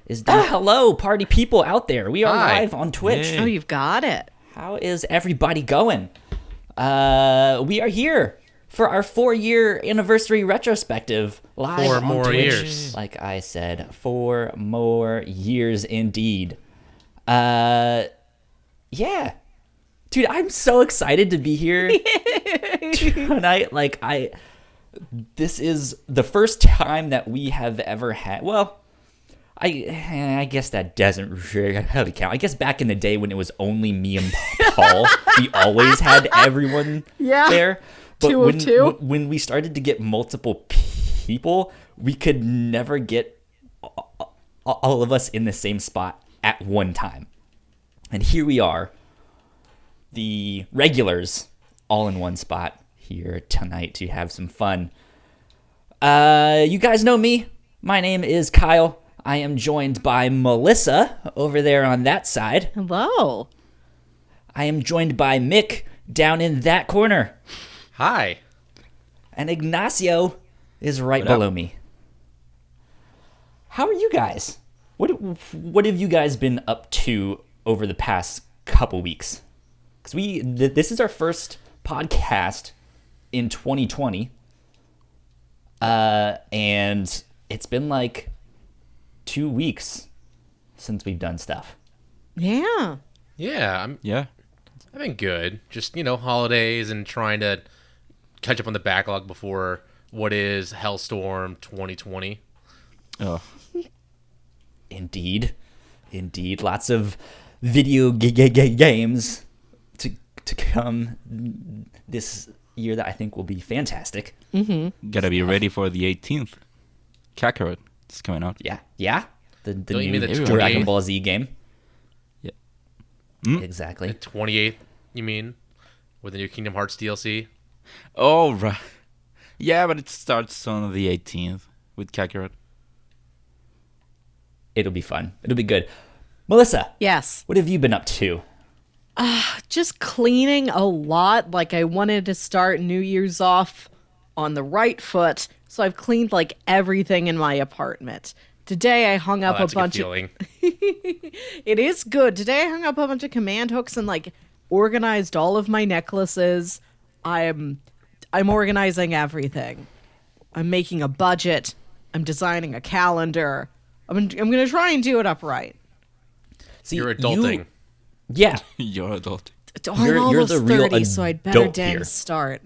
is down. Hello, party people out there. We are live on Twitch. Hey. Oh, you've got it. How is everybody going? We are here for our 4-year anniversary retrospective live 4 on more Twitch. years. Like I said, 4 more years indeed. Yeah. Dude, I'm so excited to be here tonight. This is the first time that we have ever had, well, I guess that doesn't really count. I guess back in the day when it was only me and Paul, we always had everyone there. But Two of two. When we started to get multiple people, we could never get all of us in the same spot at one time. And here we are, the regulars, all in one spot here tonight to have some fun. You guys know me. My name is Kyle. I am joined by Melissa over there on that side. Hello. I am joined by Mick down in that corner. Hi. And Ignacio is right below me. How are you guys? What have you guys been up to over the past couple weeks? Because this is our first podcast in 2020. And it's been like 2 weeks since we've done stuff. Yeah. Yeah, I've been good. Just, holidays and trying to catch up on the backlog before what is Hellstorm 2020. Oh, Indeed. Lots of video games to come this year that I think will be fantastic. gotta be ready for the 18th. Kakarot is coming out. Yeah. The Don't you new mean the Dragon 28th? Ball Z game. Yeah. Exactly. The 28th, you mean? With the new Kingdom Hearts DLC? Oh, right. Yeah, but it starts on the 18th with Kakarot. It'll be fun. It'll be good. Melissa, Yes. what have you been up to? Just cleaning a lot. Like, I wanted to start New Year's off on the right foot, so I've cleaned like everything in my apartment. Today I hung up That's a bunch good of. feeling. It is good. Today I hung up a bunch of command hooks and like organized all of my necklaces. I'm organizing everything. I'm making a budget. I'm designing a calendar. I'm gonna try and do it upright. See, You're adulting. Yeah. You're adult. I'm You're almost the real 30, so I'd better adult dang here. start.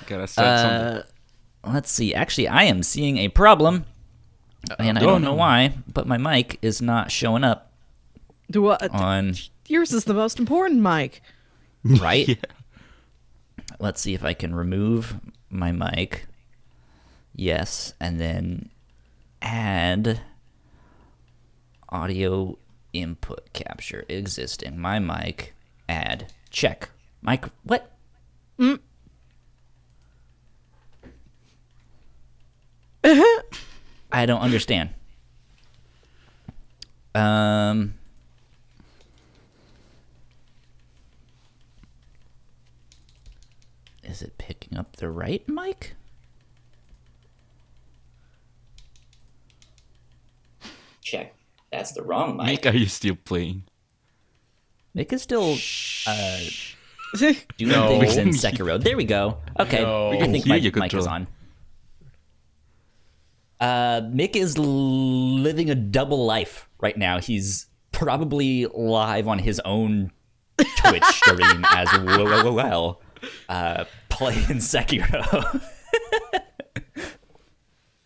Gotta start something. Let's see. Actually, I am seeing a problem, and I don't know why, but my mic is not showing up on Yours is the most important, Mike. right. Yeah. Let's see if I can remove my mic. Yes, and then add audio input capture existing. My mic, add, check. Mic, what? I don't understand. Is it picking up the right mic? Check. That's the wrong mic. Mick, are you still playing? Mick is still doing No. things in Sekiro. There we go. Okay, No. I think Hear my your mic is control. on. Mick is living a double life right now. He's probably live on his own Twitch stream as well, playing Sekiro.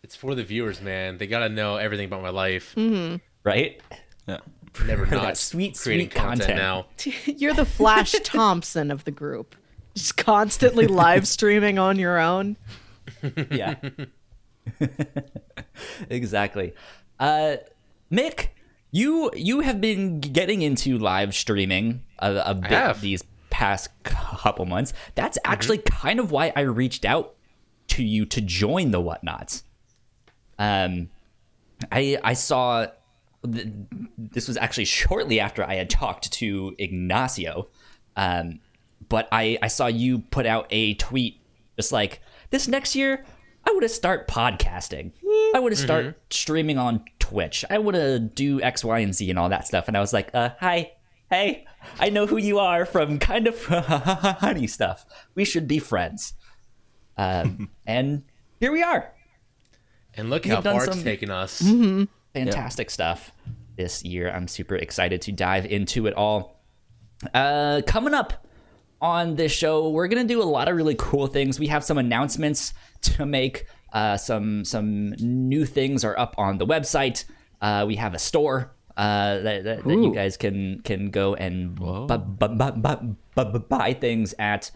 It's for the viewers, man. They gotta know everything about my life. Right? Yeah. Never That not sweet creating content. now. You're the Flash Thompson of the group. Just constantly live streaming on your own. Yeah. Exactly. Mick, you have been getting into live streaming a bit have. these past couple months. That's actually kind of why I reached out to you to join the Whatnauts. I saw this was actually shortly after I had talked to Ignacio, but I saw you put out a tweet just like, this next year I would have start podcasting. I would have start streaming on Twitch. I would have do X, Y, and Z and all that stuff. And I was like, hi, hey, I know who you are from kind of honey stuff. We should be friends. And here we are. And look We've how done far it's some- taken us. Fantastic stuff this year. I'm super excited to dive into it all. Coming up on this show, we're gonna do a lot of really cool things. We have some announcements to make. Some new things are up on the website. We have a store that you guys can go and buy things at.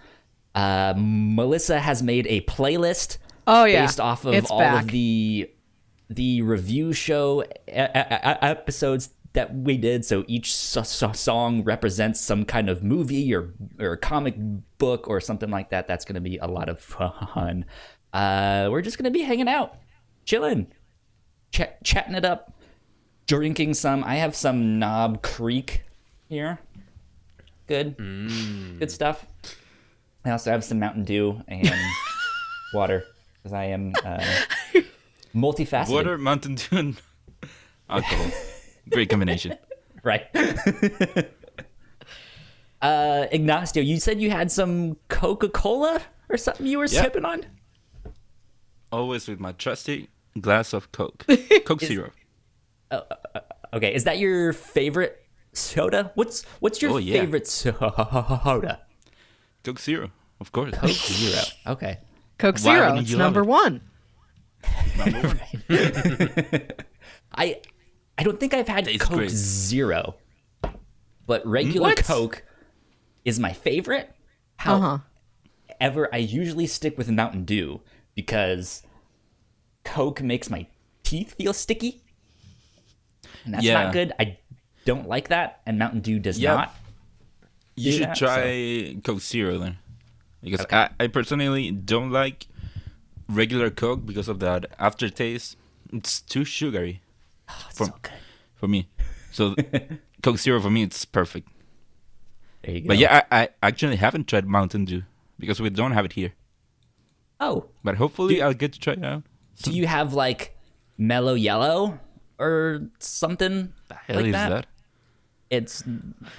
Melissa has made a playlist. Oh, yeah. Based off of It's all back. of the review show episodes that we did. So each song represents some kind of movie or comic book or something like that. That's going to be a lot of fun. We're just going to be hanging out, chilling, chatting it up, drinking some. I have some Knob Creek here. Good. Good stuff. I also have some Mountain Dew and water because I am multifaceted. Water, Mountain Dew, and alcohol. Great combination. Right. Ignacio, you said you had some Coca-Cola or something you were sipping on? Always with my trusty glass of Coke. Coke Zero. Okay, is that your favorite soda? What's your favorite soda? Coke Zero, of course. Coke Zero. Okay. Coke Why Zero. wouldn't It's you love number it? one. Number one. I don't think I've had Tastes Coke great. Zero, but regular What? Coke is my favorite. However, I usually stick with Mountain Dew because Coke makes my teeth feel sticky, and that's Yeah. not good. I don't like that, and Mountain Dew does Yep. not. You do should that, try Coke Zero then. Because Okay. I personally don't like regular Coke because of that aftertaste. It's too sugary for, So good. for me. So Coke Zero for me, it's perfect. There you go. But yeah, I actually haven't tried Mountain Dew because we don't have it here. Oh, But hopefully I'll get to try it out. do you have like Mellow Yellow or something Hell like is that? that? It's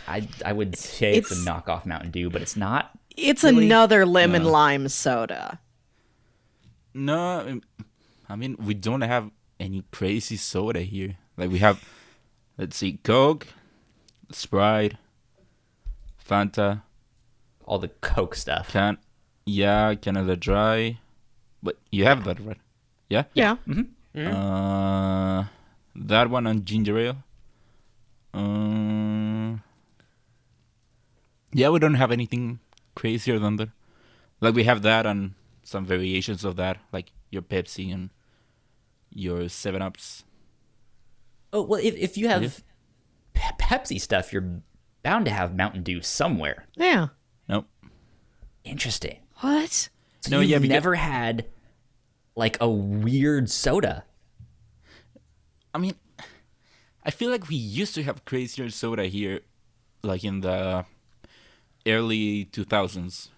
I would say it's a It's- knockoff Mountain Dew, but it's not. It's Really? another lemon lime soda. No, I mean, we don't have any crazy soda here. Like we have, let's see, Coke, Sprite, Fanta, All the Coke stuff. Canada Dry. But you have that, right? Yeah? Yeah. That one on ginger ale. Yeah, we don't have anything crazier than that. Like we have that and some variations of that, like your Pepsi and your 7-Ups. Oh well, if you have Pepsi stuff, you're bound to have Mountain Dew somewhere. Yeah. Nope. Interesting. What? So No, you've yeah, because- never had like a weird soda. I mean, I feel like we used to have crazier soda here, like in the early 2000s.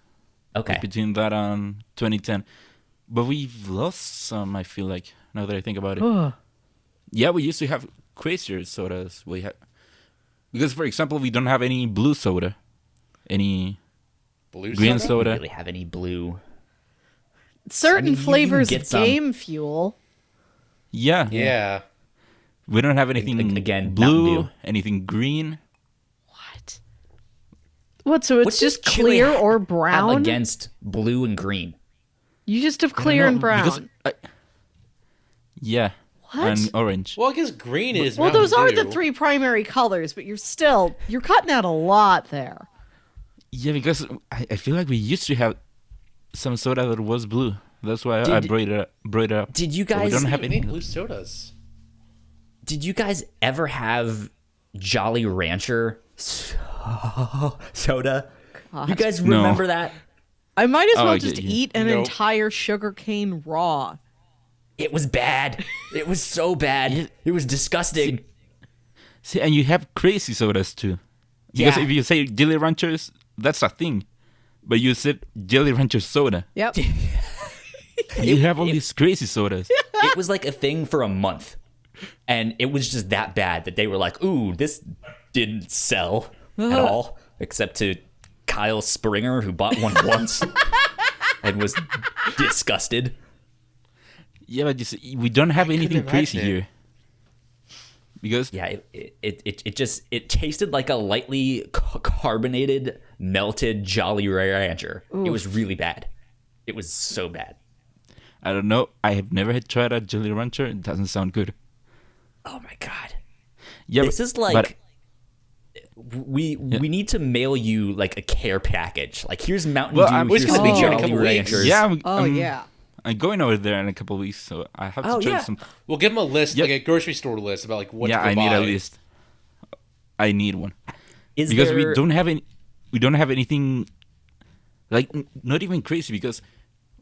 Okay. Like between that and 2010. But we've lost some, I feel like, now that I think about it. Ugh. Yeah, we used to have crazier sodas. Because, for example, we don't have any blue soda. Any Blue green soda? I don't soda. really have any blue. Certain you can flavors get of some. Game Fuel. Yeah. Yeah. We don't have anything Again, Mountain blue, Dew. anything green. What? What? So it's What does just Chile clear or Have brown? against blue and green. You just have I don't clear know, and brown. because yeah. What? And orange. Well, I guess green is. Well, Mountain those are the Dew. three primary colors, but you're cutting out a lot there. Yeah, because I feel like we used to have some soda that was blue. That's why I Did- brought it up. Did you So we guys don't have We any. make blue sodas. Did you guys ever have Jolly Rancher soda? You guys No. remember that? I might as Oh, well yeah, just yeah. eat an Nope. entire sugar cane raw. It was bad. It was so bad. It was disgusting. See, and you have crazy sodas too. Because Yeah. if you say Jelly Ranchers, that's a thing. But you said Jelly Rancher soda. Yep. You have all these crazy sodas. It was like a thing for a month, and it was just that bad that they were like, "Ooh, this didn't sell at all," except to Kyle Springer, who bought one once and was disgusted. Yeah, but you see, we don't have anything crazy imagine it. here. Because Yeah, it tasted like a lightly carbonated, melted Jolly Rancher. It was really bad. It was so bad. I don't know. I have never had tried a Jolly Rancher. It doesn't sound good. Oh my god. Yeah, This is like we need to mail you like a care package. Like here's Mountain Well, Dew, it's here's gonna be some here in a Jolly couple weeks. Ranchers. yeah, yeah. I'm going over there in a couple of weeks, so I have to Oh, try yeah. some. We'll give them a list, Yep. like a grocery store list about like what Yeah, to go I need buy. a list. I need one Is because there, we don't have any. We don't have anything like not even crazy because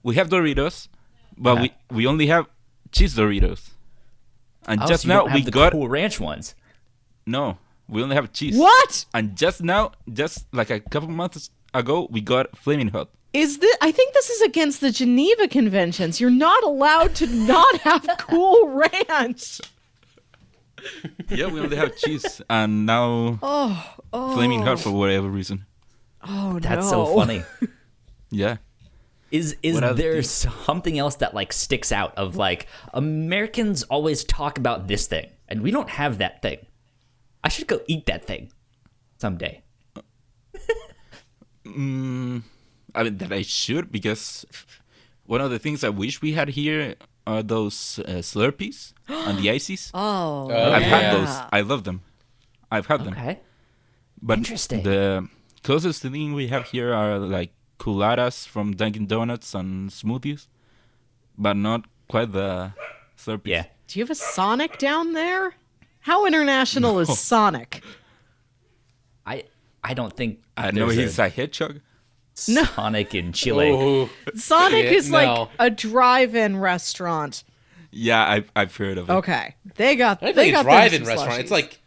we have Doritos, but Uh-huh. we only have cheese Doritos, and oh, just so you now don't have we the got Cool Ranch ones. no. We only have cheese. What And just now, just like a couple months ago, we got Flaming Hot. is this? I think this is against the Geneva Conventions. You're not allowed to not have Cool Ranch. Yeah, we only have cheese, and now Flaming Hot for whatever reason. Oh That's no. so funny. Yeah. Is What other there things? something else that like sticks out of like Americans always talk about this thing and we don't have that thing? I should go eat that thing someday. I mean, that I should, because one of the things I wish we had here are those Slurpees and the Ices. Oh, I've yeah. had those. I love them. I've had them. Okay. But Interesting. the closest thing we have here are like coladas from Dunkin' Donuts and smoothies, but not quite the Slurpees. Yeah. Do you have a Sonic down there? How international is Sonic? I don't think I know there's he's a hedgehog. Sonic in Chile. Oh, Sonic Yeah, is like no. a drive-in restaurant. Yeah, I've heard of it. Okay, they got I think they a got drive-in them some restaurant. slushies.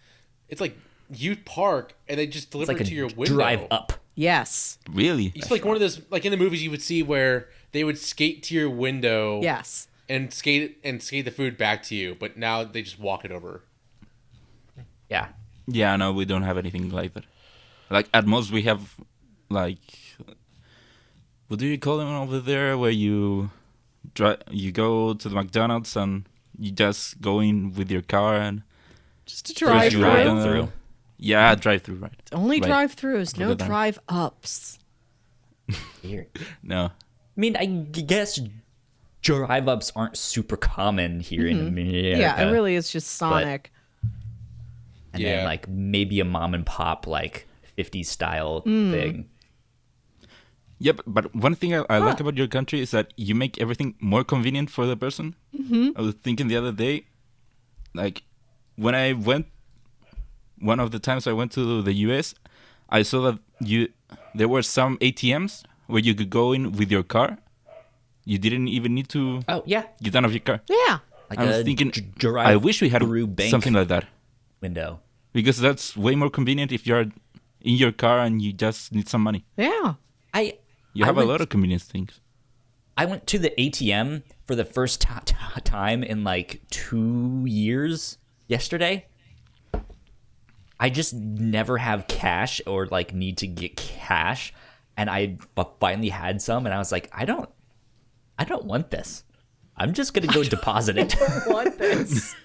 It's like you park and they just It's deliver like it to your a window. drive up. Yes, Really? It's like one of those, like in the movies you would see where they would skate to your window. yes. And skate the food back to you, but now they just walk it over. Yeah. Yeah, no, we don't have anything like that. Like at most we have like, what do you call them over there, where you you go to the McDonald's and you just go in with your car and Just to first drive you through. ride Drive on the- through. Yeah, drive through, right? Only Right. drive-throughs, no Other than- drive-ups. Weird. No. I mean, I guess drive ups aren't super common here in America. Yeah, it really is just Sonic. And Yeah. then like maybe a mom and pop like 50s style thing. Yep, but one thing I like about your country is that you make everything more convenient for the person. Mm-hmm. I was thinking the other day, like when I went, one of the times I went to the US, I saw that there were some ATMs where you could go in with your car. You didn't even need to Oh yeah, get out of your car. Yeah. like I was a thinking, drive I wish we had through bank something like that, window. because that's way more convenient if you're in your car and you just need some money. Yeah. You I have a went- lot of convenience things. I went to the ATM for the first time in like 2 years yesterday. I just never have cash or like need to get cash, and I finally had some, and I was like, I don't want this. I'm just gonna go deposit it. Want this?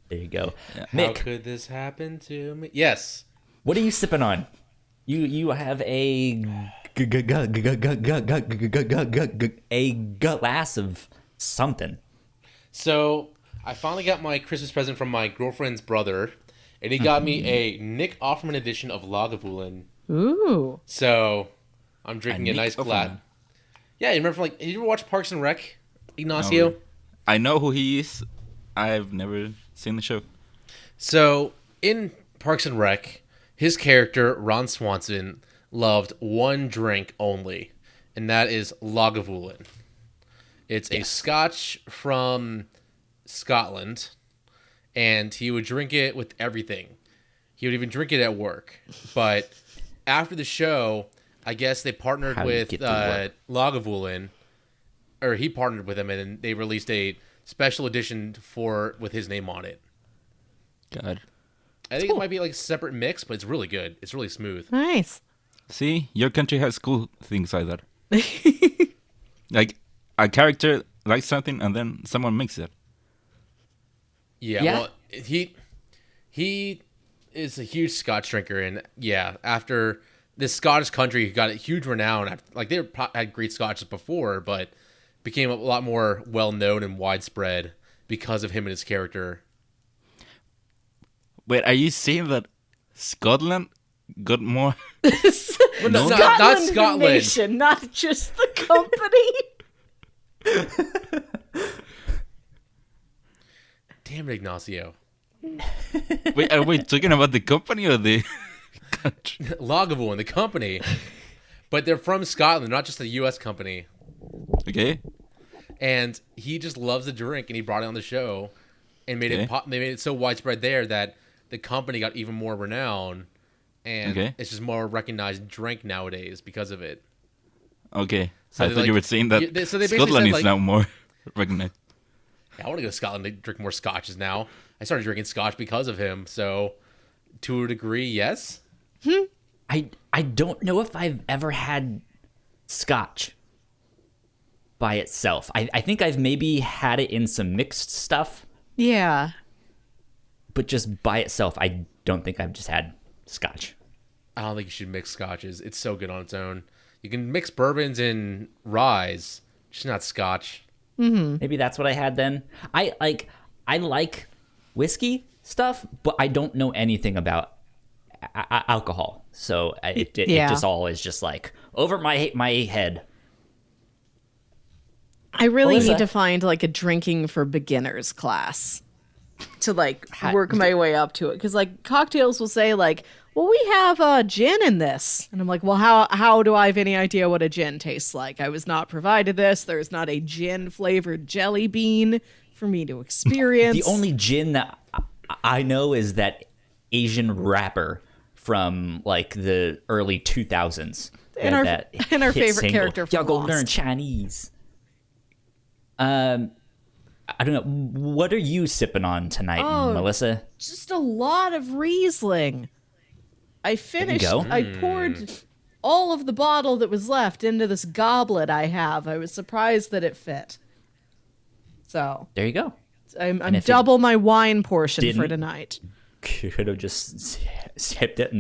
There you go, How Mick. could this happen to me? Yes. What are you sipping on? You have a glass of something. So I finally got my Christmas present from my girlfriend's brother, and he got me a Nick Offerman edition of Lagavulin. Ooh. So I'm drinking a Nick nice Offerman. glass. Yeah, you remember did you ever watch Parks and Rec, Ignacio? No. I know who he is. I've never seen the show. So in Parks and Rec, his character Ron Swanson loved one drink only, and that is Lagavulin. It's a Scotch from Scotland, and he would drink it with everything. He would even drink it at work. But after the show, I guess they partnered How do you with get to what? Lagavulin, or he partnered with him, and then they released a special edition with his name on it. God. I think it might be like a separate mix, but it's really good. It's really smooth. Nice. See, your country has cool things like that. Like a character likes something, and then someone makes it. Yeah, Yeah. well, he is a huge Scotch drinker, and yeah, after this Scottish country got a huge renown. Like had great Scotches before, but became a lot more well known and widespread because of him and his character. Wait, are you saying that Scotland got more? Well, no, not Scotland, the Scotland. nation, not just the company. Damn it, Ignacio. Wait, are we talking about the company or the country? Lagavulin, the company, but they're from Scotland, not just a U.S. company. Okay. And he just loves the drink, and he brought it on the show, and made Okay. it pop. They made it so widespread there that the company got even more renown, and Okay. it's just more recognized drink nowadays because of it. Okay. So I they, thought you like- were saying that yeah, so they basically Scotland said, is like- now more recognized. Yeah, I want to go to Scotland to drink more scotches now. I started drinking scotch because of him, so to a degree, yes. I don't know if I've ever had scotch by itself. I think I've maybe had it in some mixed stuff, Yeah. but just by itself, I don't think I've just had scotch. I don't think you should mix scotches. It's so good on its own. You can mix bourbons and ryes, just not scotch. Maybe that's what I had then. I like whiskey stuff, but I don't know anything about alcohol. So it Yeah. just all is just like over my head. I really Alyssa. need to find like a drinking for beginners class to like How- work my way up to it. Because like cocktails will say like, well, we have gin in this. And I'm like, well, how do I have any idea what a gin tastes like? I was not provided this. There's not a gin flavored jelly bean for me to experience. The only gin that I know is that Asian rapper from like the early 2000s. And our- that and our hit favorite single, character from Y'all go Lost. learn Chinese. I don't know. What are you sipping on tonight, Oh. Melissa? just a lot of Riesling. I finished, go. I poured all of the bottle that was left into this goblet I have. I was surprised that it fit. So There you go. I'm if it double my wine portion for didn't- tonight. Could have just sipped it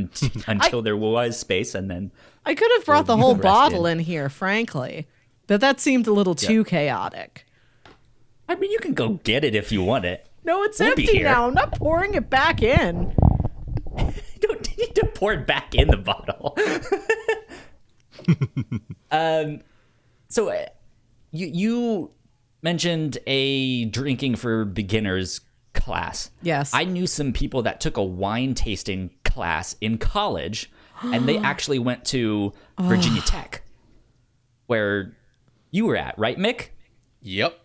until there was space, and then I could have brought the you whole the rest bottle in. in here, frankly, but that seemed a little too chaotic. I mean, you can go get it if you want it. No, it's We'll be empty here. now. I'm not pouring it back in. You don't need to pour it back in the bottle. So you mentioned a drinking for beginners class. Yes. I knew some people that took a wine tasting class in college, and they actually went to Virginia Tech, where you were at, right, Mick? Yep.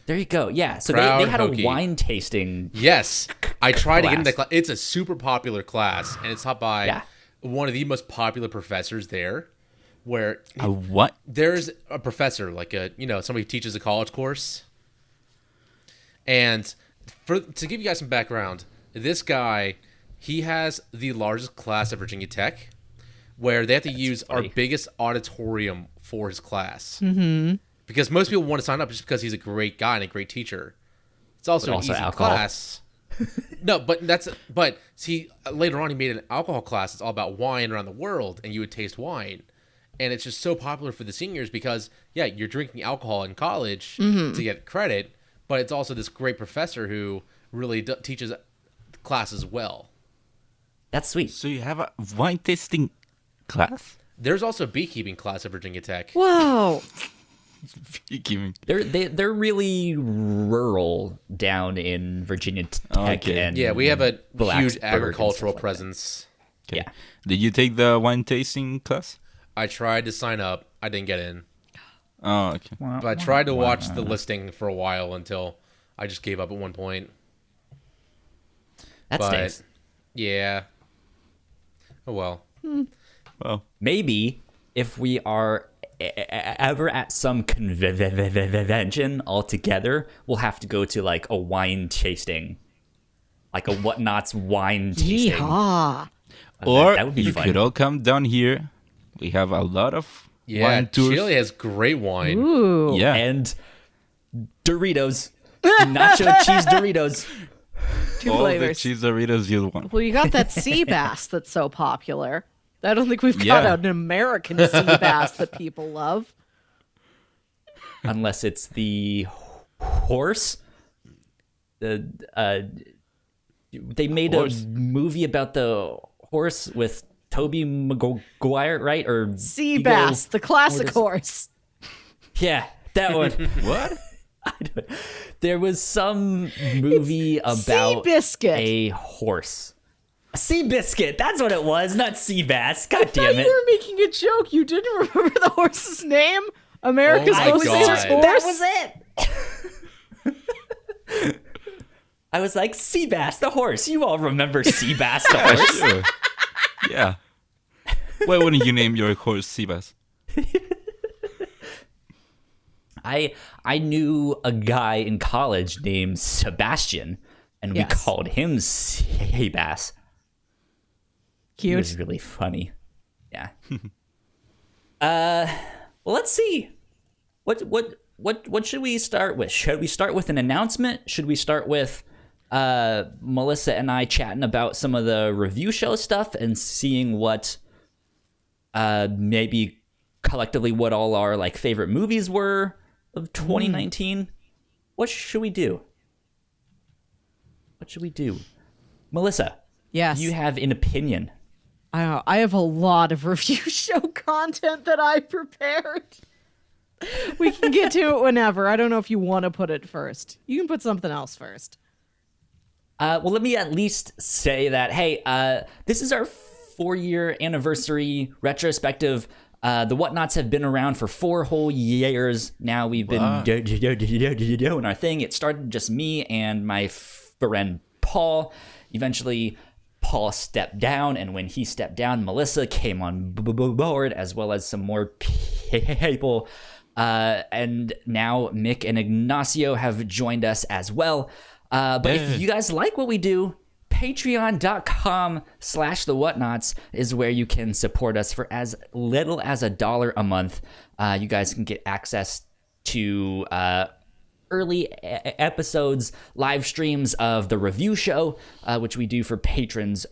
There you go. Yeah. So Proud they had Hokie. a wine tasting. Yes. I tried to get into Class. that class. It's a super popular class, and it's taught by Yeah. one of the most popular professors there, where A what? there's a professor, like somebody who teaches a college course. And to give you guys some background, this guy, he has the largest class at Virginia Tech, where they have to use our funny. biggest auditorium for his class. Mm-hmm. Because most people want to sign up just because he's a great guy and a great teacher. It's also But an also easy alcohol. class. No, but see, later on he made an alcohol class that's all about wine around the world, and you would taste wine. And it's just so popular for the seniors because, yeah, you're drinking alcohol in college to get credit, but it's also this great professor who really teaches classes well. That's sweet. So you have a wine tasting class? There's also a beekeeping class at Virginia Tech. Whoa. Beekeeping. They're really rural down in Virginia Tech. Okay. And Yeah, we have a Blacksburg huge and agricultural stuff like that. presence. Okay. Yeah. Did you take the wine tasting class? I tried to sign up. I didn't get in. Oh, okay. But I tried to watch the listing for a while until I just gave up at one point. That But stinks. yeah. Oh well. Well, Maybe if we are ever at some convention all together, we'll have to go to like a wine tasting, like a Whatnauts wine tasting. Yeehaw. Or That would be you fun. could all come down here. We have a lot of Yeah, wine tours. Chile has great wine. Ooh. Yeah. And Doritos, nacho cheese Doritos. Two all flavors. the cheese Doritos you want. Well, you got that sea bass that's so popular. I don't think we've got Yeah. an American sea bass that people love. Unless it's the horse. They made Horse. a movie about the horse with Toby Maguire, right? Or Sea Ego- bass, the classic what is- horse. Yeah, that one. What? There was some movie about Seabiscuit. a horse. A sea biscuit. That's what it was, not sea bass. God I thought damn you it. were making a joke. You didn't remember the horse's name? America's Oh my most famous God. horse? That was it. I was like, sea bass, the horse. You all remember sea bass, the Yeah, horse. sure. Yeah. Why wouldn't you name your horse Seabass? I knew a guy in college named Sebastian, and we Yes. called him sea bass. He Cute. was really funny. Yeah. Well, let's see. What should we start with? Should we start with an announcement? Should we start with Melissa and I chatting about some of the review show stuff and seeing what maybe collectively what all our like favorite movies were of 2019? What should we do? What should we do? Melissa, Yes. you have an opinion. I don't know. I have a lot of review show content that I prepared. We can get to it whenever. I don't know if you want to put it first. You can put something else first. Well, let me at least say that, hey, this is our 4-year anniversary retrospective. The Whatnauts have been around for 4 whole years now. We've been doing our thing. It started just me and my friend Paul. Eventually, Paul stepped down, and when he stepped down, Melissa came on board, as well as some more people. And now Mick and Ignacio have joined us as well. But if you guys like what we do, patreon.com/the Whatnauts is where you can support us for as little as $1 a month. You guys can get access to early episodes, live streams of the review show, which we do for patrons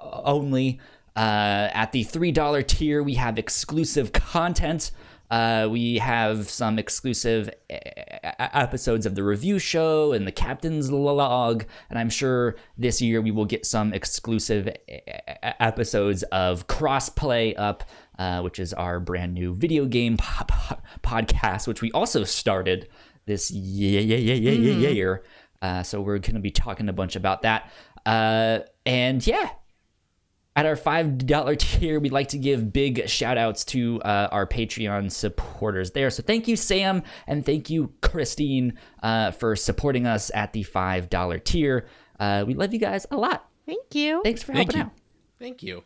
only. At the $3 tier, we have exclusive content. We have some exclusive episodes of the review show and the captain's log, and I'm sure this year we will get some exclusive episodes of Crossplay up, which is our brand new video game podcast, which we also started this year. So we're going to be talking a bunch about that. And yeah. At our $5 tier, we'd like to give big shout outs to our Patreon supporters there. So thank you, Sam, and thank you, Christine, for supporting us at the $5 tier. We love you guys a lot. Thank you. Thanks for Thank helping you. out. Thank you.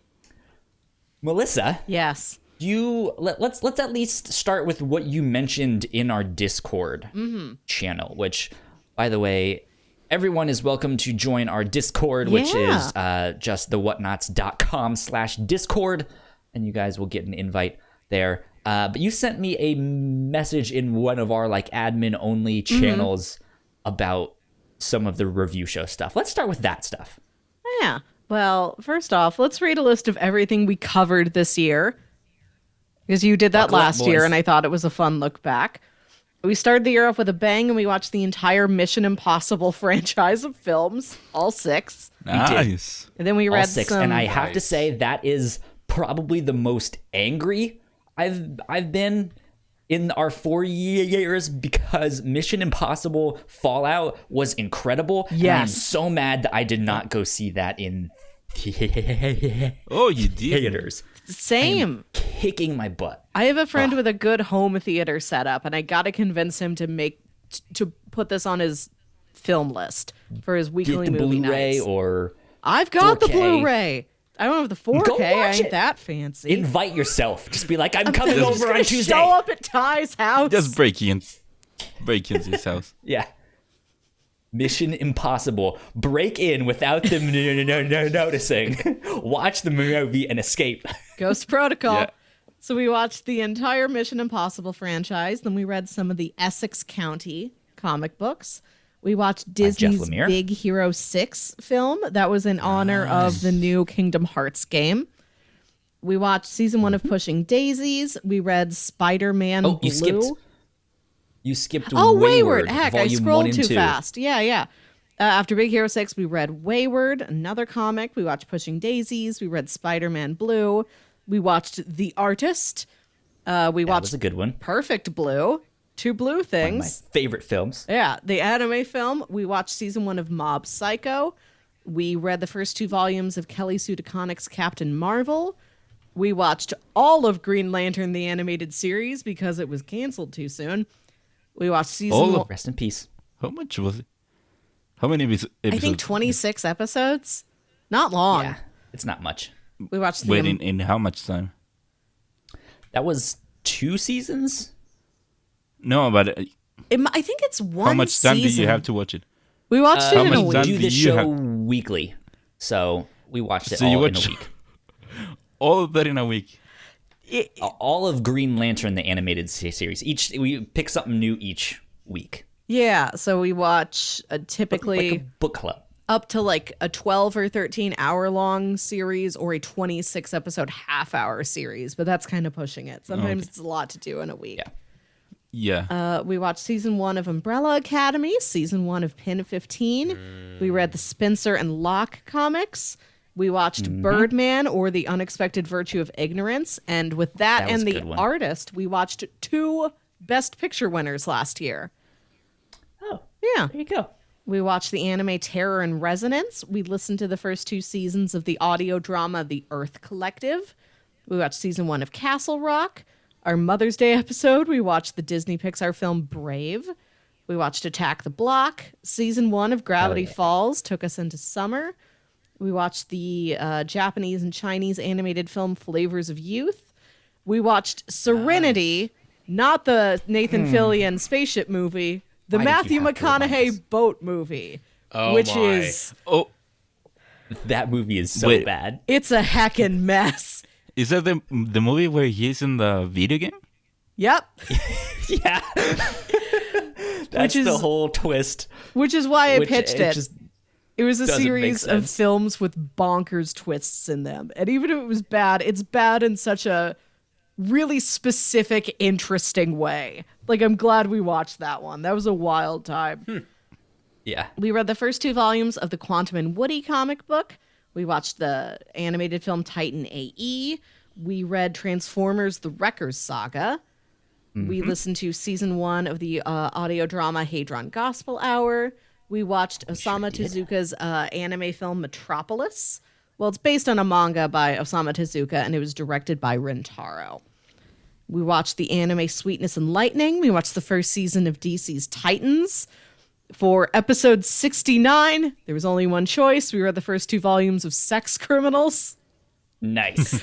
Melissa, Yes. let's at least start with what you mentioned in our Discord channel, which, by the way, everyone is welcome to join our Discord, which is just thewhatnauts.com/Discord, and you guys will get an invite there. But you sent me a message in one of our like admin only channels about some of the review show stuff. Let's start with that stuff. Yeah. Well, first off, let's read a list of everything we covered this year. Because you did that Buckle up, last year, boys. and I thought it was a fun look back. We started the year off with a bang, and we watched the entire Mission Impossible franchise of films, all 6. Nice. And then we All read 6, some. and I have to Nice. say that is probably the most angry I've been in our 4 years, because Mission Impossible Fallout was incredible. And I am Yes. so mad that I did not go see that in Oh, you did. theaters. Same. Kicking my butt. I have a friend with a good home theater setup, and I got to convince him to put this on his film list for his Get weekly the movie Blu-ray nights. or I've got the 4K. Blu-ray. I don't have the 4K. Go I watch ain't it. that fancy. Invite yourself. Just be like, I'm I'm coming just over gonna on Tuesday. show up at Ty's house. Just break into his house. Yeah. Mission Impossible. Break in without them noticing. Watch the movie and escape. Ghost Protocol. Yeah. So we watched the entire Mission Impossible franchise. Then we read some of the Essex County comic books. We watched Disney's Lemire. Big Hero 6 film. That was in honor of the new Kingdom Hearts game. We watched season 1 of Pushing Daisies. We read Spider-Man Oh, Blue. you skipped Oh, Wayward. Heck, I Volume 1 scrolled and too 2. fast. Yeah. After Big Hero 6, we read Wayward, another comic. We watched Pushing Daisies. We read Spider-Man Blue. We watched The Artist. We That watched was a good one. Perfect Blue. 2 blue One of my things. favorite films. Yeah, the anime film. We watched season 1 of Mob Psycho. We read the first 2 volumes of Kelly Sue DeConnick's Captain Marvel. We watched all of Green Lantern, the animated series, because it was canceled too soon. We watched season All 1. of- Rest in peace. How much was it? How many episodes? I think 26 episodes. Not long. Yeah, it's not much. We watched the Wait, in how much time? That was 2 seasons? No, but I think it's one how much time do season. you have to watch it? We watched it How in much a We week. time do do the you show have? weekly. So we watched it So you all in watch- a week. All of that in a week. All of Green Lantern, the animated series. We pick something new each week. Yeah, so we watch typically Like a book club. up to like a 12 or 13 hour long series or a 26 episode half hour series, but that's kind of pushing it. Sometimes it's a lot to do in a week. Yeah. Yeah. We watched season 1 of Umbrella Academy, season 1 of Pin 15. We read the Spencer and Locke comics. We watched Birdman or The Unexpected Virtue of Ignorance. And with that, That was and a The good one. Artist, we watched 2 Best Picture winners last year. Oh, Yeah. there you go. We watched the anime Terror and Resonance. We listened to the first 2 seasons of the audio drama The Earth Collective. We watched season 1 of Castle Rock. Our Mother's Day episode, we watched the Disney Pixar film Brave. We watched Attack the Block. Season 1 of Gravity yeah. Falls took us into summer. We watched the Japanese and Chinese animated film Flavors of Youth. We watched Serenity, not the Nathan Fillion spaceship movie, the Why did Matthew you have to remind us? McConaughey boat movie, Oh which my. is Oh, That movie is so Wait. bad. it's a heckin' mess. is that the movie where he's in the video game? Yep. Yeah. That's is- the whole twist. Which is why I Which pitched it. just It was a doesn't make series of sense. films with bonkers twists in them. And even if it was bad, it's bad in such a really specific, interesting way. Like, I'm glad we watched that one. That was a wild time. Yeah. We read the first 2 volumes of the Quantum and Woody comic book. We watched the animated film Titan AE. We read Transformers The Wreckers Saga. We listened to season 1 of the audio drama Hadron Gospel Hour. We watched Osamu Tezuka's anime film Metropolis. Well, it's based on a manga by Osamu Tezuka, and it was directed by Rintaro. We watched the anime Sweetness and Lightning. We watched the first season of DC's Titans. For episode 69, there was only one choice. We read the first 2 volumes of Sex Criminals. Nice.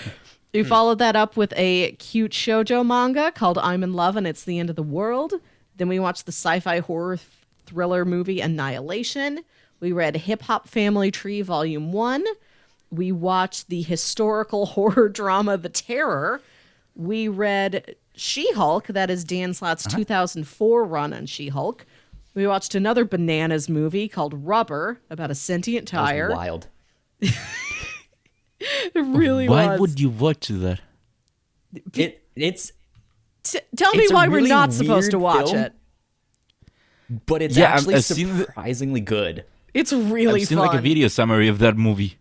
We followed that up with a cute shoujo manga called I'm in Love and It's the End of the World. Then we watched the sci-fi horror thriller movie Annihilation. We read Hip Hop Family Tree Volume 1. We watched the historical horror drama The Terror. We read She-Hulk, that is Dan Slott's 2004 run on She-Hulk. We watched another bananas movie called Rubber about a sentient That was tire. wild. It really Why was. would you watch that? It's Tell me it's a why we're really not supposed to weird watch film. it. but it's Yeah, actually I've seen the- surprisingly good. It's really I've seen fun. like a video summary of that movie.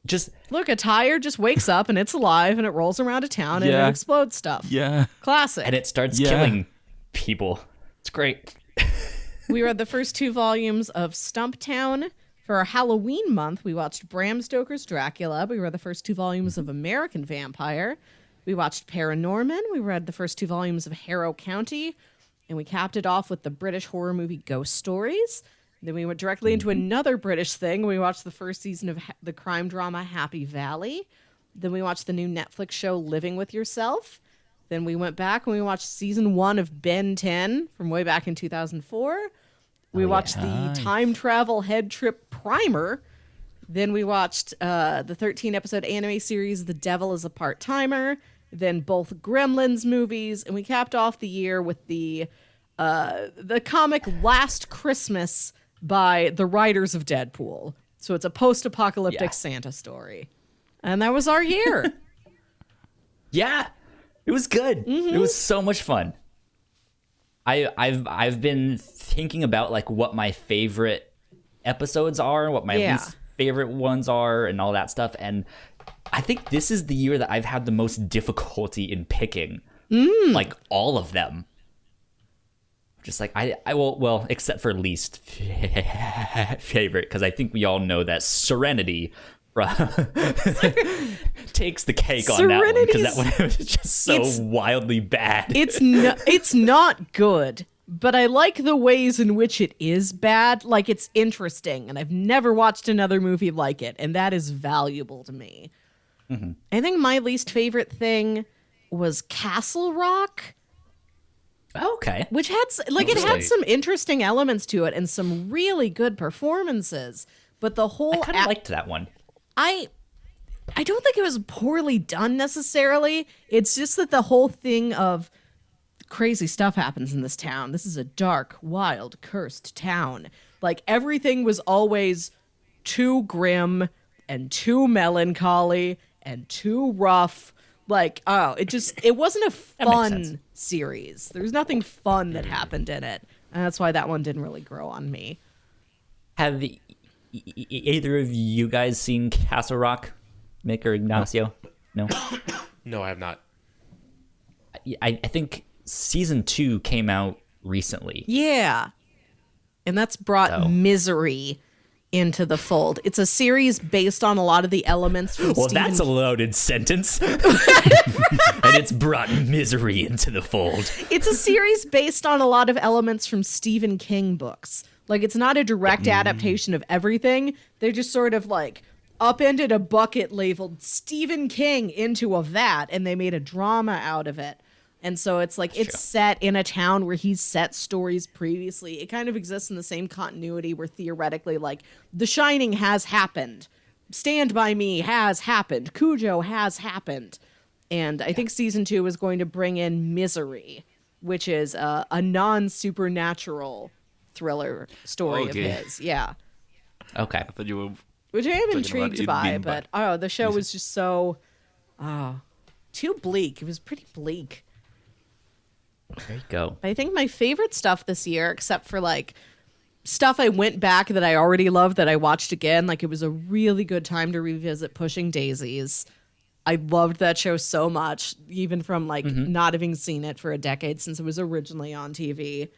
Just Look, a tire just wakes up and it's alive and it rolls around a town and Yeah. it explodes stuff. Yeah. Classic. and it starts Yeah. killing people. It's great. We read the first 2 volumes of Stumptown. For our Halloween month, we watched Bram Stoker's Dracula. We read the first 2 volumes of American Vampire. We watched Paranorman. We read the first 2 volumes of Harrow County. And we capped it off with the British horror movie Ghost Stories. Then we went directly into another British thing. We watched the first season of the crime drama Happy Valley. Then we watched the new Netflix show Living with Yourself. Then we went back and we watched season 1 of Ben 10 from way back in 2004. We watched the time travel head trip Primer. Then we watched the 13-episode anime series The Devil is a Part-Timer. Then both Gremlins movies. And we capped off the year with the comic Last Christmas by the writers of Deadpool. So it's a post-apocalyptic Santa story. And that was our year. Yeah. It was good. It was so much fun. I've been thinking about like what my favorite episodes are, what my least favorite ones are, and all that stuff. And I think this is the year that I've had the most difficulty in picking like all of them. Just like I will, well, except for least favorite, because I think we all know that Serenity takes the cake on that one, because that one was just so wildly bad. It's not good, but I like the ways in which it is bad. Like, it's interesting, and I've never watched another movie like it, and that is valuable to me. I think my least favorite thing was Castle Rock. Okay. Which had it had some interesting elements to it and some really good performances, but the whole I kind of liked that one. I don't think it was poorly done necessarily. It's just that the whole thing of crazy stuff happens in this town. This is a dark, wild, cursed town. Like, everything was always too grim and too melancholy and too rough. Like, it wasn't a fun series. There was nothing fun that happened in it. And that's why that one didn't really grow on me. Have either of you guys seen Castle Rock, Mick or Ignacio? No? No, I have not. I think season 2 came out recently. Yeah. And that's brought Misery into the fold. It's a series based on a lot of the elements from that's a loaded sentence. And it's brought Misery into the fold. It's a series based on a lot of elements from Stephen King books. Like, it's not a direct adaptation of everything. They just sort of like upended a bucket labeled Stephen King into a vat, and they made a drama out of it. And so it's like, it's set in a town where he's set stories previously. It kind of exists in the same continuity where theoretically, like, The Shining has happened. Stand By Me has happened. Cujo has happened. And I think season 2 is going to bring in Misery, which is a non-supernatural thriller story of his. Yeah. Okay. I thought you were... Which I am intrigued by, but the show was just so... too bleak. It was pretty bleak. There you go. I think my favorite stuff this year, except for like stuff I went back that I already loved that I watched again, like it was a really good time to revisit Pushing Daisies. I loved that show so much, even from like not having seen it for a decade since it was originally on TV.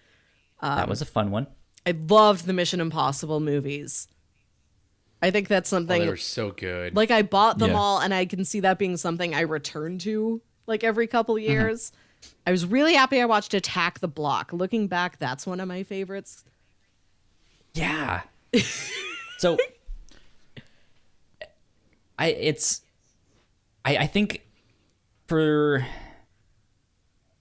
That was a fun one. I loved the Mission Impossible movies. I think that's something... they were so good. Like, I bought them all, and I can see that being something I return to, like, every couple of years. I was really happy I watched Attack the Block. Looking back, that's one of my favorites. Yeah. So, I think for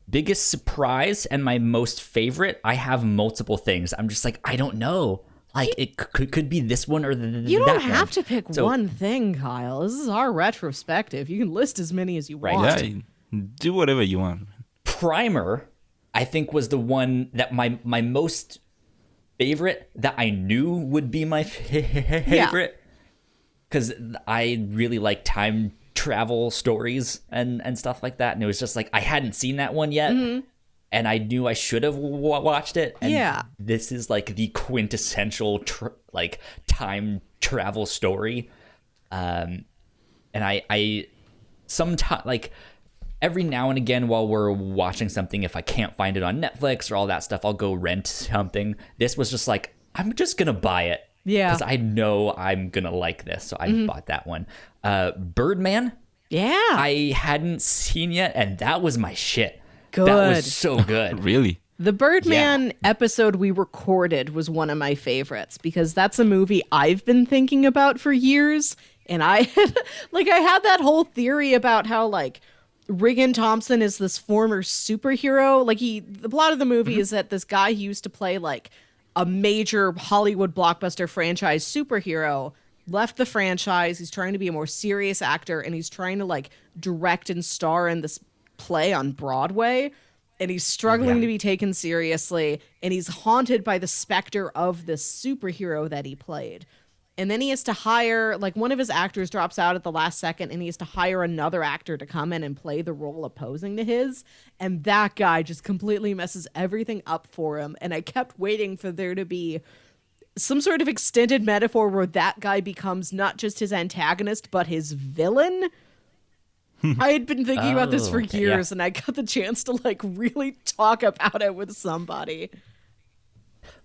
biggest surprise and my most favorite, I have multiple things. I'm just like, I don't know. Like, it could be this one or that one. You don't have to pick one thing, Kyle. This is our retrospective. You can list as many as you want. Yeah, do whatever you want. Primer, I think, was the one that my most favorite that I knew would be my favorite. Because I really like time travel stories and stuff like that. And it was just like, I hadn't seen that one yet. And I knew I should have watched it. And this is like the quintessential like time travel story. And I sometimes, like, every now and again while we're watching something, if I can't find it on Netflix or all that stuff, I'll go rent something. This was just like, I'm just going to buy it. Yeah. Because I know I'm going to like this. So I bought that one. Birdman. Yeah. I hadn't seen yet. And that was my shit. Good. That was so good. Really? The Birdman episode we recorded was one of my favorites because that's a movie I've been thinking about for years. And I had, I had that whole theory about how, Regan Thompson is this former superhero. The plot of the movie is that this guy who used to play, a major Hollywood blockbuster franchise superhero left the franchise. He's trying to be a more serious actor, and he's trying to, direct and star in this play on Broadway. And he's struggling to be taken seriously, and he's haunted by the specter of this superhero that he played. And then he has to hire, one of his actors drops out at the last second, and he has to hire another actor to come in and play the role opposing to his. And that guy just completely messes everything up for him. And I kept waiting for there to be some sort of extended metaphor where that guy becomes not just his antagonist, but his villain. I had been thinking about this for years, and I got the chance to really talk about it with somebody.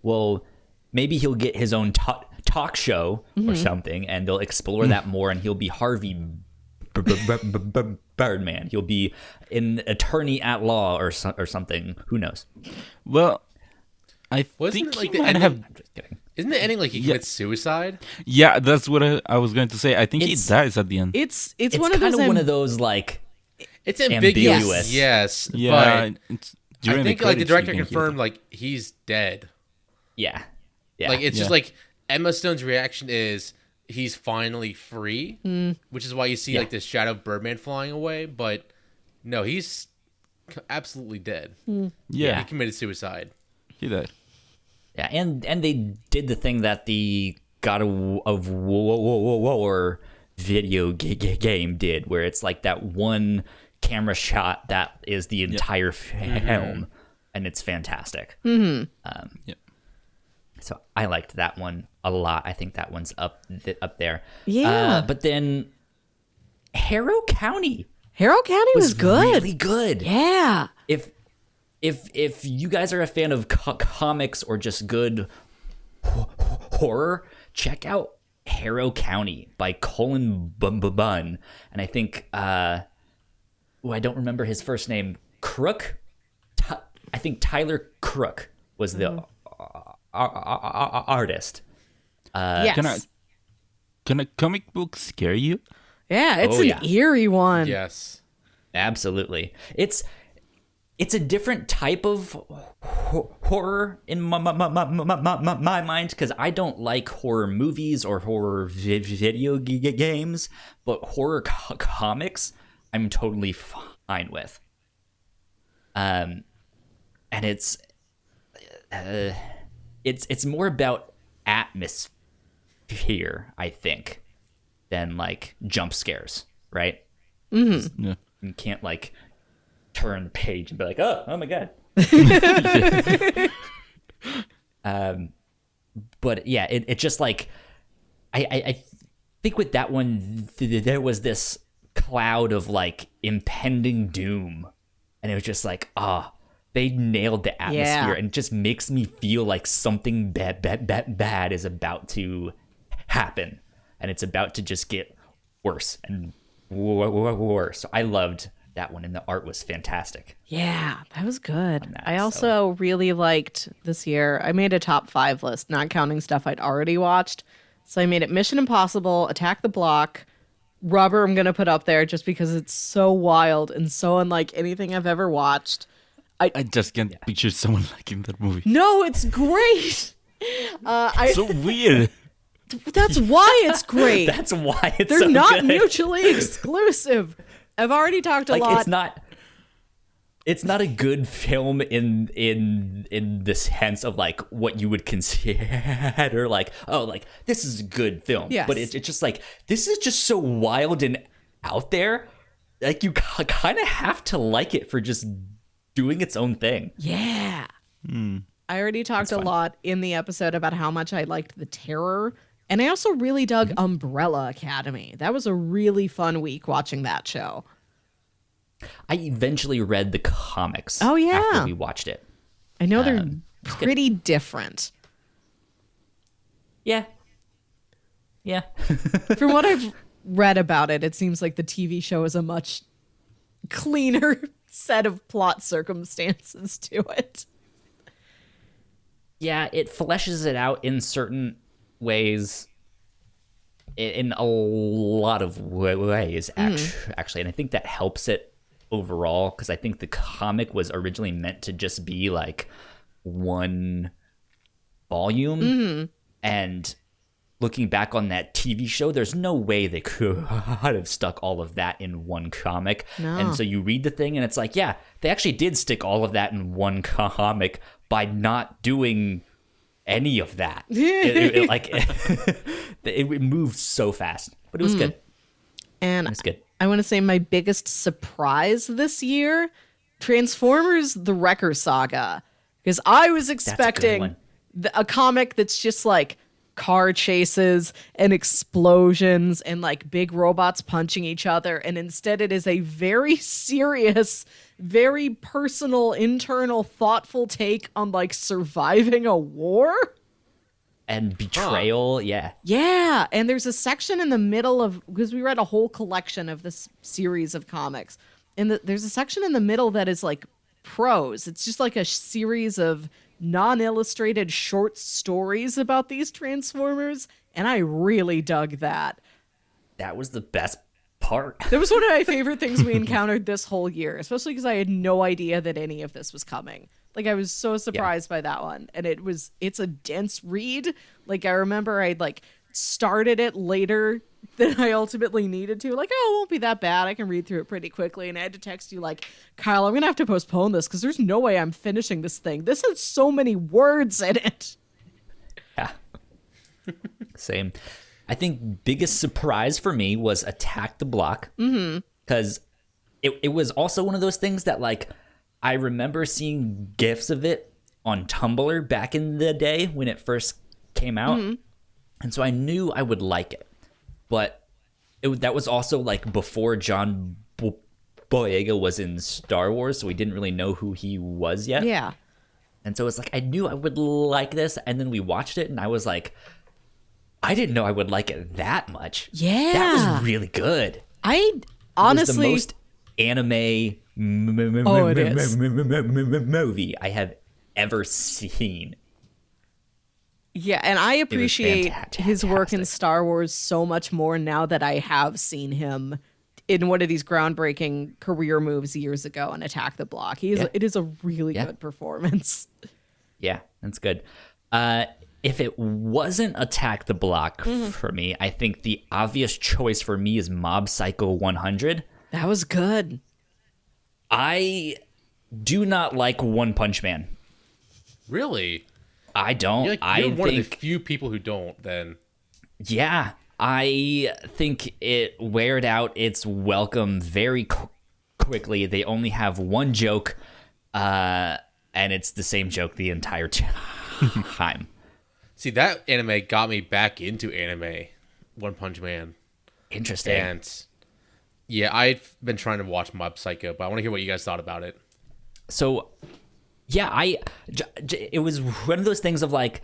Well, maybe he'll get his own talk show or something, and they'll explore that more, and he'll be Harvey Birdman. He'll be an attorney at law or something. Who knows? Well, I Wasn't think it he might have. I'm just kidding. Isn't the ending he commits suicide? Yeah, that's what I was going to say. I think he It's- dies at the end. It's It's one of kind those of one of those It's ambiguous. Ambiguous. Yes. Yeah, But it's I during think the the credits director you can hear confirmed he's dead. yeah. It's Yeah. just Emma Stone's reaction is he's finally free, which is why you see this shadow of Birdman flying away. But no, he's absolutely dead. Yeah, He committed suicide. he died. Yeah, and they did the thing that the God of War video game did, where it's that one camera shot that is the entire film, and it's fantastic. Yep. So I liked that one a lot. I think that one's up there. Yeah. But then Harrow County Harrow County was good. really good. Yeah. If you guys are a fan of comics or just good horror, check out Harrow County by Colin Bunn. And I think I don't remember his first name. Crook. I think Tyler Crook was the artist. Yes. Can a comic book scare you? Yeah, it's Oh, an yeah. eerie one. Yes. Absolutely. It's a different type of horror in my mind, because I don't like horror movies or horror video games, but horror comics I'm totally fine with. And it's more about atmosphere, I think, than jump scares, right? Yeah. You can't turn the page and be oh my god. But yeah, it just I think with that one there was this cloud of impending doom, and it was just they nailed the atmosphere, Yeah. and it just makes me feel like something bad is about to happen, and it's about to just get worse and worse. So I loved that one, and the art was fantastic. Yeah, that was good. that, I also really liked this year. I made a top 5 list, not counting stuff I'd already watched. So I made it Mission Impossible, Attack the Block, Rubber I'm going to put up there just because it's so wild and so unlike anything I've ever watched. I just can't picture someone liking that movie. No, it's great. So weird. That's why it's great. That's why it's They're so not good. mutually exclusive. I've already talked a lot. It's not a good film in the sense of what you would consider this is a good film. Yes. But it's just this is just so wild and out there. You kind of have to like it for just doing its own thing. Yeah. I already talked a lot in the episode about how much I liked The Terror. And I also really dug Umbrella Academy. That was a really fun week watching that show. I eventually read the comics. Oh, yeah. After we watched it. I know they're pretty different. Yeah. Yeah. From what I've read about it, it seems like the TV show is a much cleaner set of plot circumstances to it. yeah, it fleshes it out in certain ways, in a lot of ways, actually. And I think that helps it overall, because I think the comic was originally meant to just be like one volume. And looking back on that TV show, there's no way they could have stuck all of that in one comic. No. And so you read the thing and it's like, yeah, they actually did stick all of that in one comic by not doing any of that. It moved so fast, but it was good. And It was good. I want to say my biggest surprise this year, Transformers: The Wrecker Saga, because I was expecting one. a comic that's just like car chases and explosions and like big robots punching each other, and instead it is a very serious, very personal, internal, thoughtful take on like surviving a war. And betrayal, yeah. Yeah, and there's a section in the middle of, because we read a whole collection of this series of comics, and there's a section in the middle that is like prose. It's just like a series of non-illustrated short stories about these Transformers, and I really dug that. That was the best part. That was one of my favorite things we encountered this whole year, especially because I had no idea that any of this was coming. Like, I was so surprised by that one. And it's a dense read. Like, I remember I like started it later than I ultimately needed to. Like, oh, it won't be that bad. I can read through it pretty quickly. And I had to text you like, Kyle, I'm going to have to postpone this because there's no way I'm finishing this thing. This has so many words in it. Yeah. Same. I think biggest surprise for me was Attack the Block. Because it was also one of those things that, like, I remember seeing GIFs of it on Tumblr back in the day when it first came out. And so I knew I would like it. But that was also like before John Boyega was in Star Wars, so we didn't really know who he was yet. Yeah. And so it's like, I knew I would like this. And then we watched it and I was like, I didn't know I would like it that much. Yeah. That was really good. I It honestly... was the most anime movie I have ever seen. Yeah, and I appreciate his work in fantastic. Star Wars so much more now that I have seen him in one of these groundbreaking career moves years ago in Attack the Block. It is a really good performance. Yeah, that's good. If it wasn't Attack the Block for me, I think the obvious choice for me is Mob Psycho 100. That was good. I do not like One Punch Man. Really? I don't. You're one of the few people who don't, then. Yeah, I think it weared out its welcome very quickly. They only have one joke, and it's the same joke the entire time. See, that anime got me back into anime, One Punch Man. Interesting. And yeah, I've been trying to watch Mob Psycho, but I want to hear what you guys thought about it. So, yeah, it was one of those things of like,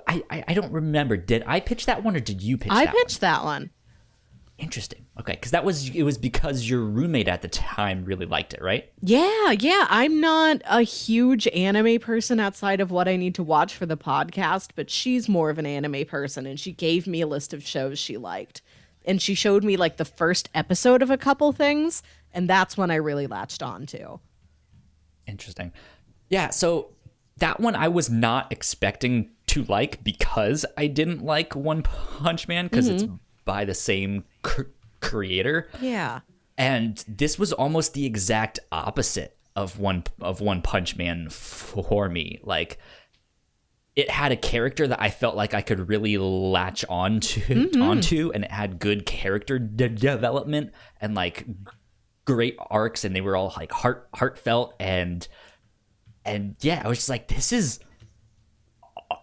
I don't remember. Did I pitch that one or did you pitch that one? I pitched that one. Interesting. Okay, because it was because your roommate at the time really liked it, right? Yeah. I'm not a huge anime person outside of what I need to watch for the podcast, but she's more of an anime person, and she gave me a list of shows she liked. And she showed me like the first episode of a couple things, and that's when I really latched on to. Interesting. Yeah, so that one I was not expecting to like because I didn't like One Punch Man because it's by the same creator. Yeah. And this was almost the exact opposite of One Punch Man for me. Like, it had a character that I felt like I could really latch onto, and it had good character development and like great arcs, and they were all like heartfelt and yeah, I was just like, this is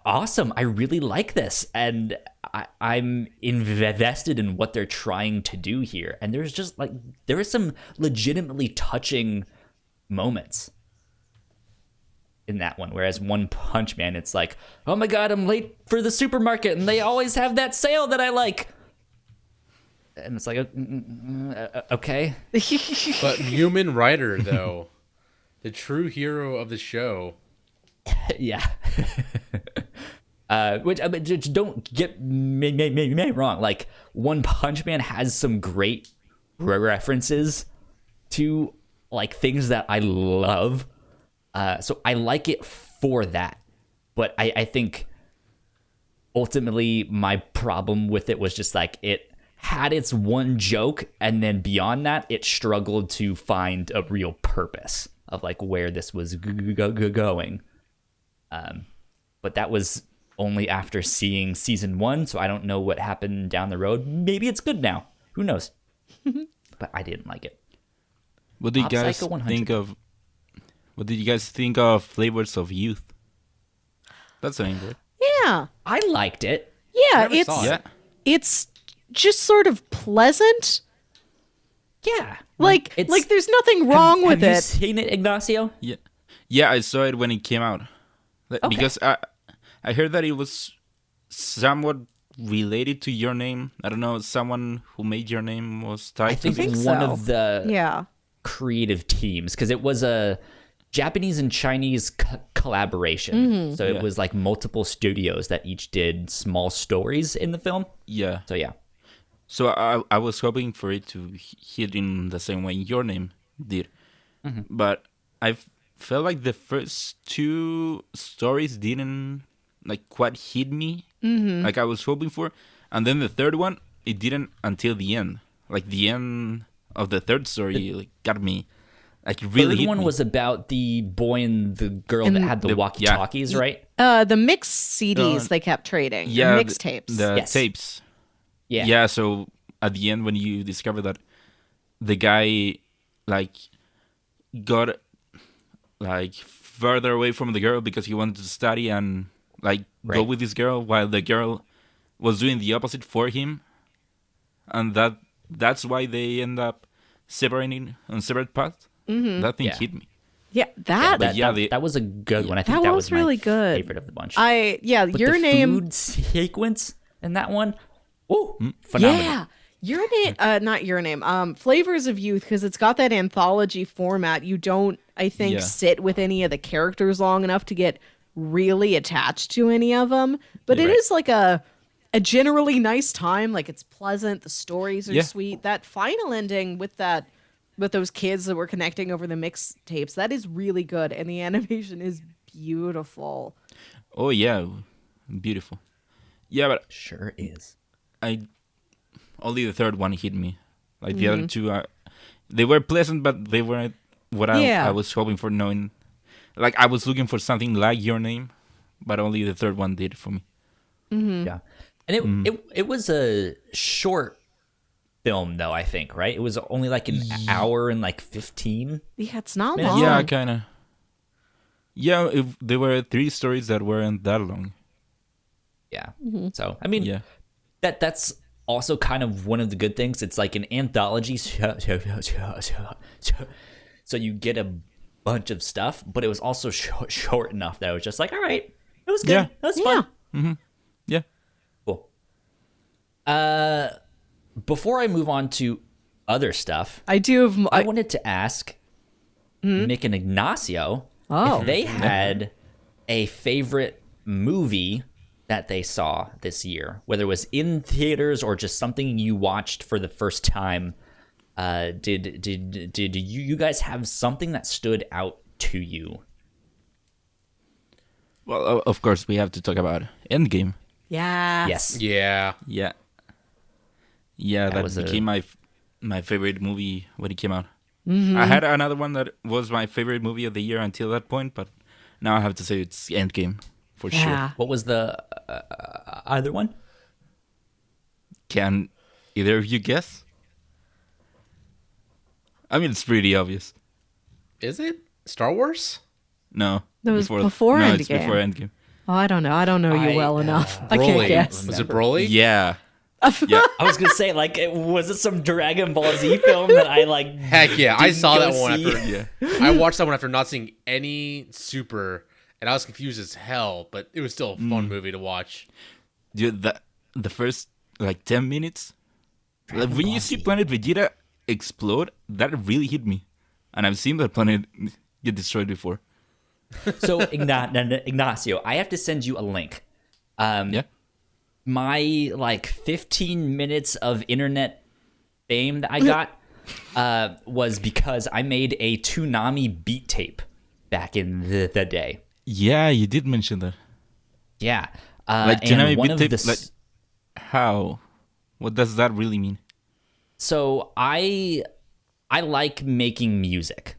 awesome. I really like this, and I'm invested in what they're trying to do here. And there is some legitimately touching moments in that one, whereas One Punch Man, it's like, oh my god, I'm late for the supermarket and they always have that sale that I like, and it's like, okay. But Human Rider, though, the true hero of the show, Yeah. Which I mean, just don't get me wrong. Like One Punch Man has some great references to like things that I love. So I like it for that. But I think ultimately my problem with it was just like it had its one joke, and then beyond that, it struggled to find a real purpose of like where this was going. But that was only after seeing season 1, so I don't know what happened down the road. Maybe it's good now. Who knows? But I didn't like it. What did you Mob guys Psycho 100. think of? What did you guys think of Flavors of Youth? That's an English. Yeah. I liked it. Yeah, Never it's saw it. Yeah. it's just sort of pleasant. Yeah. Like there's nothing wrong with have you it. seen it, Ignacio? Yeah, yeah. I saw it when it came out. Because I heard that it was somewhat related to Your Name. I don't know. Someone who made Your Name was tied I to think this. one so. of the Yeah. creative teams, because it was a Japanese and Chinese collaboration. So it Yeah. was like multiple studios that each did small stories in the film. Yeah. So yeah. So I was hoping for it to hit in the same way Your Name did. But I felt like the first 2 stories didn't like quite hit me like I was hoping for. And then the third one, it didn't until the end. Like the end of the third story like got me. Like really Third hit one me. was about the boy and the girl that had the the- walkie-talkies, right? The mixed CDs Uh, they kept trading. yeah, The mixtapes. The Yes. tapes. Yeah. Yeah, so at the end when you discover that the guy like got like further away from the girl because he wanted to study and like go Right. with this girl while the girl was doing the opposite for him, and that's why they end up separating on separate paths. That thing Yeah. hit me. Yeah, that But yeah, that was a good one. I think That that was was really my good. favorite of the bunch. But Your the Name. food sequence in that one, phenomenal. Yeah. Your Name, not Your Name. Flavors of Youth, because it's got that anthology format. You don't, I think, Yeah. sit with any of the characters long enough to get really attached to any of them. But it Right. is like a generally nice time. Like it's pleasant. The stories are Yeah. sweet. That final ending with those kids that were connecting over the mixtapes, that is really good, and the animation is beautiful. Oh yeah, beautiful. Yeah, but Sure is. I only the third one hit me. Like the other 2 they were pleasant, but they weren't what Yeah. I was hoping for. Knowing, like I was looking for something like Your Name, but only the third one did for me. Yeah, and it was a short film though. I think right. It was only like an hour and like 15. Yeah, it's not Man, long. Yeah, kind of. Yeah, there were 3 stories that weren't that long. Yeah. So I mean, Yeah, that's also kind of one of the good things. It's like an anthology, so you get a bunch of stuff, but it was also short enough that I was just like, all right, it was good. Yeah. That was fun. yeah. Cool. Before I move on to other stuff, I do have. I wanted to ask Mick and Ignacio Oh. if they had a favorite movie that they saw this year, whether it was in theaters or just something you watched for the first time. Did you guys have something that stood out to you? Well, of course we have to talk about Endgame. Yeah. Yes. Yeah. Yeah, yeah, that was became my favorite movie when it came out. I had another one that was my favorite movie of the year until that point, but now I have to say it's Endgame for Yeah. sure. What was the other one? Can either of you guess? I mean, it's pretty obvious. Is it Star Wars? No, That was before no, it's Endgame. before Endgame. Oh, I don't know. I don't know you well enough. I can't Broly. guess. Was it Broly? Yeah, yeah. I was gonna say, like, was it some Dragon Ball Z film that I like? Heck yeah, I didn't saw go that one see? after. Yeah. I watched that one after not seeing any Super, and I was confused as hell. But it was still a fun movie to watch. Dude, the first like 10 minutes, like when you see Planet Vegeta explode, that really hit me. And I've seen that planet get destroyed before. So Ignacio, I have to send you a link. Yeah. My like 15 minutes of internet fame that I got was because I made a Toonami beat tape back in the day. Yeah, you did mention that. Yeah. Like, and Toonami one beat of tape, the like, how? What does that really mean? So I like making music.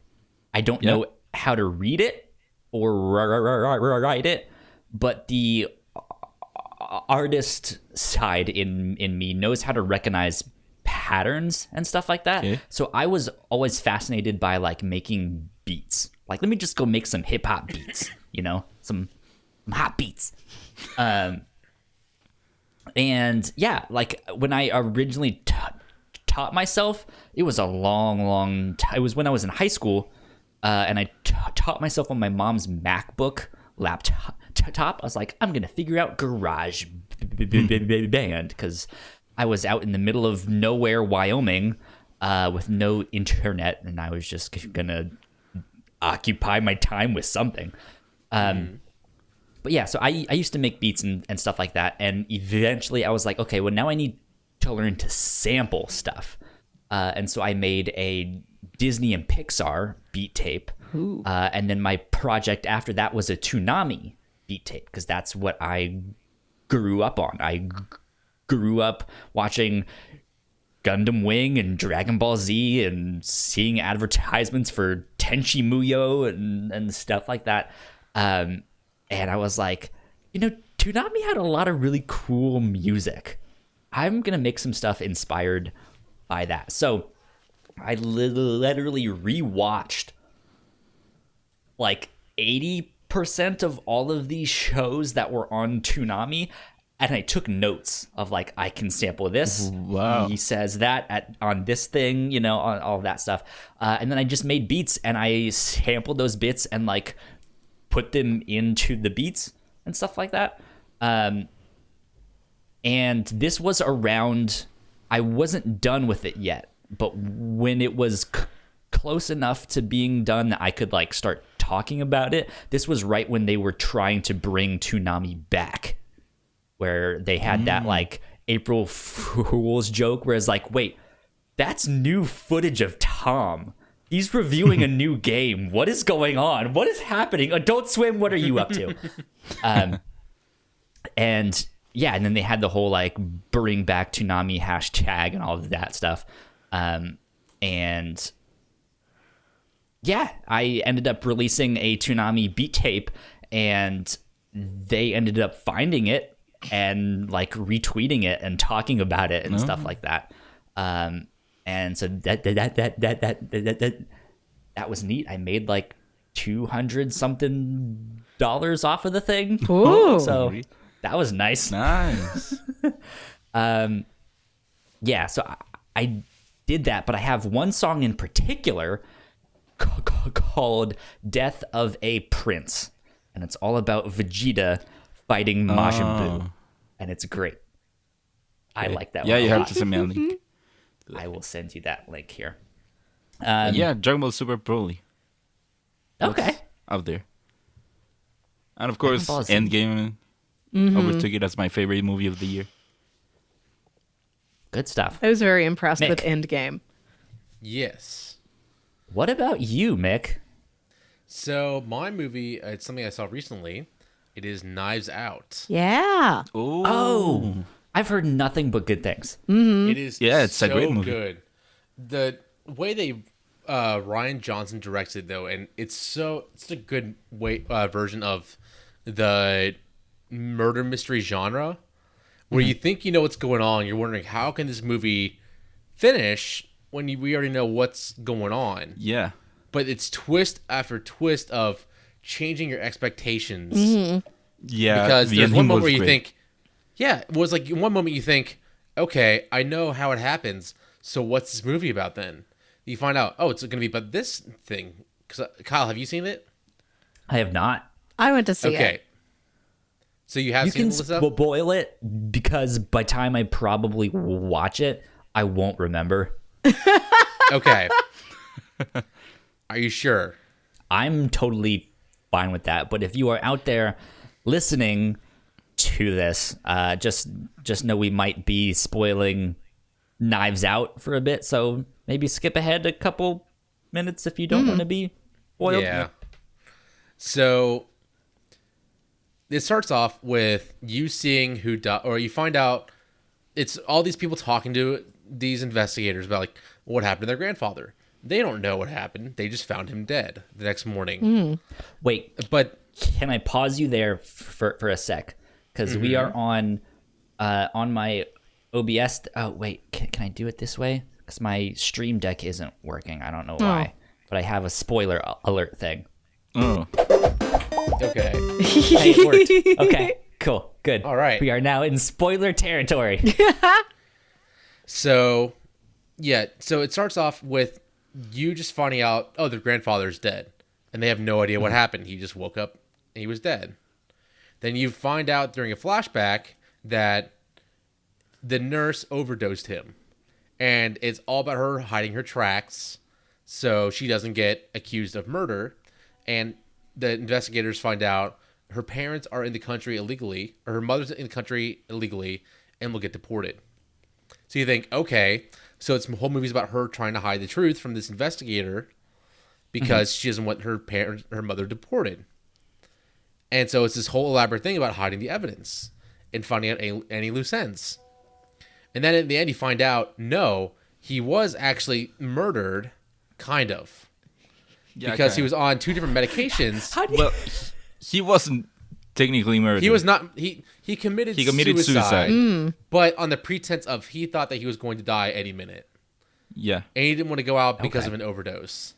I don't Yeah. know how to read it or write it, but the artist side in me knows how to recognize patterns and stuff like that. Okay. So I was always fascinated by like making beats. Like, let me just go make some hip hop beats, some hot beats. And yeah, like when I originally taught myself, it was a long time. It was when I was in high school, and I taught myself on my mom's MacBook laptop. I was like, I'm gonna figure out Garage Band because I was out in the middle of nowhere, Wyoming, with no internet, and I was just gonna occupy my time with something. But yeah, so I used to make beats and stuff like that, and eventually I was like, okay, well now I need to learn to sample stuff, and so I made a Disney and Pixar beat tape, and then my project after that was a Toonami beat tape because that's what I grew up on. I grew up watching Gundam Wing and Dragon Ball Z and seeing advertisements for Tenchi Muyo and stuff like that. And I was like, Toonami had a lot of really cool music. I'm going to make some stuff inspired by that. So I literally rewatched like 80% of all of these shows that were on Toonami, and I took notes of like, I can sample this. Wow. He says that on this thing, on all of that stuff. And then I just made beats and I sampled those bits and like put them into the beats and stuff like that. And this was around, I wasn't done with it yet, but when it was close enough to being done that I could like start talking about it, this was right when they were trying to bring Toonami back, where they had that like April Fool's joke where it's like, wait, that's new footage of Tom. He's reviewing a new game. What is going on? What is happening? Adult Swim, what are you up to? And yeah, and then they had the whole like bring back Toonami hashtag and all of that stuff. And yeah, I ended up releasing a Toonami beat tape, and they ended up finding it and like retweeting it and talking about it and stuff like that. And so that was neat. I made like $200 something off of the thing. Ooh. So that was nice. Nice. Yeah, so I did that, but I have one song in particular called Death of a Prince. And it's all about Vegeta fighting Majin Buu. And it's great. I like that one. Yeah, a you have lot. to send me a link. I will send you that link here. Yeah, Dragon Ball Super Broly. Okay. Out there. And of course, Ball Z. Endgame overtook it as my favorite movie of the year. Good stuff. I was very impressed Mick. with Endgame. Yes. What about you, Mick? So my movie, it's something I saw recently. It is Knives Out. Yeah. Oh, I've heard nothing but good things. It is Yeah, it's so a great movie. good. The way they Ryan Johnson directs it though, and it's a good version of the murder mystery genre, where you think you know what's going on. You're wondering how can this movie finish when we already know what's going on. Yeah. But it's twist after twist of changing your expectations. Yeah. Because the there's ending one moment was where you great. think, yeah, it was like in one moment you think, okay, I know how it happens. So what's this movie about then? You find out, oh, it's going to be about this thing. Because Kyle, have you seen it? I have not. I went to see Okay. it. So you have You seen can Melissa? spoil it because by the time I probably watch it, I won't remember. Okay. Are you sure? I'm totally fine with that. But if you are out there listening to this, just know we might be spoiling Knives Out for a bit, so maybe skip ahead a couple minutes if you don't want to be spoiled. Yeah. So it starts off with you seeing who died, or you find out it's all these people talking to these investigators about like what happened to their grandfather. They don't know what happened. They just found him dead the next morning. Wait, But can I pause you there for a sec? Because we are on my OBS. Oh wait, can I do it this way? Because my stream deck isn't working. I don't know why, but I have a spoiler alert thing. Oh. okay. Hey, it worked. Okay, cool, good. All right. We are now in spoiler territory. So it starts off with you just finding out, oh, their grandfather's dead. And they have no idea what happened. He just woke up and he was dead. Then you find out during a flashback that the nurse overdosed him. And it's all about her hiding her tracks so she doesn't get accused of murder. And the investigators find out her parents are in the country illegally, or her mother's in the country illegally, and will get deported. So you think, okay, so it's the whole movie's about her trying to hide the truth from this investigator because she doesn't want her mother deported. And so it's this whole elaborate thing about hiding the evidence and finding out any loose ends. And then in the end, you find out, no, he was actually murdered, kind of. Yeah, Because he was on 2 different medications. Well, he wasn't technically murdered. He was not. He committed suicide. but on the pretense of he thought that he was going to die any minute, Yeah. and he didn't want to go out because Okay. of an overdose.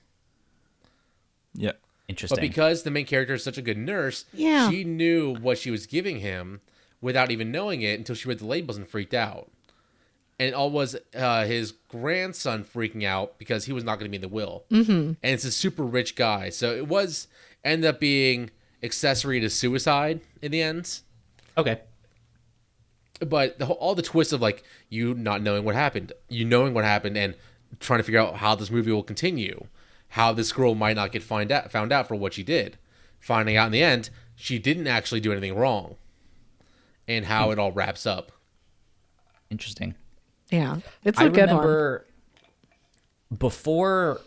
Yeah. Interesting. But because the main character is such a good nurse, Yeah. she knew what she was giving him without even knowing it until she read the labels and freaked out. And it all was his grandson freaking out because he was not going to be in the will. Mm-hmm. And it's a super rich guy, so it was ended up being accessory to suicide in the end. Okay. But all the twists of like you not knowing what happened, you knowing what happened, and trying to figure out how this movie will continue, how this girl might not get found out for what she did, finding out in the end she didn't actually do anything wrong, and how it all wraps up. Interesting. Yeah, it's a I good one. remember before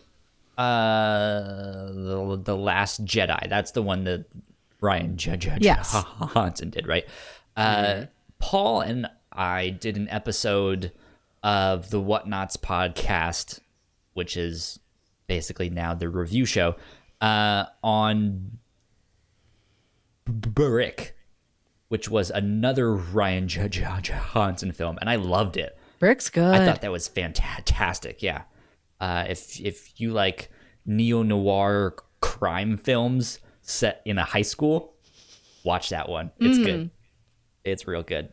the Last Jedi. That's the one that Ryan Yes. Johnson did, right? Paul and I did an episode of the Whatnauts podcast, which is basically now the review show, on Brick, which was another Ryan Johnson film, and I loved it. Brick's good. I thought that was fantastic. Yeah, if you like neo-noir crime films set in a high school, watch that one. It's good. It's real good.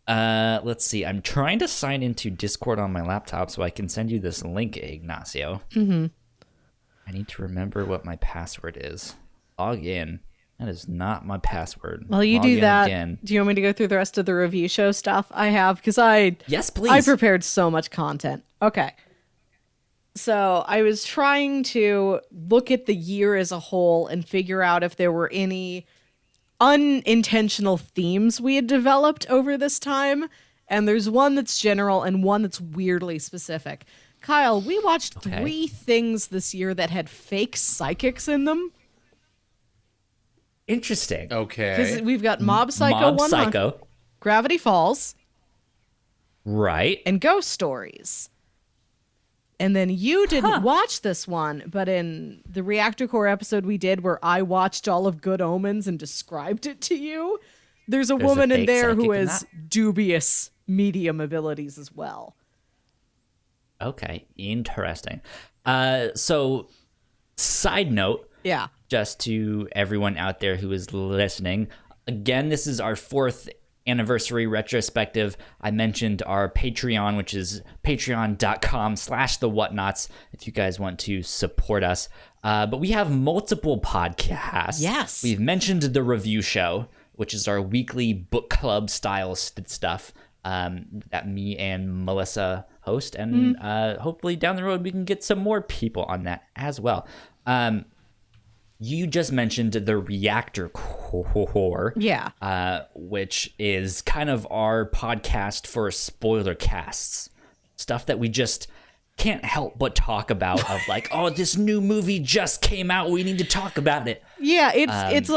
Let's see. I'm trying to sign into Discord on my laptop so I can send you this link, Ignacio. I need to remember what my password is. Log in. That is not my password. Well, you Log do in that. again. Do you want me to go through the rest of the review show stuff I have? Because Yes, I please. prepared so much content. Okay. So I was trying to look at the year as a whole and figure out if there were any unintentional themes we had developed over this time. And there's one that's general and one that's weirdly specific. Kyle, we watched 3 things this year that had fake psychics in them. Interesting. Because Okay. we've got Mob Psycho Mob 100, Psycho. Gravity Falls, Right. and Ghost Stories. And then you didn't watch this one, but in the Reactor Core episode we did where I watched all of Good Omens and described it to you, there's a There's a woman in fake there who psychic in has that? dubious medium abilities as well. Okay. Interesting. So, side note, Yeah. just to everyone out there who is listening. Again, this is our 4th anniversary retrospective. I mentioned our Patreon, which is patreon.com/the Whatnauts, if you guys want to support us. But we have multiple podcasts. Yes. We've mentioned the review show, which is our weekly book club style stuff that me and Melissa host. And hopefully down the road we can get some more people on that as well. You just mentioned the reactor core, Yeah. which is kind of our podcast for spoiler casts, stuff that we just can't help but talk about. Of like, oh, this new movie just came out, we need to talk about it. Yeah, it's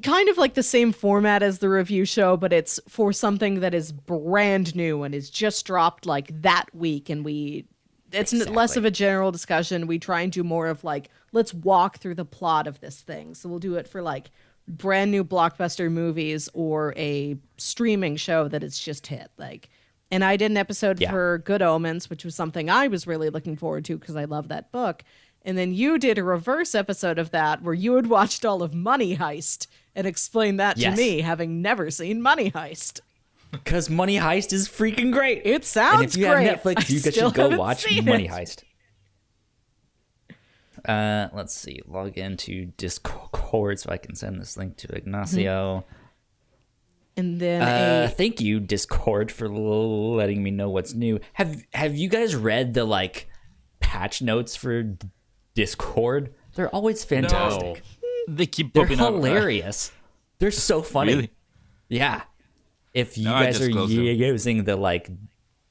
kind of like the same format as the review show, but it's for something that is brand new and is just dropped like that week, and it's less of a general discussion. We try and do more of like, let's walk through the plot of this thing. So we'll do it for like brand new blockbuster movies or a streaming show that it's just hit. And I did an episode for Good Omens, which was something I was really looking forward to because I love that book. And then you did a reverse episode of that where you had watched all of Money Heist and explained that to me, having never seen Money Heist. Because Money Heist is freaking great. It sounds great. And if you great. have Netflix, you should go watch Money Heist. Let's see. Log into Discord so I can send this link to Ignacio. And then thank you, Discord, for letting me know what's new. Have you guys read the like patch notes for Discord? They're always fantastic. No. They keep They're popping up. hilarious. They're so funny. Really? Yeah. If you guys are using the like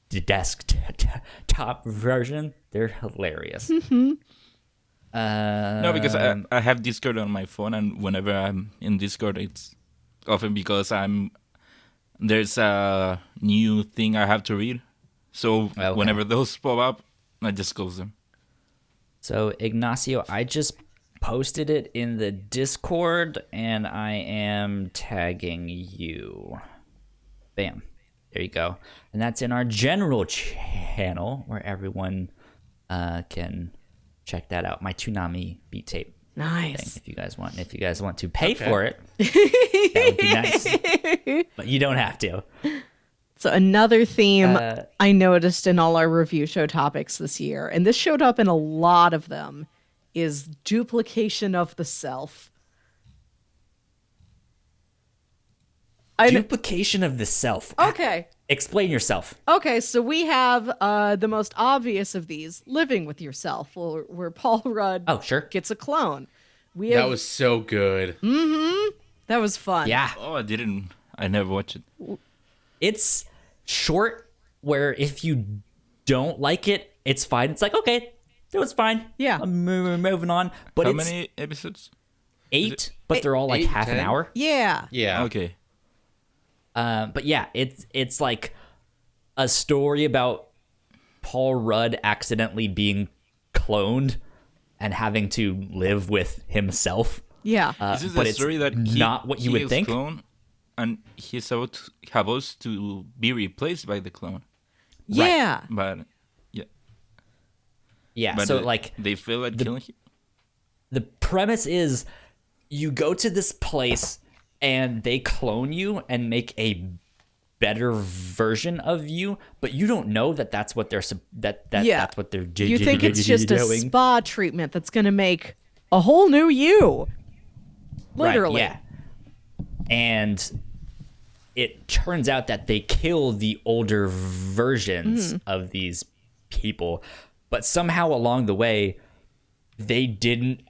desktop version, they're hilarious. No, because I have Discord on my phone, and whenever I'm in Discord, it's often because there's a new thing I have to read. So whenever those pop up, I just close them. So Ignacio, I just posted it in the Discord, and I am tagging you. Bam. There you go. And that's in our general channel where everyone can check that out. My Toonami beat tape. Nice. Thing, if you guys want to pay for it, that would be nice. But you don't have to. So another theme I noticed in all our review show topics this year, and this showed up in a lot of them, is duplication of the self. Duplication of the self. Okay. Explain yourself. Okay, so we have the most obvious of these, living with yourself, where Paul Rudd gets a clone. That was so good. That was fun. Yeah. Oh, I never watched it. It's short, where if you don't like it, it's fine. It's like, okay, it was fine. Yeah. I'm moving on. But How many episodes? 8, but they're all like half 10? an hour. Yeah. Yeah. Okay. But yeah, it's like a story about Paul Rudd accidentally being cloned and having to live with himself. Yeah. This is but a it's story that not what you would think. Clone, and he's supposed to be replaced by the clone. Yeah. But Yeah, but so like they feel like killing him. the premise is you go to this place and they clone you and make a better version of you, but you don't know that that's what they're that's what they're doing. You think it's just a spa treatment that's going to make a whole new you. Literally. Right, yeah. And it turns out that they kill the older versions of these people, but somehow along the way, they didn't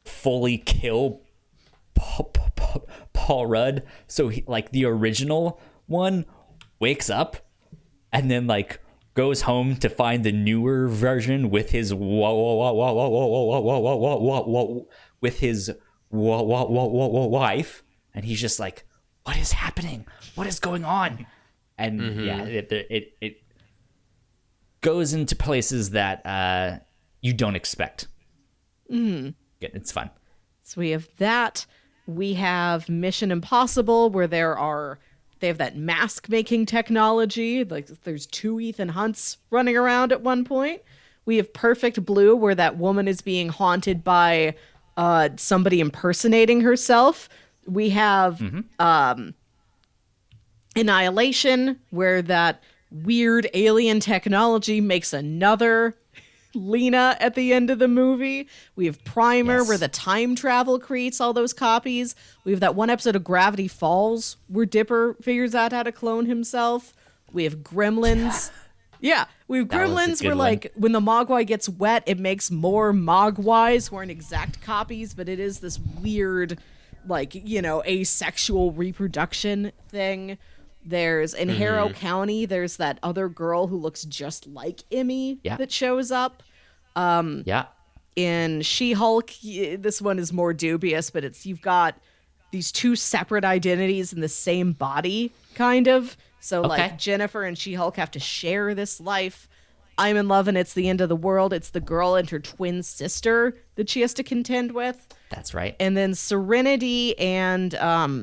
fully kill Paul Rudd. So like the original one wakes up and then like goes home to find the newer version with his wife, and he's just like, what is happening? What is going on? And yeah, it goes into places that you don't expect. It's fun. So we have that. We have Mission Impossible, where they have that mask making technology. Like there's 2 Ethan Hunts running around at one point. We have Perfect Blue, where that woman is being haunted by somebody impersonating herself. We have Annihilation, where that weird alien technology makes another Lena at the end of the movie. We have Primer, where the time travel creates all those copies. We have that one episode of Gravity Falls where Dipper figures out how to clone himself. We have Gremlins, Yeah, we have That was a gremlins good where, one. like, when the mogwai gets wet, it makes more mogwais who aren't exact copies, but it is this weird, like, asexual reproduction thing. There's, in Harrow County, there's that other girl who looks just like Emmy Yeah. that shows up. Yeah. In She-Hulk, this one is more dubious, but you've got these two separate identities in the same body, kind of. So, Okay. like, Jennifer and She-Hulk have to share this life. I'm in Love and It's the End of the World. It's the girl and her twin sister that she has to contend with. That's right. And then Serenity and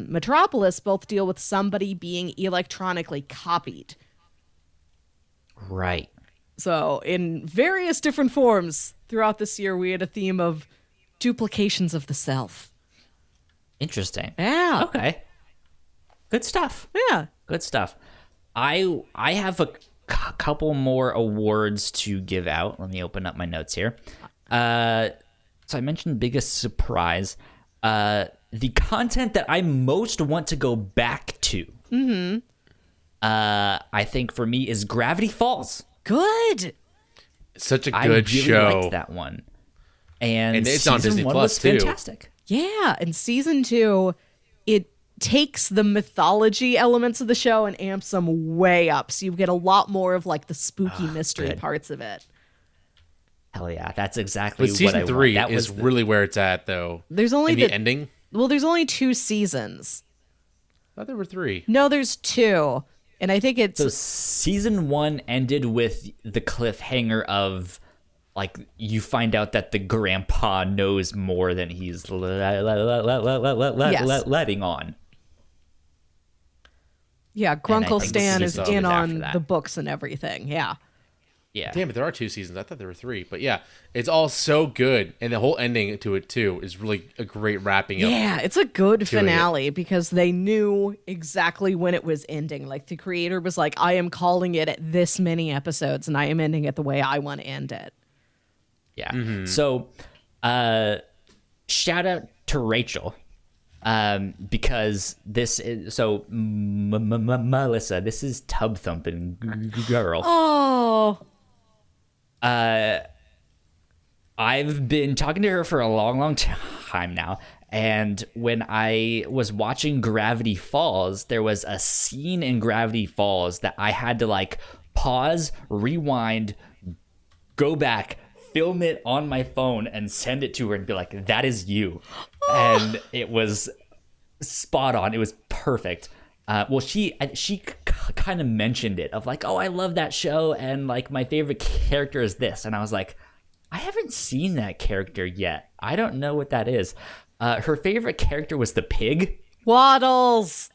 Metropolis both deal with somebody being electronically copied. Right. So, in various different forms throughout this year, we had a theme of duplications of the self. Interesting. Yeah. Okay. Good stuff. Yeah. Good stuff. I have a couple more awards to give out. Let me open up my notes here. So I mentioned biggest surprise. The content that I most want to go back to. Mm-hmm. I think for me is Gravity Falls. Good. Such a I good really show. liked that one. And it's on season Disney one Plus, was too. fantastic. Yeah. And season 2, it takes the mythology elements of the show and amps them way up. So you get a lot more of, like, the spooky mystery good. parts of it. Hell yeah, that's exactly But what I season want. 3 That is was really where it's at, though. There's only In the ending? Well, there's only 2 seasons. I thought there were 3. No, there's 2. And I think it's So season 1 ended with the cliffhanger of, like, you find out that the grandpa knows more than he's letting on. yeah, I Grunkle think Stan is season two in is after on that. the books and everything. Yeah. Yeah. Damn it, there are 2 seasons. I thought there were 3. But yeah, it's all so good. And the whole ending to it, too, is really a great wrapping up. Yeah, it's a good it. finale because they knew exactly when it was ending. Like, the creator was like, I am calling it at this many episodes and I am ending it the way I want to end it. Yeah. So, shout out to Rachel, because this is so Melissa. This is tub thumping girl. Oh, I've been talking to her for a long, long time now. And when I was watching Gravity Falls, there was a scene in Gravity Falls that I had to, like, pause, rewind, go back, film it on my phone, and send it to her and be like, that is you. And it was spot on. It was perfect. Well, she kind of mentioned it of like, oh, I love that show, and like my favorite character is this, and I was like, I haven't seen that character yet. I don't know what that is. Her favorite character was the pig. Waddles.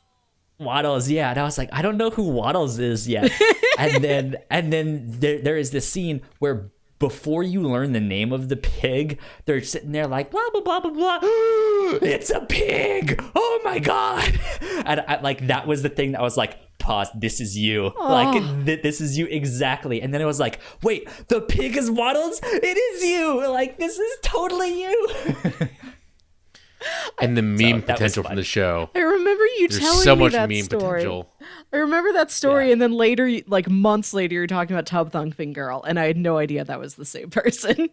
Waddles, yeah, and I was like, I don't know who Waddles is yet. and then there is this scene where before you learn the name of the pig, they're sitting there like, blah, blah, blah, blah, blah. It's a pig. Oh, my God. And like, that was the thing that was like, pause, this is you. Like, this is you exactly. And then it was like, wait, the pig is Waddles? It is you. Like, this is totally you. And the meme that was potential fun. from the show. I remember you There's telling so me much that meme story. potential. I remember that story, Yeah. and then later, like months later, you're talking about Tub Thumping Girl, and I had no idea that was the same person.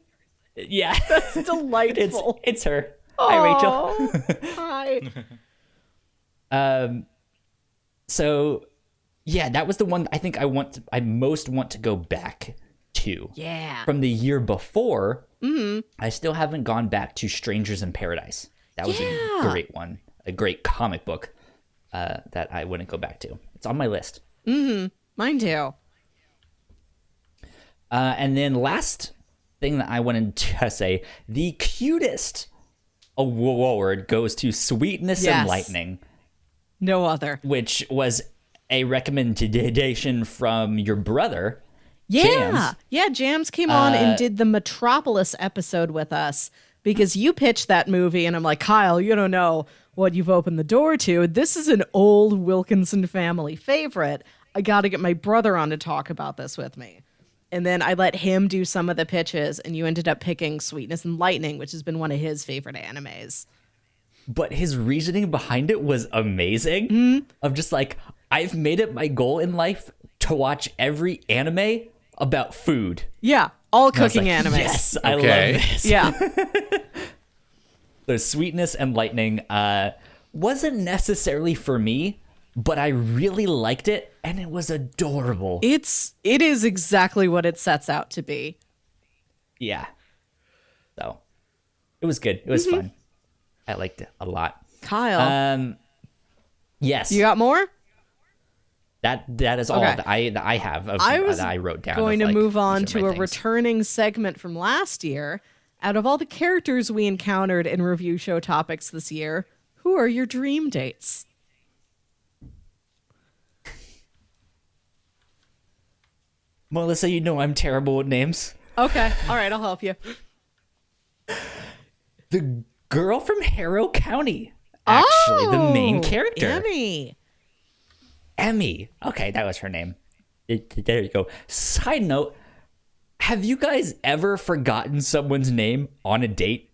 Yeah. It's delightful. It's her. Hi, Rachel. Hi. So, yeah, that was the one I think I most want to go back to. Yeah. From the year before, I still haven't gone back to Strangers in Paradise. That was Yeah. a great one, a great comic book that I wouldn't go back to. It's on my list. Mine too. And then last thing that I wanted to say, the cutest award goes to Sweetness Yes. and Lightning, No other. which was a recommendation from your brother. Yeah. Jams. Yeah, Jams came on and did the Metropolis episode with us because you pitched that movie, and I'm like, Kyle, you don't know what you've opened the door to. This is an old Wilkinson family favorite. I got to get my brother on to talk about this with me. And then I let him do some of the pitches, and you ended up picking Sweetness and Lightning, which has been one of his favorite animes. But his reasoning behind it was amazing. Of just like, I've made it my goal in life to watch every anime about food. Yeah, all I was cooking like, animes. Yes, I Okay. love this. Yeah. The Sweetness and Lightning wasn't necessarily for me, but I really liked it, and it was adorable. It is exactly what it sets out to be. Yeah. So it was good. It was fun. I liked it a lot. Kyle, Yes. you got more? That is all Okay. that I have of, I was that I wrote down. going of, to like, move on these are to my a things. returning segment from last year. Out of all the characters we encountered in review show topics this year, who are your dream dates? Melissa, you know I'm terrible with names. Okay, all right, I'll help you. The girl from Harrow County. Actually, the main character. Emmy. Okay, that was her name. There you go. Side note, have you guys ever forgotten someone's name on a date?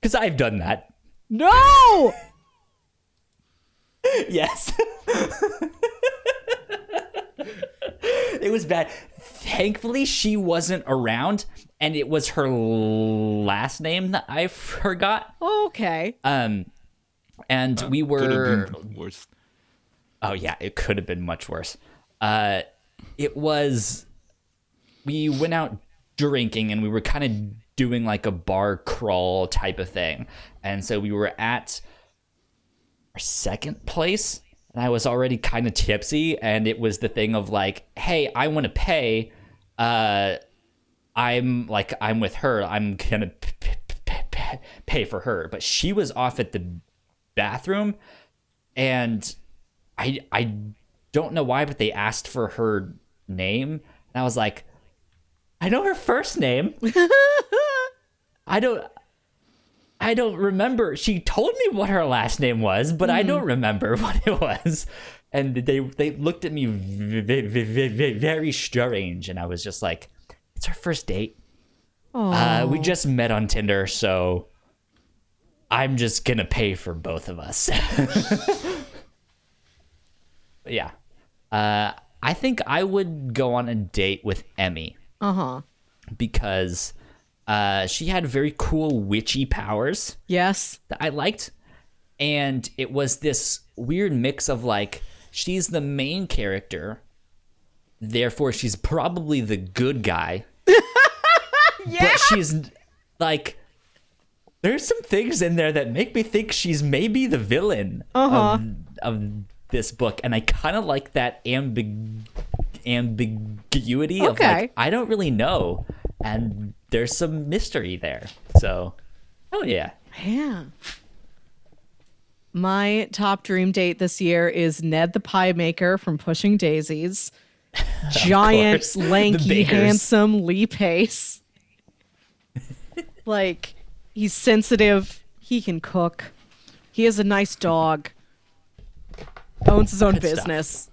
Because I've done that. No! Yes. It was bad. Thankfully, she wasn't around, and it was her last name that I forgot. Okay. And we Could were... have been worse. Oh, yeah, it could have been much worse. It was... We went out drinking, and we were kind of doing like a bar crawl type of thing. And so we were at our second place, and I was already kind of tipsy, and it was the thing of like, hey, I want to pay. I'm with her. I'm gonna pay for her. But she was off at the bathroom, and I don't know why, but they asked for her name, and I was like, I know her first name. I don't remember. She told me what her last name was, but I don't remember what it was. And they looked at me very strange, and I was just like, it's our first date. We just met on Tinder, so I'm just gonna pay for both of us. But yeah. I think I would go on a date with Emmy. Uh-huh. Because she had very cool witchy powers Yes. that I liked. And it was this weird mix of like, she's the main character, therefore she's probably the good guy. Yeah. But she's like, there's some things in there that make me think she's maybe the villain of this book. And I kind of like that ambiguity of Okay. like, I don't really know. And there's some mystery there. So, oh yeah. Yeah. My top dream date this year is Ned the Pie Maker from Pushing Daisies. Giant, course. The lanky, bakers. handsome Lee Pace. Like, he's sensitive. He can cook. He has a nice dog. Owns his own Good stuff. business.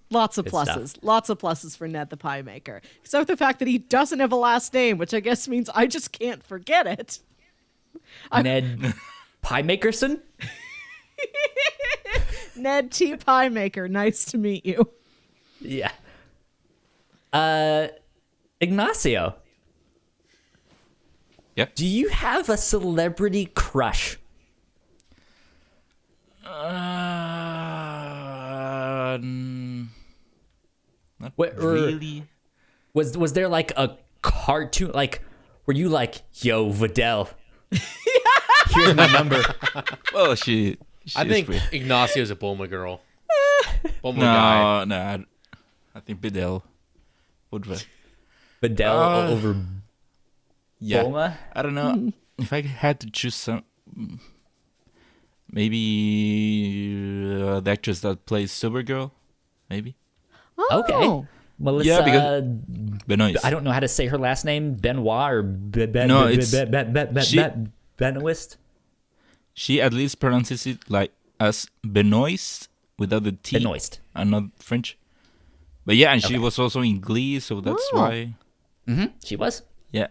Lots of Good pluses. stuff. Lots of pluses for Ned the Pie Maker. Except for the fact that he doesn't have a last name, which I guess means I just can't forget it. Ned Pie Makerson? Ned T. Pie Maker, nice to meet you. Yeah. Ignacio. Yep. Do you have a celebrity crush? Not What- or- really. Was there like a cartoon, like, were you like, yo, Videl? Here's my number. Well, she I is think pretty. Ignacio's a Bulma girl. Bulma guy. No. I think Bidel would. Videl over Yeah. Bulma? I don't know. If I had to choose some, maybe the actress that plays Supergirl, maybe. Okay. Oh. Melissa, Yeah, because Benoist. I don't know how to say her last name, Benoit or No, it's- she- Benoist? She at least pronounces it like as Benoist without the T. Benoist. I'm not French. But yeah, and she Okay. was also in Glee, so that's Oh. why. She was. Yeah.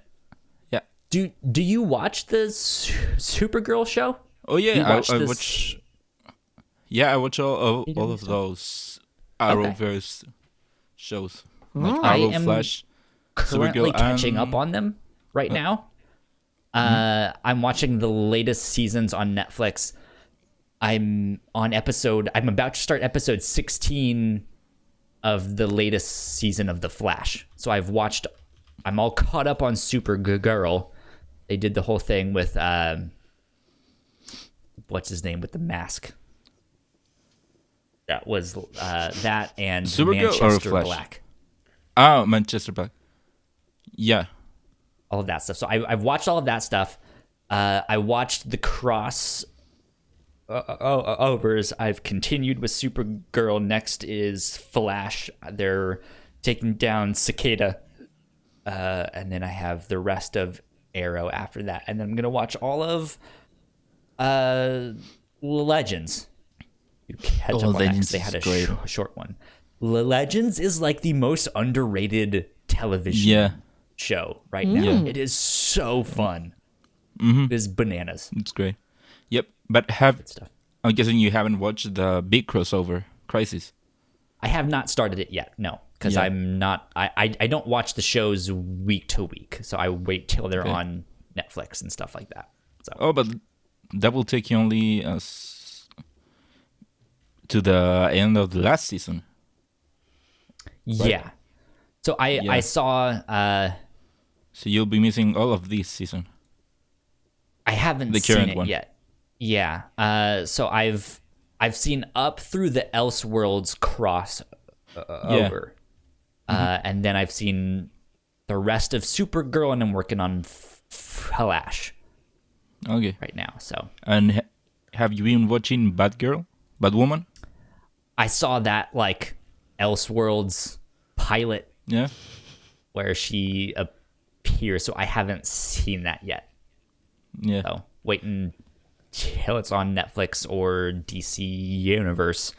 Yeah. Do you watch the Supergirl show? Oh yeah, You I watched this- watch. Yeah, I watch all You of didn't stop. those Okay. Arrowverse shows, like Oh. I Arrow, am- Flash. currently Supergirl catching and- up on them right now. I'm watching the latest seasons on Netflix. I'm about to start episode 16 of the latest season of The Flash. So I'm all caught up on Supergirl. They did the whole thing with what's his name with the mask. That was that and Supergirl or Manchester Flash? Black. Oh, Manchester Black. Yeah. All of that stuff. So I've watched all of that stuff. I watched the overs. I've continued with Supergirl. Next is Flash. They're taking down Cicada. And then I have the rest of Arrow after that. And then I'm going to watch all of Legends. You catch up on that 'cause Legends they had a is great. short one. Legends is like the most underrated television show right now. Yeah. It is so fun. It is bananas. It's great. Yep. But Good stuff. I'm guessing you haven't watched the big crossover, Crisis. I have not started it yet, no, because Yeah. I'm not. I don't watch the shows week to week, so I wait till they're on Netflix and stuff like that. So Oh, but that will take you only to the end of the last season. yeah, so I saw. So you'll be missing all of this season. I haven't The seen current it one. yet. Yeah. So I've seen up through the Elseworlds cross over, and then I've seen the rest of Supergirl, and I'm working on Flash Okay. right now. So And have you been watching Batwoman? I saw that like Elseworlds pilot Yeah. where she appears, so I haven't seen that yet. Yeah. So waiting till it's on Netflix or DC Universe,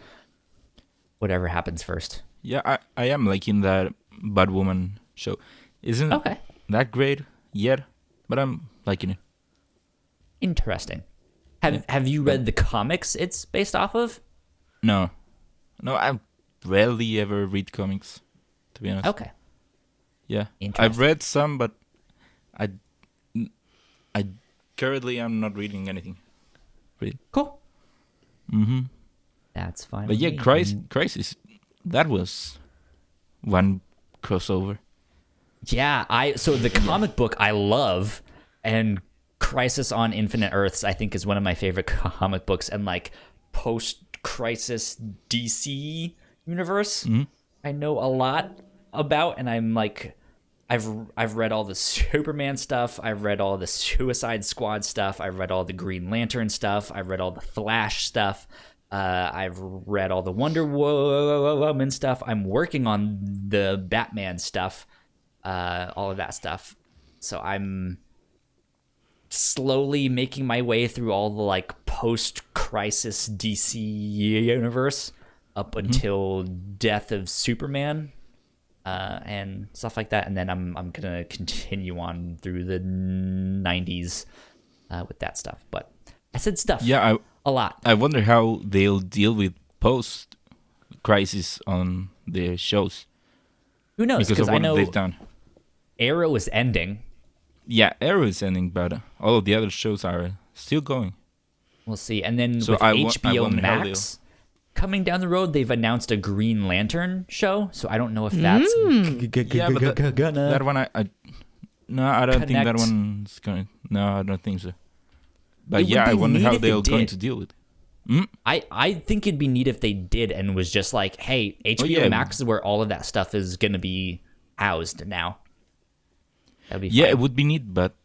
whatever happens first. Yeah, I am liking that Batwoman show. Isn't Okay, that great yet? But I'm liking it. interesting. Have you read the comics it's based off of? No, I rarely ever read comics, to be honest. Okay, Yeah, I've Interesting. read some, but I currently I'm not reading anything. cool. Mm-hmm. That's fine. But with yeah, me. Crisis, that was one crossover. Yeah, so the comic book I love, and Crisis on Infinite Earths I think is one of my favorite comic books, and like post-Crisis DC universe I know a lot about, and I'm like I've read all the Superman stuff, I've read all the Suicide Squad stuff, I've read all the Green Lantern stuff, I've read all the Flash stuff, I've read all the Wonder Woman stuff. I'm working on the Batman stuff, all of that stuff. So I'm slowly making my way through all the like post-Crisis DC universe up until Death of Superman, and stuff like that. And then I'm gonna continue on through the 90s with that stuff. But I said stuff. Yeah, A lot. I wonder how they'll deal with post-Crisis on their shows Who knows? because Because of I what know they've done. Arrow is ending. Yeah, Arrow is ending, but all of the other shows are still going. We'll see. And then So with I HBO wonder how Max coming down the road, they've announced a Green Lantern show. So I don't know if that's Yeah, but gonna. that one, no, I don't think that connect. one's going. No, I don't think so. But It would yeah, I be wonder neat how if it they're going did. to deal with it. I think it'd be neat if they did and was just like, hey, HBO yeah. Max is where all of that stuff is gonna be housed now. That'd be Yeah, fine. it would be neat, but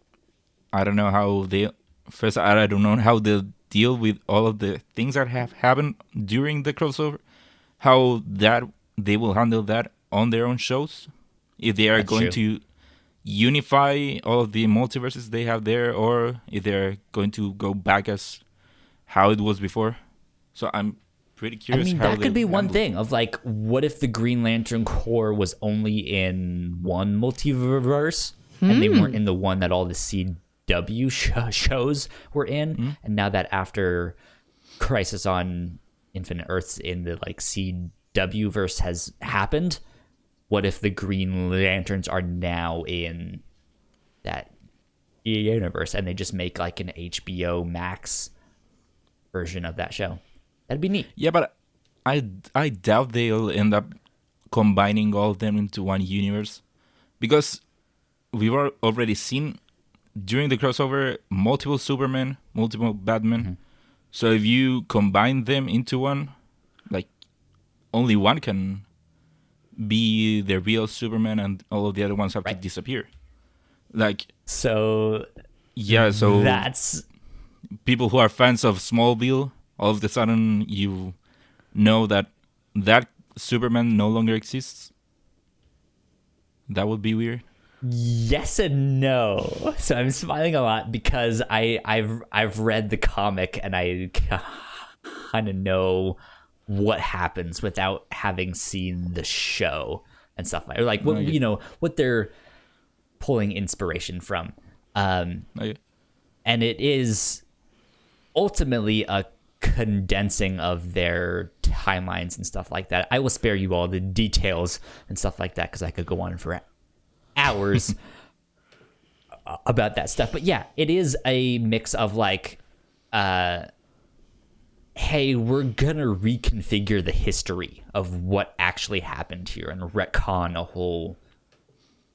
I don't know how they. First, I don't know how they'll deal with all of the things that have happened during the crossover. How that they will handle that on their own shows. If they are That's going true. to unify all of the multiverses they have there, or if they're going to go back as how it was before. So I'm pretty I curious. mean, how that could be they'll one handle it. thing of like, what if the Green Lantern Corps was only in one multiverse and they weren't in the one that all the CW shows were in, and now that after Crisis on Infinite Earths in the like CW verse has happened, what if the Green Lanterns are now in that universe and they just make like an HBO Max version of that show? That'd be neat. Yeah, but I doubt they'll end up combining all of them into one universe, because we've already seen during the crossover multiple Superman, multiple Batman. Mm-hmm. So if you combine them into one, like only one can be the real Superman, and all of the other ones have to disappear. Like, So yeah, so that's people who are fans of Smallville, all of a sudden you know that Superman no longer exists. That would be weird. yes and no. So I'm smiling a lot because I've read the comic and I kind of know what happens without having seen the show and stuff like what what they're pulling inspiration from. Okay. And it is ultimately a condensing of their timelines and stuff like that. I will spare you all the details and stuff like that because I could go on for hours about that stuff. But yeah, it is a mix of like, hey, we're gonna reconfigure the history of what actually happened here and retcon a whole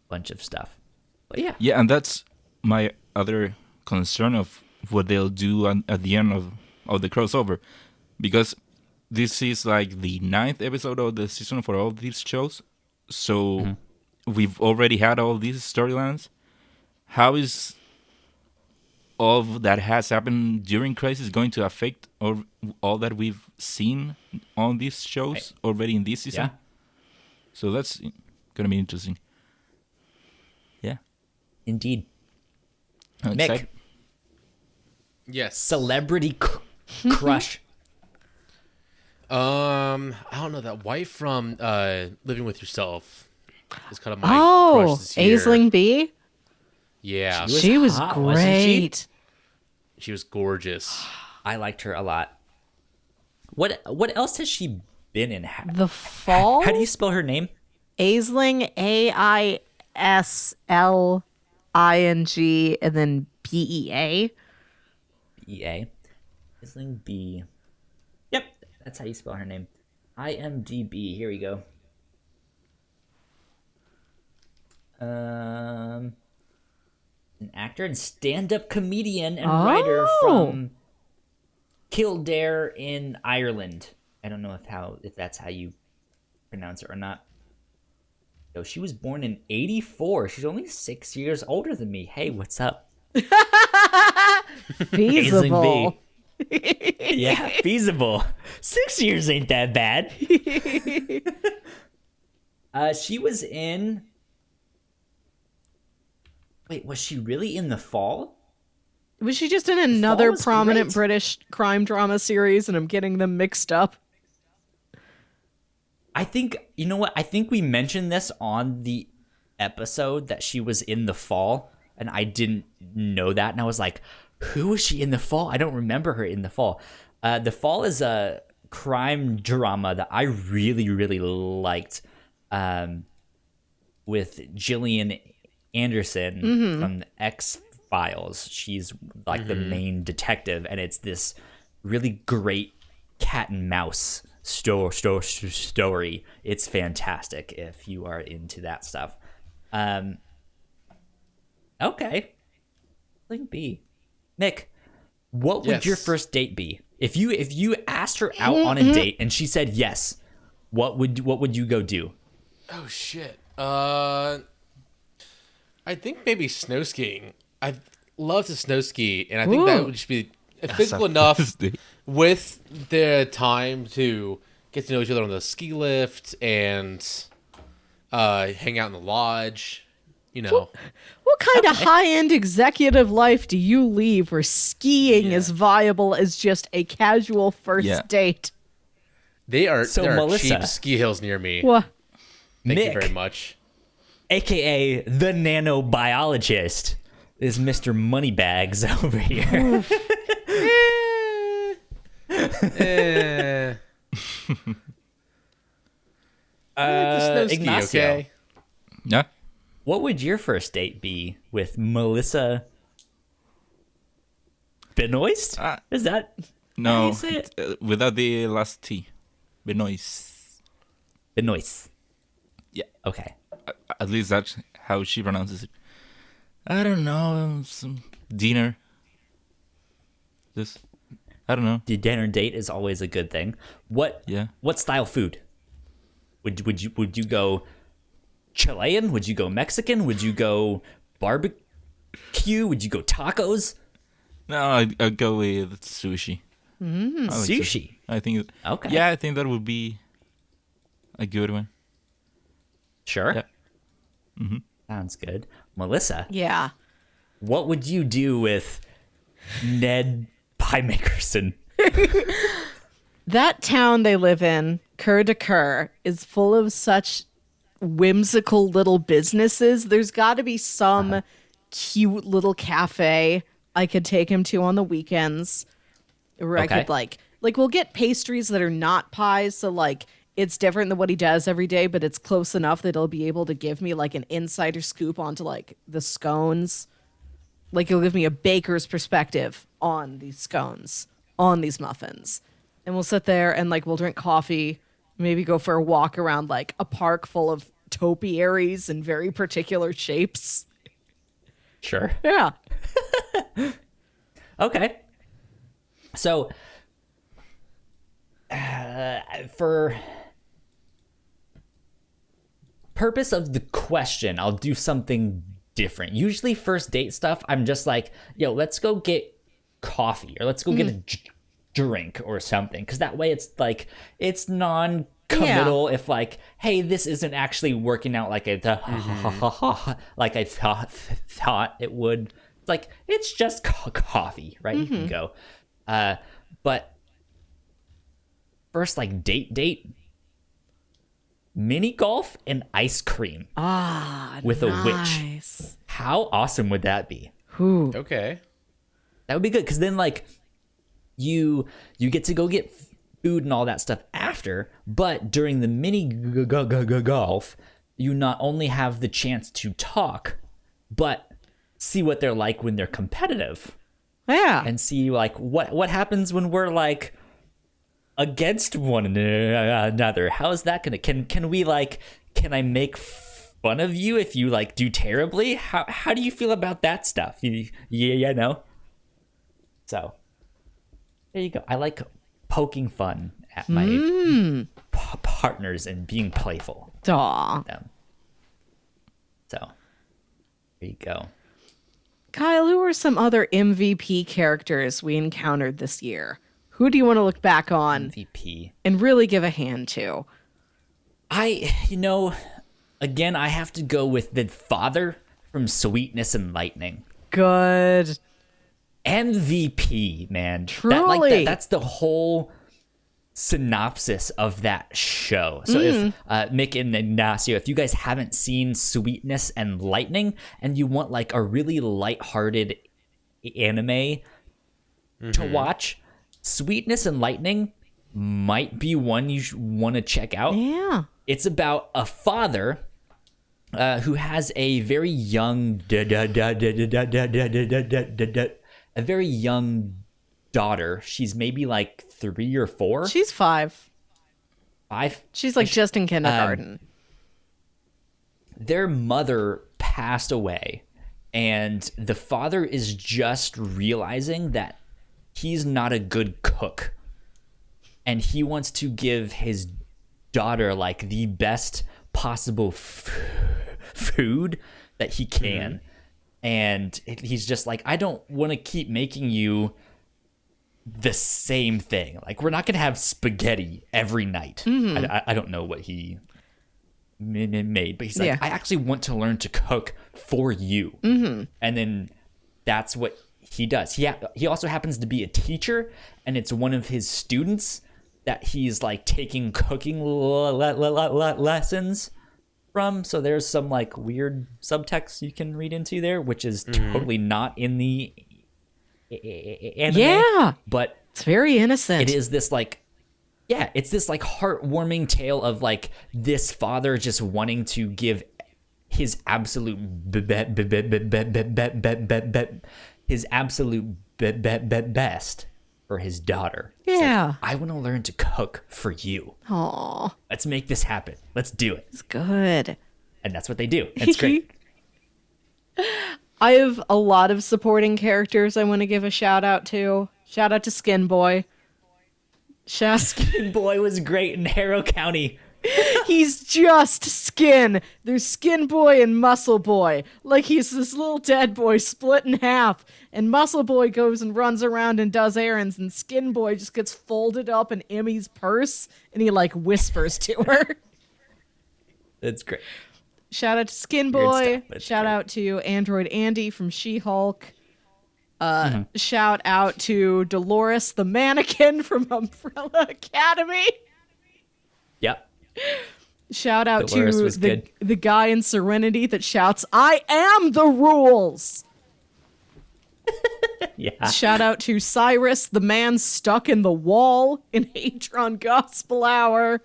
bunch of stuff. But yeah. Yeah, and that's my other concern of what they'll do at the end of the crossover, because this is like the 9th episode of the season for all these shows, so we've already had all these storylines. How is all of that has happened during Crisis going to affect all that we've seen on these shows already in this season? Yeah. So that's gonna be interesting. Yeah. Indeed. I'm Mick, excited. Yes. celebrity crush. I don't know, that wife from Living with Yourself is kind of my crush this year. Aisling B. Yeah, She was hot, wasn't she? great. she was gorgeous. I liked her a lot. What else has she been in? The Fall. How do you spell her name? Aisling, Aisling, and then Bea. EA. Isling B. Yep, that's how you spell her name. IMDb. Here we go. An actor and stand-up comedian and writer from Kildare in Ireland. I don't know if that's how you pronounce it or not. So she was born in '84. She's only 6 years older than me. Hey, what's up? Feasible. Yeah, feasible. 6 years ain't that bad. She was in. Wait, was she really in The Fall? Was she just in another was prominent great. British crime drama series and I'm getting them mixed up? I think, you know what? I think we mentioned this on the episode that she was in The Fall, and I didn't know that. And I was like, who was she in The Fall? I don't remember her in The Fall. The Fall is a crime drama that I really, really liked, with Gillian Anderson from the X-Files. She's like the main detective, and it's this really great cat and mouse story. It's fantastic if you are into that stuff. Okay. Link B. Nick, what would your Yes. first date be? If you asked her out on a date and she said yes, what would you go do? Oh shit. I think maybe snow skiing. I love to snow ski, and I think that would just be physical enough with the time to get to know each other on the ski lift and hang out in the lodge. You know, What kind of high-end executive life do you leave where skiing is viable as just a casual first date? there So, are Melissa. cheap ski hills near me. What? Thank you Nick. very much. AKA the nanobiologist is Mr. Moneybags over here. Ignacio, okay? Yeah. what would your first date be with Melissa Benoist? Is that how No, you say it? without the last T. Benoist. Benoist. Yeah. Okay. At least that's how she pronounces it. I don't know. Some dinner. Just, I don't know. The dinner date is always a good thing. What Yeah. What style food? Would you go Chilean? Would you go Mexican? Would you go barbecue? Would you go tacos? No, I'd go with sushi. I like Sushi. I think. Okay. Yeah, I think that would be a good one. Sure. Yeah. Sounds good. Melissa, Yeah. what would you do with Ned Piemakerson? That town they live in, Cur de Cur, is full of such whimsical little businesses. There's got to be some cute little cafe I could take him to on the weekends, where I Okay. could like we'll get pastries that are not pies, so like it's different than what he does every day, but it's close enough that he'll be able to give me like an insider scoop onto like the scones. Like he'll give me a baker's perspective on these scones, on these muffins. And we'll sit there and like we'll drink coffee, maybe go for a walk around like a park full of topiaries in very particular shapes. Sure. Yeah. Okay. So, for purpose of the question, I'll do something different. Usually, first date stuff, I'm just like, yo, let's go get coffee or let's go get a drink or something. Because that way it's like, it's non-committal if like, hey, this isn't actually working out like I like I thought it would. Like, it's just coffee, right? You can go. But first, like, date, mini golf and ice cream with a witch. Nice. How awesome would that be? Ooh. Okay. That would be good, because then, like, you get to go get food and all that stuff after, but during the mini golf, you not only have the chance to talk, but see what they're like when they're competitive. Yeah. And see like what happens when we're like against one another. How is that gonna can we like can I make fun of you if you like do terribly? How do you feel about that stuff? You know. So there you go. I like poking fun at my partners and being playful Aw. with them. So there you go. Kyle, who are some other MVP characters we encountered this year? Who do you want to look back on MVP. and really give a hand to? Again, I have to go with the father from Sweetness and Lightning. Good. MVP, man. Truly. That's the whole synopsis of that show. So if Mick and Ignacio, if you guys haven't seen Sweetness and Lightning and you want like a really lighthearted anime to watch, Sweetness and Lightning might be one you want to check out. Yeah. It's about a father who has a very young a very young daughter. She's maybe like 3 or 4. She's 5. 5. She's like just in kindergarten. Their mother passed away, and the father is just realizing that he's not a good cook, and he wants to give his daughter like the best possible food that he can. And he's just like, I don't want to keep making you the same thing. Like, we're not going to have spaghetti every night. I don't know what he made, but he's like, Yeah. I actually want to learn to cook for you. And then that's what he does. He also happens to be a teacher, and it's one of his students that he's like taking cooking lessons from. So there's some like weird subtext you can read into there, which is totally not in the anime. Yeah. But It's very innocent. it is this like Yeah, it's this like heartwarming tale of like this father just wanting to give his absolute best for his daughter. It's Yeah. like, I want to learn to cook for you. Aw, Let's make this happen. Let's do it. it's good. And that's what they do. It's great. I have a lot of supporting characters I want to give a shout out to. Shout out to Skin Boy. Skin Boy was great in Harrow County. He's just skin. There's Skin Boy and Muscle Boy. Like he's this little dead boy split in half. And Muscle Boy goes and runs around and does errands. And Skin Boy just gets folded up in Emmy's purse. And he like whispers to her. That's great. Shout out to Skin Weird Boy. stuff, but Shout great. out to Android Andy from She-Hulk. Shout out to Dolores the mannequin from Umbrella Academy. Yep. Shout out Dolores to was good. the guy in Serenity that shouts, "I am the rules." Yeah. Shout out to Cyrus, the man stuck in the wall in Hadron Gospel Hour.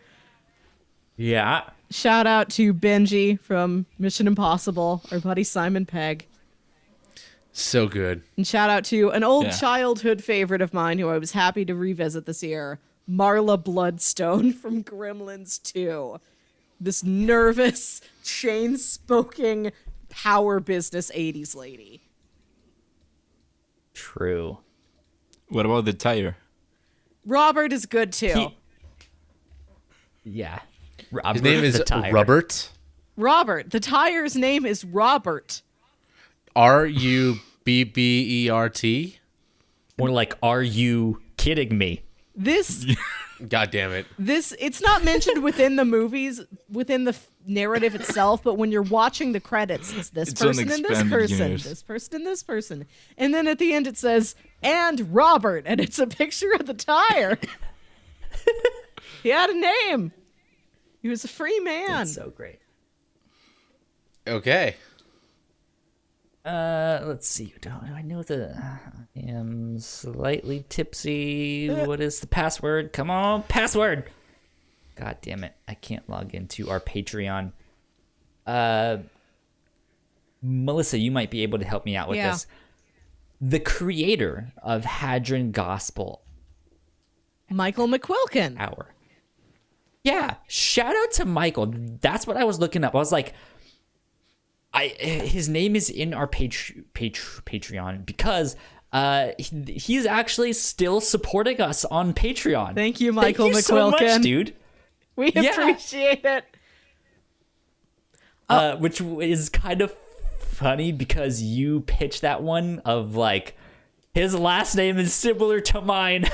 Yeah. Shout out to Benji from Mission Impossible, our buddy Simon Pegg. So good. And shout out to an old Yeah. childhood favorite of mine who I was happy to revisit this year, Marla Bloodstone from Gremlins 2. This nervous, chain-smoking, power business 80s lady. True. What about the tire? Robert is good too. Yeah. His name is Robert. Robert. The tire's name is Robert. Rubbert. More like, are you kidding me? This God damn it. it's not mentioned within the movies, within the narrative itself, but when you're watching the credits, it's this It's an person and this expanded person, universe. this person and this person. And then at the end it says, "And Robert," and it's a picture of the tire. He had a name. He was a free man. It's so great. Okay. Let's see. Do I know I am slightly tipsy. What is the password? Come on, password. God damn it. I can't log into our Patreon. Melissa, you might be able to help me out with Yeah. this. The creator of Hadron Gospel Michael McQuilkin. Hour. Yeah, shout out to Michael. That's what I was looking up. I was like, his name is in our Patreon because he's actually still supporting us on Patreon. Thank you, Michael Thank you so McQuilkin. much, dude. We Yeah. appreciate it. Which is kind of funny because you pitched that one of like, his last name is similar to mine.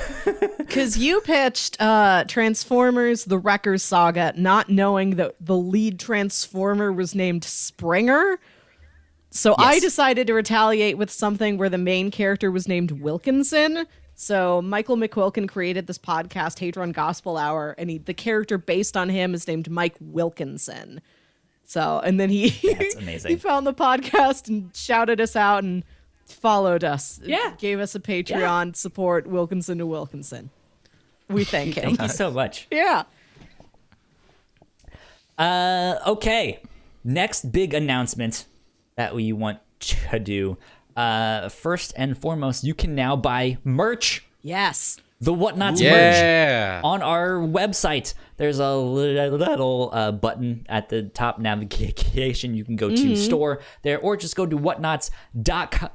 Because you pitched Transformers The Wreckers Saga, not knowing that the lead Transformer was named Springer. So I Yes. decided to retaliate with something where the main character was named Wilkinson. So Michael McQuilkin created this podcast, Hadron Gospel Hour, and the character based on him is named Mike Wilkinson. So, and then he, That's amazing. he found the podcast and shouted us out and followed us. Yeah. Gave us a Patreon support, Wilkinson to Wilkinson. We thank him. Thank you so much. Yeah. Okay. Next big announcement that we want to do. First and foremost, you can now buy merch. Yes. The Whatnauts merch Yeah. on our website. There's a little button at the top navigation. You can go to store there, or just go to whatnauts.com,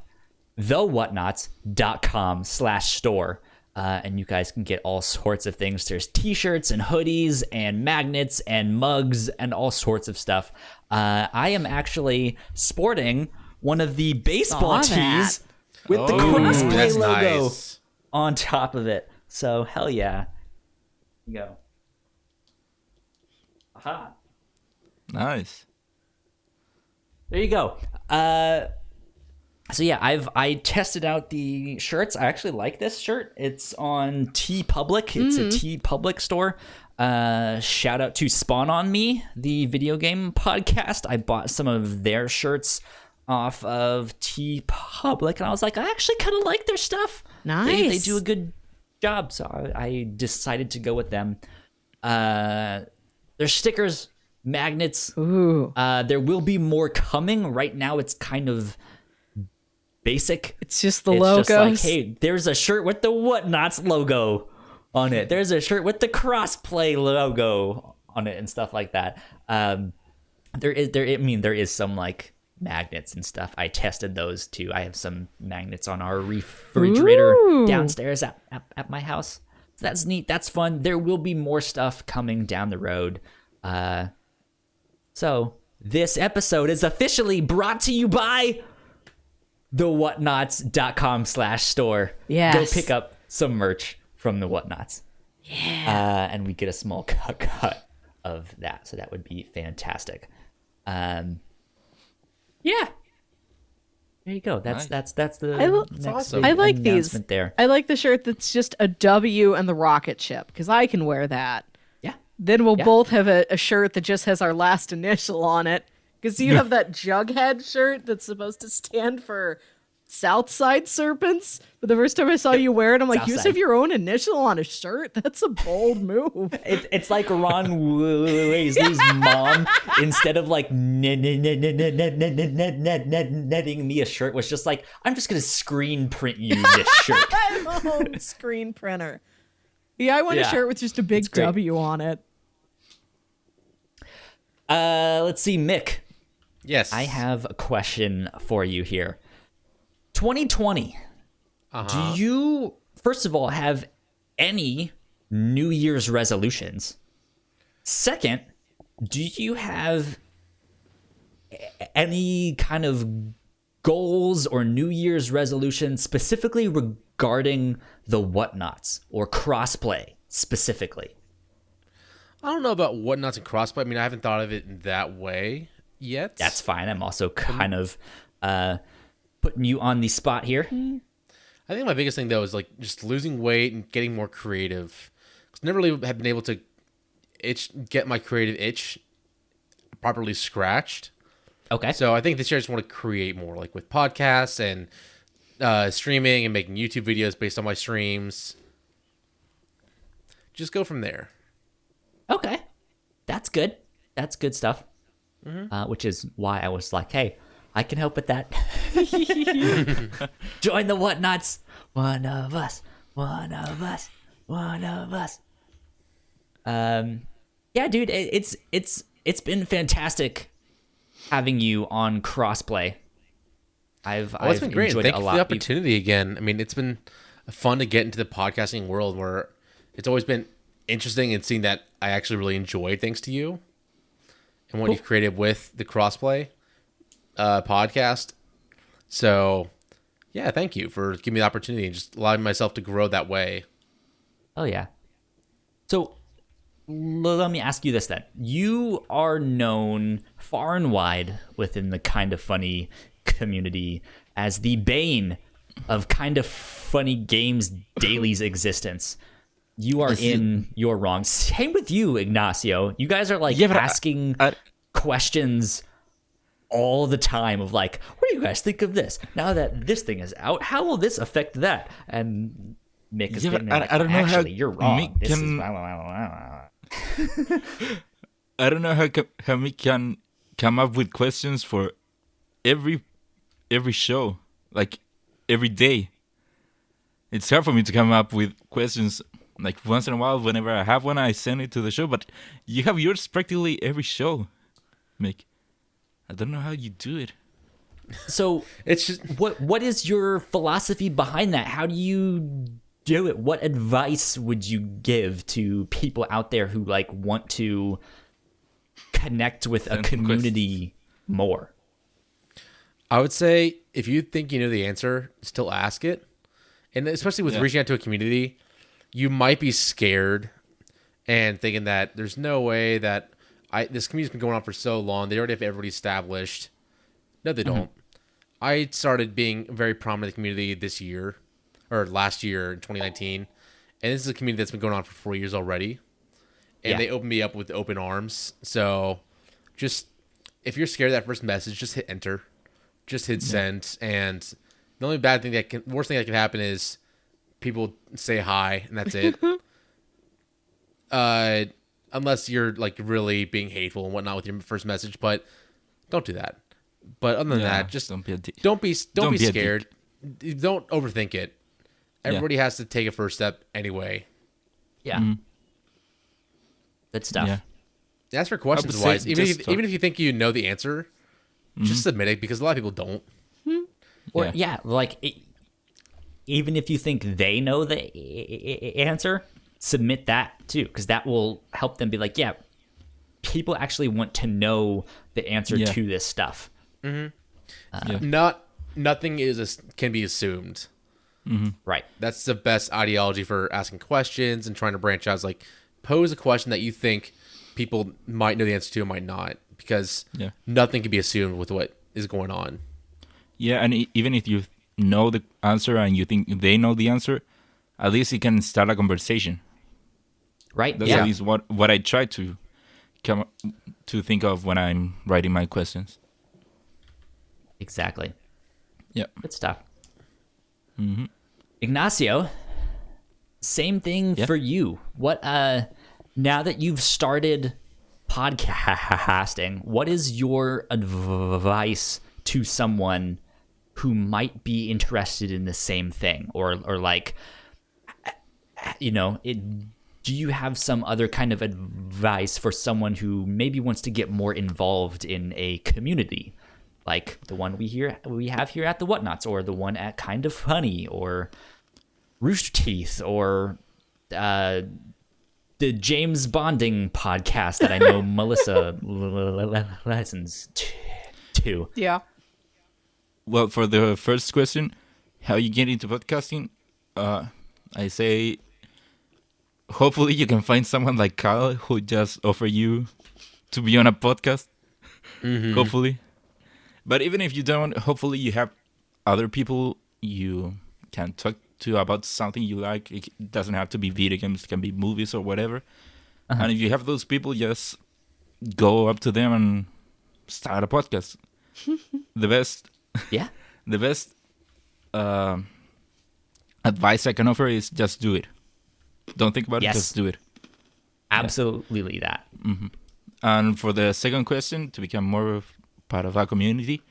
thewhatnauts.com/store. And you guys can get all sorts of things. There's t-shirts and hoodies and magnets and mugs and all sorts of stuff. I am actually sporting one of the baseball Saw that. tees with the Ooh, Crossplay that's logo nice. on top of it. So hell yeah. You go. Aha. Nice. There you go. So yeah, I tested out the shirts. I actually like this shirt. It's on TeePublic. It's a TeePublic store. Shout out to Spawn on Me, the video game podcast. I bought some of their shirts off of TeePublic, and I was like, I actually kind of like their stuff. They Nice. do a good job, so I decided to go with them. There's stickers, magnets. Ooh. There will be more coming. Right now, it's kind of basic. It's just the It's logos. just like, hey, there's a shirt with the Whatnauts logo on it. There's a shirt with the Crossplay logo on it and stuff like that. There is some like magnets and stuff. I tested those too. I have some magnets on our refrigerator Ooh. downstairs at my house. So that's neat. That's fun. There will be more stuff coming down the road. So this episode is officially brought to you by the whatnauts.com/store. Yes. Go pick up some merch from the Whatnauts. Yeah. And we get a small cut of that. So that would be fantastic. Yeah. There you go. That's the next awesome. big I like these. announcement there. I like the shirt that's just a W and the rocket ship because I can wear that. Yeah. Then we'll Yeah. both have a shirt that just has our last initial on it. Because you have that Jughead shirt that's supposed to stand for Southside Serpents. But the first time I saw you wear it, I'm like, you just Southside. have your own initial on a shirt? That's a bold move. It's like Ron Weasley's mom, instead of like netting me a shirt, was just like, I'm just gonna screen print you this shirt. Oh, screen printer. Yeah, I want a Yeah. shirt with just a big great. W on it. Let's see, Mick. Yes. I have a question for you here. 2020. Do you, first of all, have any New Year's resolutions? Second, do you have any kind of goals or New Year's resolutions specifically regarding the Whatnauts or Crossplay specifically? I don't know about Whatnauts and Crossplay. I mean, I haven't thought of it in that way yet. That's fine. I'm also kind of putting you on the spot here. I think my biggest thing, though, is like just losing weight and getting more creative. 'Cause I never really have been able to get my creative itch properly scratched. Okay. So I think this year I just want to create more, like with podcasts and streaming and making YouTube videos based on my streams. Just go from there. Okay. That's good. That's good stuff. Which is why I was like, hey, I can help with that. Join the Whatnauts. One of us. One of us. One of us. Yeah, dude, it's been fantastic having you on Crossplay. I've It's been great. enjoyed Thank it a you lot. for the opportunity again. I mean, it's been fun to get into the podcasting world where it's always been interesting and seeing that I actually really enjoy thanks to you and what you've created with the Crossplay podcast. So, yeah, thank you for giving me the opportunity and just allowing myself to grow that way. Oh, yeah. So let me ask you this then. You are known far and wide within the Kind of Funny community as the bane of Kind of Funny Games Daily's existence. You are in your wrong. Same with you, Ignacio. You guys are like asking questions all the time of like, what do you guys think of this? Now that this thing is out, how will this affect that? And Mick is like, I don't know actually, how you're wrong. Mick This can- I don't know how Mick can come up with questions for every show, like every day. It's hard for me to come up with questions. Like once in a while, whenever I have one, I send it to the show. But you have yours practically every show, Mick. I don't know how you do it. So It's just what is your philosophy behind that? How do you do it? What advice would you give to people out there who like want to connect with a Send community more? I would say if you think you know the answer, still ask it. And especially with reaching out to a community, you might be scared and thinking that there's no way that this community's been going on for so long. They already have everybody established. No, they don't. I started being very prominent in the community this year, or last year in 2019. And this is a community that's been going on for 4 years already. And they opened me up with open arms. So just, if you're scared of that first message, just hit enter. Just hit send. And the only worst thing that can happen is people say hi and that's it. Unless you're like really being hateful and whatnot with your first message, but don't do that. But other than that, just don't be scared. Don't overthink it. Everybody has to take a first step anyway. Yeah. Good stuff. Yeah. As for questions wise, even if you think you know the answer, just submit it because a lot of people don't. Or even if you think they know the answer, submit that too, because that will help them be like, yeah, people actually want to know the answer to this stuff. Nothing can be assumed. Right. That's the best ideology for asking questions and trying to branch out. Is like pose a question that you think people might know the answer to and might not, because nothing can be assumed with what is going on. Yeah, and even if you know the answer and you think they know the answer, at least you can start a conversation. Right. That's at least what I try to come to think of when I'm writing my questions. Exactly. Yeah. Good stuff. Ignacio, same thing for you. What now that you've started podcasting, what is your advice to someone who might be interested in the same thing, or like, do you have some other kind of advice for someone who maybe wants to get more involved in a community, like the one we have here at the Whatnauts, or the one at Kind of Funny, or Rooster Teeth, or the James Bonding podcast that I know Melissa listens to? Yeah. Well, for the first question, how you get into podcasting, I say, hopefully you can find someone like Kyle who just offer you to be on a podcast. Hopefully. But even if you don't, hopefully you have other people you can talk to about something you like. It doesn't have to be video games. It can be movies or whatever. And if you have those people, just go up to them and start a podcast. The best advice I can offer is just do it. Don't think about it, just do it. Absolutely that. And for the second question, to become more of part of our community,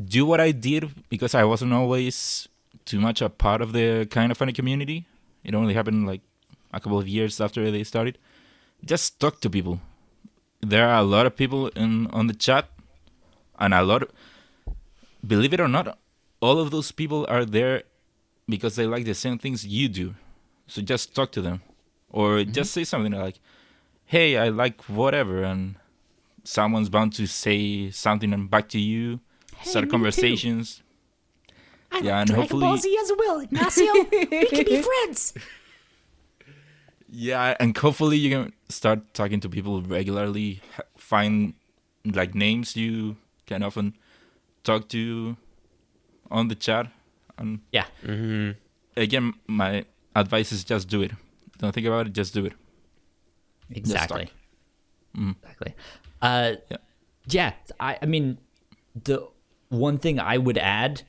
do what I did, because I wasn't always too much a part of the Kind of Funny community. It only happened like a couple of years after they started. Just talk to people. There are a lot of people on the chat, and believe it or not, all of those people are there because they like the same things you do. So just talk to them, or just say something like, hey, I like whatever, and someone's bound to say something back to you, start conversations. I Yeah, like and Dragon hopefully- Ball Z as well, Ignacio. We can be friends. Yeah, and hopefully you can start talking to people regularly, find like names you can often talk to on the chat. And again, my advice is just do it. Don't think about it, just do it. Exactly. Exactly. Yeah. I mean, the one thing I would add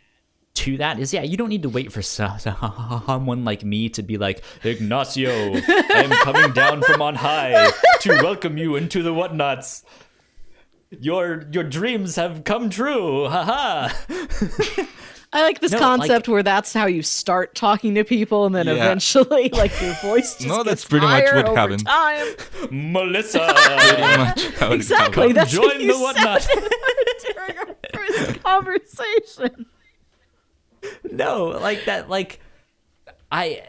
to that is, you don't need to wait for someone like me to be like, Ignacio, I am coming down from on high to welcome you into the Whatnauts. Your dreams have come true. Haha. I like this concept where that's how you start talking to people, and then eventually, like, your voice just that's gets pretty much higher what over happened. time. Melissa, Pretty much how it Exactly. happened. That's what join you the Whatnauts. said during our first conversation. No, like that, like I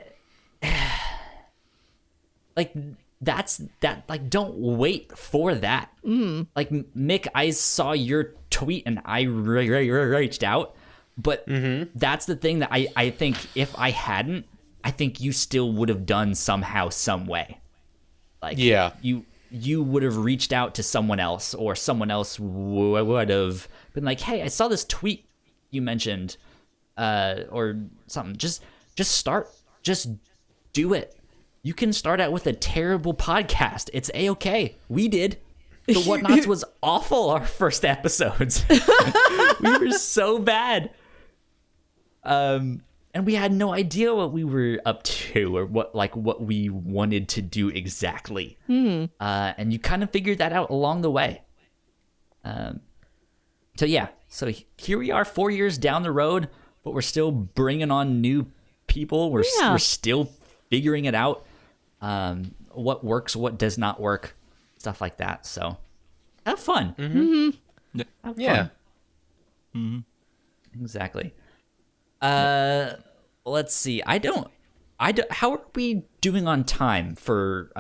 like that's that, like, don't wait for that. Like, Mick, I saw your tweet and I reached out, but that's the thing that I think if I hadn't, I think you still would have done somehow, some way. Like, you would have reached out to someone else, or someone else would have been like, hey, I saw this tweet you mentioned, or something. Just start. Just do it. You can start out with a terrible podcast. It's A-okay. We did. The Whatnauts was awful, our first episodes. We were so bad. and we had no idea what we were up to or what we wanted to do exactly. And you kind of figured that out along the way. So here we are 4 years down the road, but we're still bringing on new people. We're still figuring it out. What works, what does not work, stuff like that. So have fun. Have fun. Exactly. Let's see. How are we doing on time for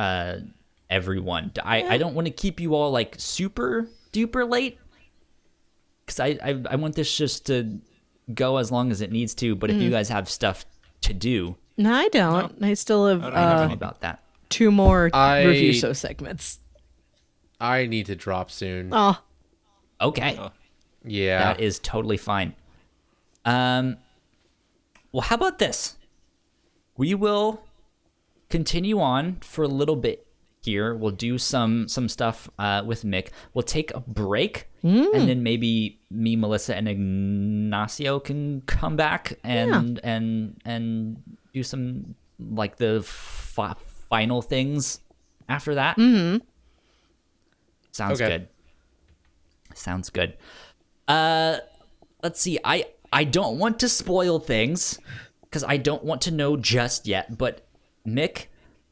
everyone? I don't want to keep you all like super duper late, because I want this just to go as long as it needs to. But if you guys have stuff to do, No, I don't. I still have about that. 2 more review show segments. I need to drop soon. Oh, Okay. Yeah. That is totally fine. Well, how about this? We will continue on for a little bit here. We'll do some stuff with Mick. We'll take a break, and then maybe me, Melissa, and Ignacio can come back and do some like the final things after that. Sounds good. Sounds good. Let's see. I don't want to spoil things because I don't want to know just yet, but Mick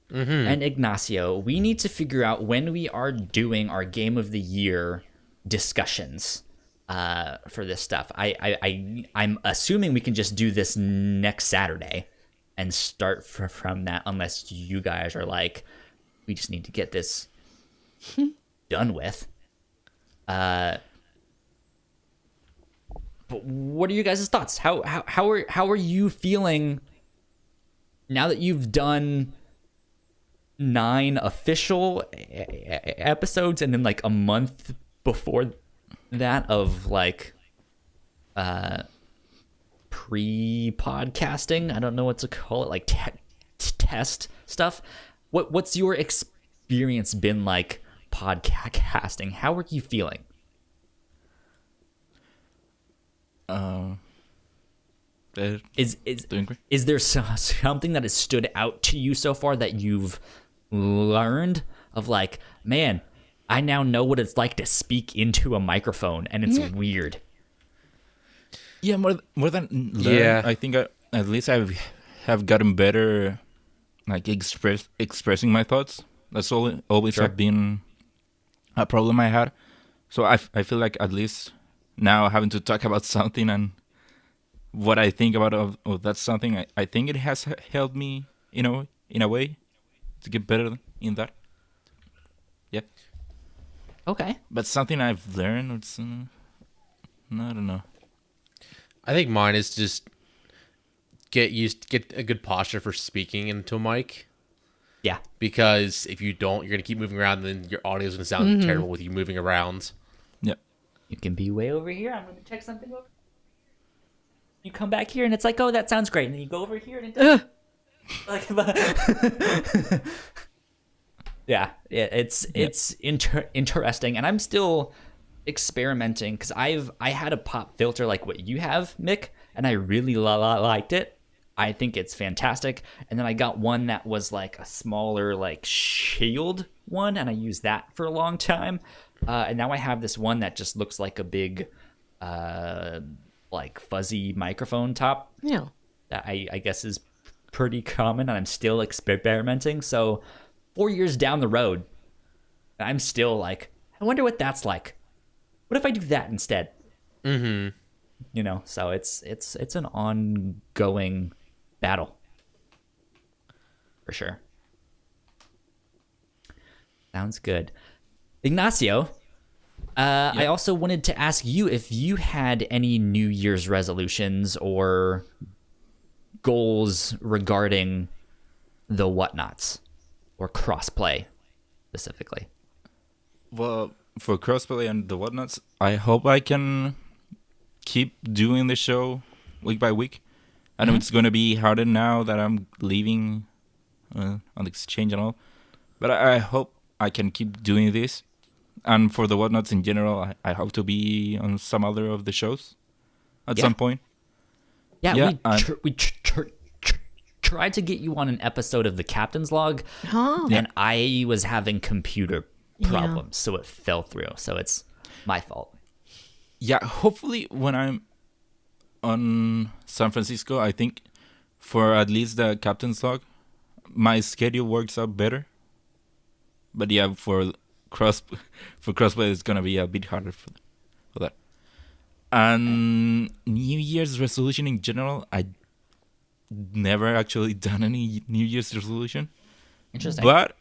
and Ignacio, we need to figure out when we are doing our Game of the Year discussions for this stuff. I'm assuming we can just do this next Saturday and start from that, unless you guys are like, we just need to get this done with. But what are you guys' thoughts? How are you feeling now that you've done 9 official episodes and then like a month before that of like pre-podcasting? I don't know what to call it, like test stuff. What's your experience been like podcasting? How are you feeling? Is there something that has stood out to you so far that you've learned of like, man, I now know what it's like to speak into a microphone and it's weird? Yeah, more than learn, Yeah. I think at least I have gotten better, like expressing my thoughts. That's always have been a problem I had. So I feel like at least now having to talk about something and what I think about of that something, I think it has helped me, in a way, to get better in that. Yeah. Okay. But something I've learned, it's, I don't know. I think mine is just get a good posture for speaking into a mic. Yeah. Because if you don't, you're gonna keep moving around, and then your audio is gonna sound terrible with you moving around. Yeah. You can be way over here. I'm going to check something over. You come back here and it's like, oh, that sounds great. And then you go over here and it's like, yeah, it's interesting. And I'm still experimenting because I had a pop filter like what you have, Mick, and I really liked it. I think it's fantastic. And then I got one that was like a smaller like shield one, and I used that for a long time. And now I have this one that just looks like a big, like fuzzy microphone top. yeah. That I guess is pretty common, and I'm still experimenting. So 4 years down the road, I'm still like, I wonder what that's like. What if I do that instead? So it's an ongoing battle for sure. Sounds good. Ignacio, I also wanted to ask you if you had any New Year's resolutions or goals regarding the Whatnauts or Crossplay specifically. Well, for Crossplay and the Whatnauts, I hope I can keep doing the show week by week. I know it's going to be harder now that I'm leaving on the exchange and all, but I hope I can keep doing this. And for the Whatnauts in general, I hope to be on some other of the shows at some point. Yeah, Yeah, we tried to get you on an episode of the Captain's Log, and I was having computer problems, so it fell through. So it's my fault. Yeah, hopefully when I'm on San Francisco, I think for at least the Captain's Log, my schedule works out better. But yeah, for crossplay, it's gonna be a bit harder for that. And New Year's resolution in general, I never actually done any New Year's resolution. Interesting. But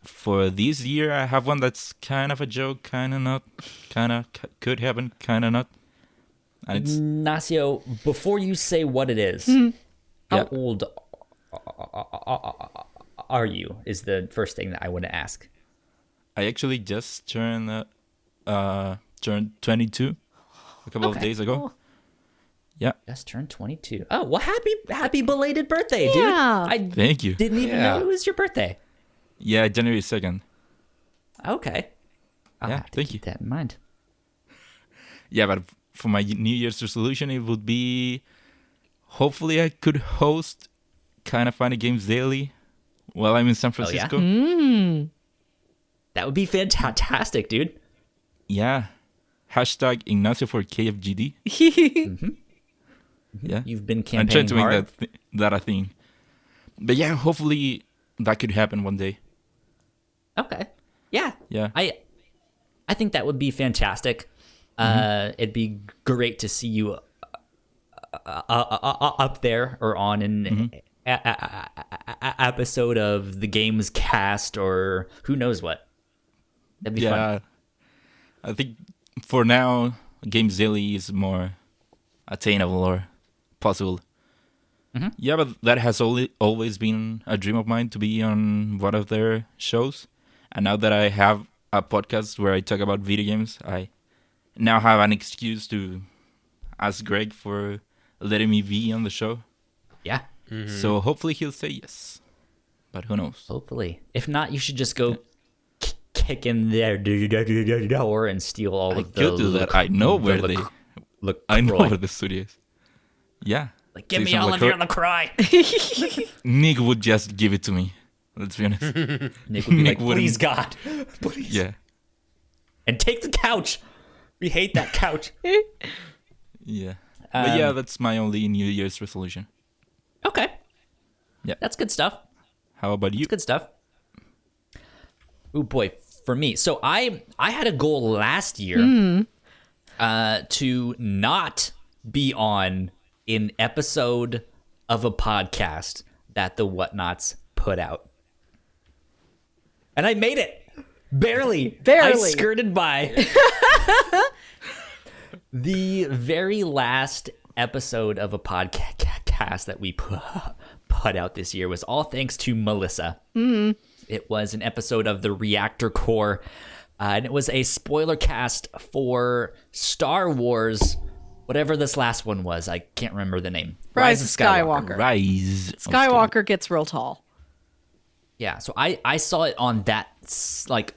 for this year, I have one that's kind of a joke, kind of not, kind of could happen, kind of not. And it's Ignacio, before you say what it is, Yeah. how old are you? Is the first thing that I want to ask. I actually just turned 22 a couple of days ago. Cool. Yeah, Just turned 22. Oh, well, happy belated birthday, dude. Yeah. I thank you. didn't even Yeah. know it was your birthday. Yeah, January 2nd. Okay. I'll Yeah, have to thank keep you. that in mind. Yeah, but for my New Year's resolution, it would be hopefully I could host Kind of Funny Games Daily while I'm in San Oh, yeah? Francisco. That would be fantastic, dude. Yeah. Hashtag Ignacio for KFGD. Yeah. You've been I'm campaigning trying to make hard. that a thing. But yeah, hopefully that could happen one day. Okay. Yeah. Yeah. I think that would be fantastic. It'd be great to see you up there or on an episode of the Games Cast or who knows what. That'd be Yeah. fun. I think for now, Games Daily is more attainable or possible. Yeah, but that has always been a dream of mine to be on one of their shows. And now that I have a podcast where I talk about video games, I now have an excuse to ask Greg for letting me be on the show. Yeah. So hopefully he'll say yes. But who knows? Hopefully. If not, you should just go kick in their door and steal all I of the. could do that. I know where they. I know where the studio is. Yeah. Like, give Say me some all of your LaCroix. LaCroix. Nick would just give it to me. Let's be honest. Nick would be like, wouldn't- please, God. Please. Yeah. And take the couch. We hate that couch. Yeah. But yeah, that's my only New Year's resolution. Okay. Yeah. That's good stuff. How about you? It's good stuff. Oh boy, for me. So I had a goal last year to not be on an episode of a podcast that the Whatnauts put out. And I made it. Barely. I skirted by. The very last episode of a podcast that we put out this year was all thanks to Melissa. It was an episode of the Reactor Core, and it was a spoiler cast for Star Wars, whatever this last one was. I can't remember the name. Rise of Skywalker. Rise. of Skywalker gets real tall. Yeah, so I saw it on that like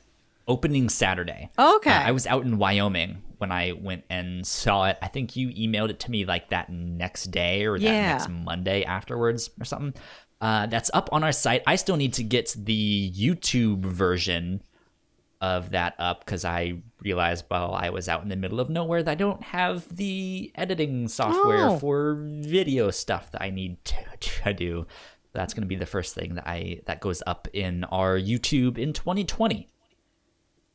opening Saturday. Oh, okay. I was out in Wyoming when I went and saw it. I think you emailed it to me like that next day or that next Monday afterwards or something. That's up on our site. I still need to get the YouTube version of that up because I realized while I was out in the middle of nowhere that I don't have the editing software for video stuff that I need to do. That's going to be the first thing that goes up in our YouTube in 2020.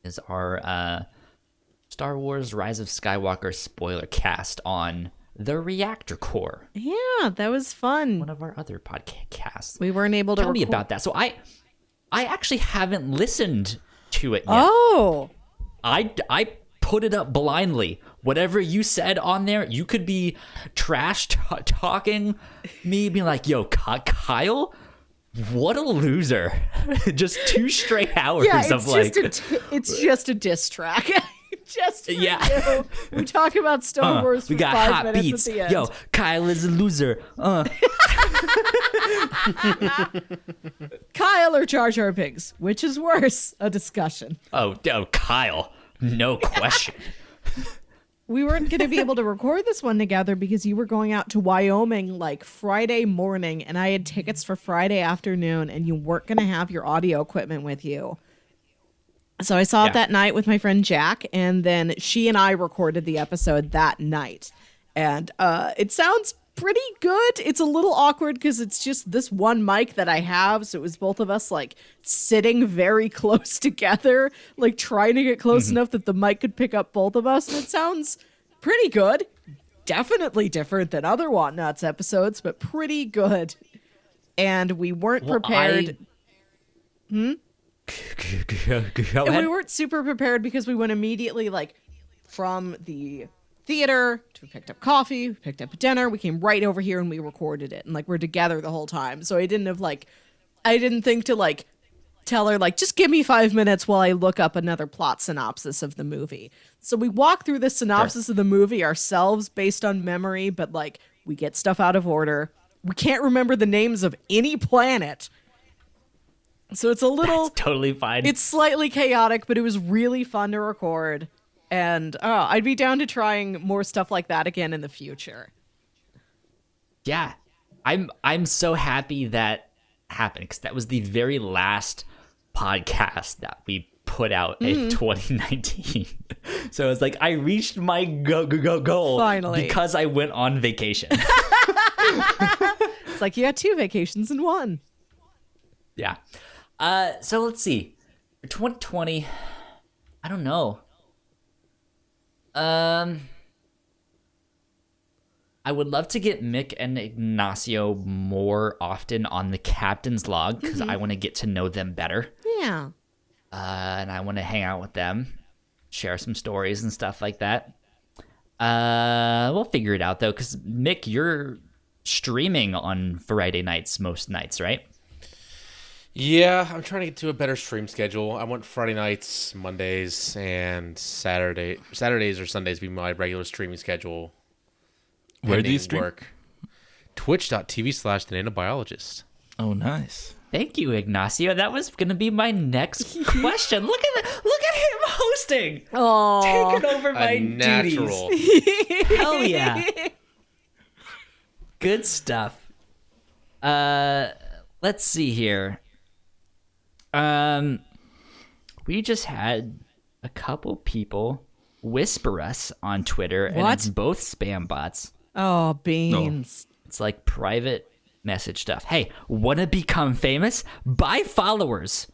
Is our Star Wars Rise of Skywalker spoiler cast on the Reactor Core, Yeah, that was fun. one of our other podcasts. We weren't able to Tell me record- about that. So I actually haven't listened to it yet. Oh. I put it up blindly. Whatever you said on there, you could be trash talking me, being like, "Yo, Kyle, what a loser!" Just 2 straight hours Yeah, of it's just a diss track. Just for Yeah. you. We talk about Star Wars for we got 5 hot minutes beats. at the end. Yo, Kyle is a loser. Kyle or Jar Jar Binks, which is worse? A discussion. Oh, Kyle, no question. we weren't going to be able to record this one together because you were going out to Wyoming like Friday morning and I had tickets for Friday afternoon and you weren't going to have your audio equipment with you. So I saw it that night with my friend Jack, and then she and I recorded the episode that night. And it sounds pretty good. It's a little awkward because it's just this one mic that I have. So it was both of us like sitting very close together, like trying to get close enough that the mic could pick up both of us. And it sounds pretty good. Definitely different than other Whatnauts episodes, but pretty good. And we weren't prepared. Go And ahead. we weren't super prepared because we went immediately like from the theater to picked up coffee, we picked up dinner, we came right over here and we recorded it, and like we're together the whole time. So I didn't think to like tell her like just give me 5 minutes while I look up another plot synopsis of the movie. So we walk through the synopsis of the movie ourselves based on memory, but like we get stuff out of order. We can't remember the names of any planet. So it's a little That's totally fine. it's slightly chaotic, but it was really fun to record. And I'd be down to trying more stuff like that again in the future. Yeah, I'm so happy that happened because that was the very last podcast that we put out in 2019. So it's like I reached my goal Finally. because I went on vacation. It's like you had 2 vacations in one. Yeah. So let's see. For 2020, I don't know. I would love to get Mick and Ignacio more often on the captain's log because I want to get to know them better. Yeah. And I want to hang out with them, share some stories and stuff like that. We'll figure it out though, because Mick, you're streaming on Friday nights most nights, right? Yeah, I'm trying to get to a better stream schedule. I want Friday nights, Mondays, and Saturdays or Sundays be my regular streaming schedule. Where do you pending stream? work. Twitch.tv/thenanobiologist. Oh, nice. Thank you, Ignacio. That was going to be my next question. Look at him hosting. Oh, Taking over my A natural. duties. Hell yeah. Good stuff. Let's see here. We just had a couple people whisper us on Twitter, and What? it's both spam bots. oh, beans. It's like private message stuff. Hey, wanna become famous? Buy followers,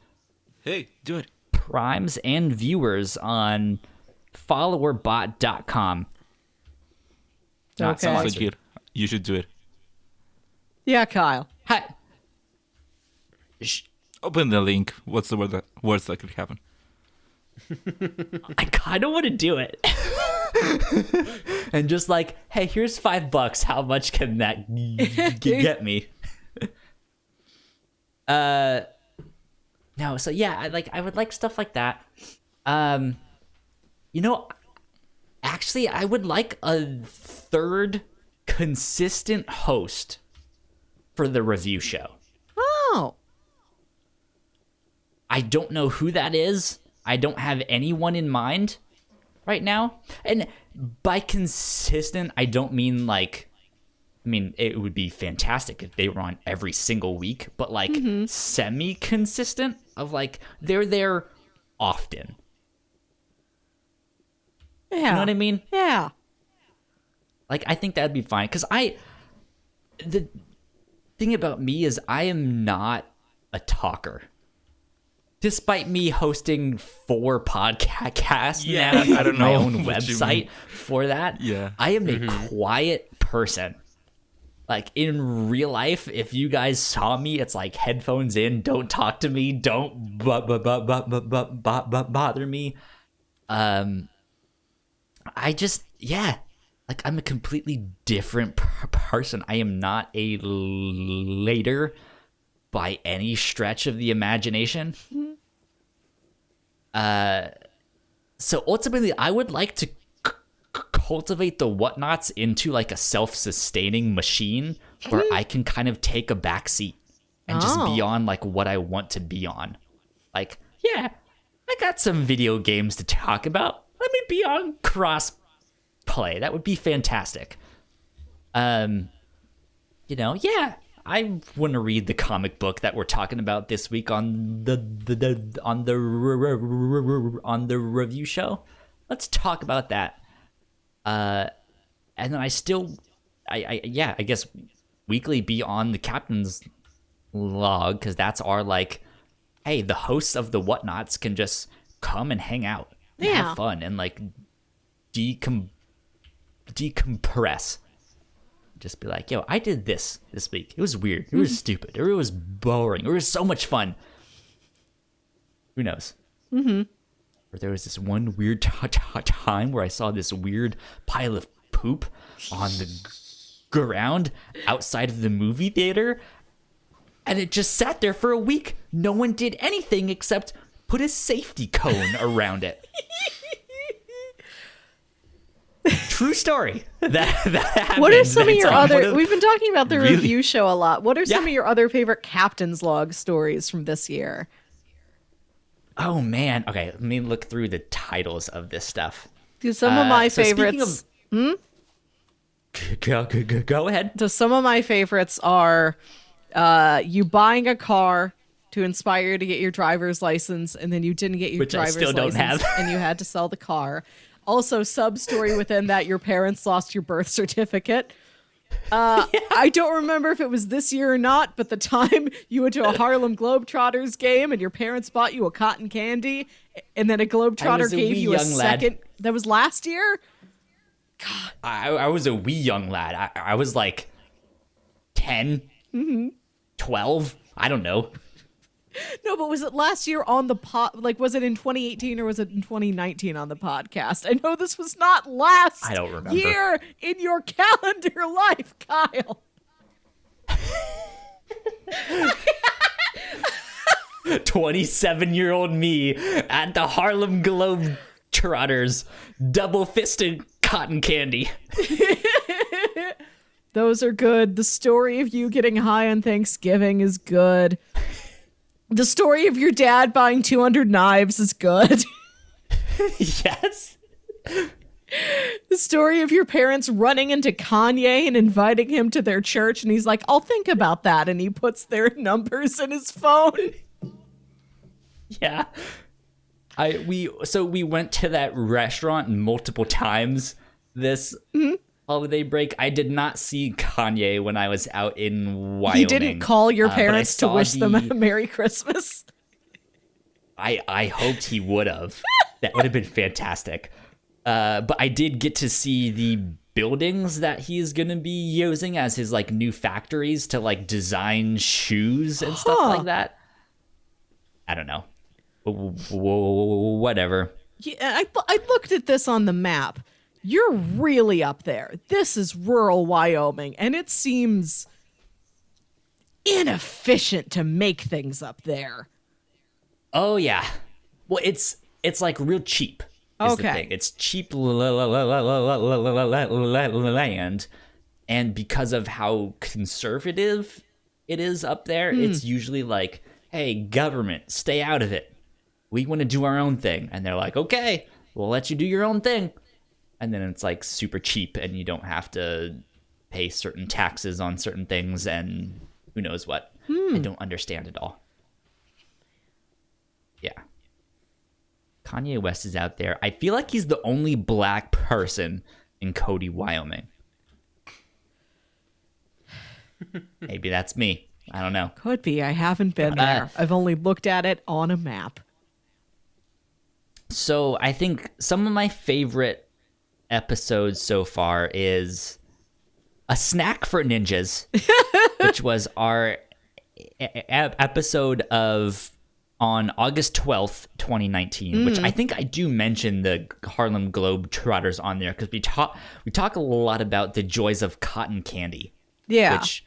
Hey, do it. primes, and viewers on followerbot.com. Not Okay. Sounds sponsored. like it. You should do it. Yeah, Kyle. Hi. Open the link. What's the worst that could happen? I kind of want to do it. And just like, hey, here's $5. How much can that get me? No, so yeah, I would like stuff like that. Actually, I would like a third consistent host for the review show. Oh. I don't know who that is. I don't have anyone in mind right now. And by consistent, I don't mean it would be fantastic if they were on every single week, but semi-consistent of they're there often. Yeah. You know what I mean? Yeah. I think that'd be fine. Because the thing about me is I am not a talker. Despite me hosting 4 podcasts now, I don't my know own what you website mean. for that, Yeah. I am a quiet person. In real life, if you guys saw me, it's headphones in, don't talk to me, don't bother me. I'm a completely different person. I am not a later by any stretch of the imagination. So ultimately, I would like to cultivate the Whatnauts into a self-sustaining machine where I can kind of take a back seat and just be on what I want to be on. Yeah, I got some video games to talk about. Let me be on Crossplay play. That would be fantastic. Yeah, I want to read the comic book that we're talking about this week on the review show. Let's talk about that. And then I guess weekly be on the captain's log, because that's our like, hey, the hosts of the Whatnauts can just come and hang out, and Yeah. have fun, and like decompress. Just be like, yo, I did this week. It was weird. It was stupid. Or it was boring. Or it was so much fun. Who knows? Mm-hmm. Or there was this one weird time where I saw this weird pile of poop on the ground outside of the movie theater. And it just sat there for a week. No one did anything except put a safety cone around it. True story. That happened. What are some of It's your on one other? of- We've been talking about the Really? review show a lot. What are some Yeah. of your other favorite captain's log stories from this year? Oh man. Okay, let me look through the titles of this stuff. Because some of my So speaking favorites. Go ahead. So some of my favorites are you buying a car to inspire you to get your driver's license, and then you didn't get your Which I driver's still don't license, have. and you had to sell the car. Also, sub story within that, your parents lost your birth certificate. I don't remember if it was this year or not, but the time you went to a Harlem Globetrotters game and your parents bought you a cotton candy, and then a Globetrotter was a gave wee you a young lad. second. That was last year? I was a wee young lad. I was like 10, 12. I don't know. No, but was it last year on the pod? Like, was it in 2018 or was it in 2019 on the podcast? I know this was not last I don't remember. year in your calendar life, Kyle. 27-year-old me at the Harlem Globetrotters, double-fisted cotton candy. Those are good. The story of you getting high on Thanksgiving is good. The story of your dad buying 200 knives is good. Yes. The story of your parents running into Kanye and inviting him to their church, and he's like, I'll think about that. And he puts their numbers in his phone. Yeah. We went to that restaurant multiple times this holiday break. I did not see Kanye when I was out in Wyoming. He didn't call your but I parents to saw wish them a the- Merry Christmas. I hoped he would have. That would have been fantastic. But I did get to see the buildings that he's gonna be using as his like new factories to like design shoes and stuff Huh. like that. I don't know. Whatever. Yeah, I looked at this on the map. You're really up there. This is rural Wyoming, and it seems inefficient to make things up there. Oh yeah. Well, it's like real cheap. Is the Okay. thing. It's cheap land, and because of how conservative it is up there, it's usually like, "Hey, government, stay out of it. We want to do our own thing." And they're like, "Okay, we'll let you do your own thing." And then it's like super cheap, and you don't have to pay certain taxes on certain things, and who knows what. I don't understand it all. Yeah. Kanye West is out there. I feel like he's the only black person in Cody, Wyoming. Maybe that's me. I don't know. Could be. I haven't been there. I've only looked at it on a map. So I think some of my favorite episodes so far is A Snack for Ninjas, which was our episode of on August 12th, 2019, which I think I do mention the Harlem Globetrotters on there because we talk a lot about the joys of cotton candy, Yeah. which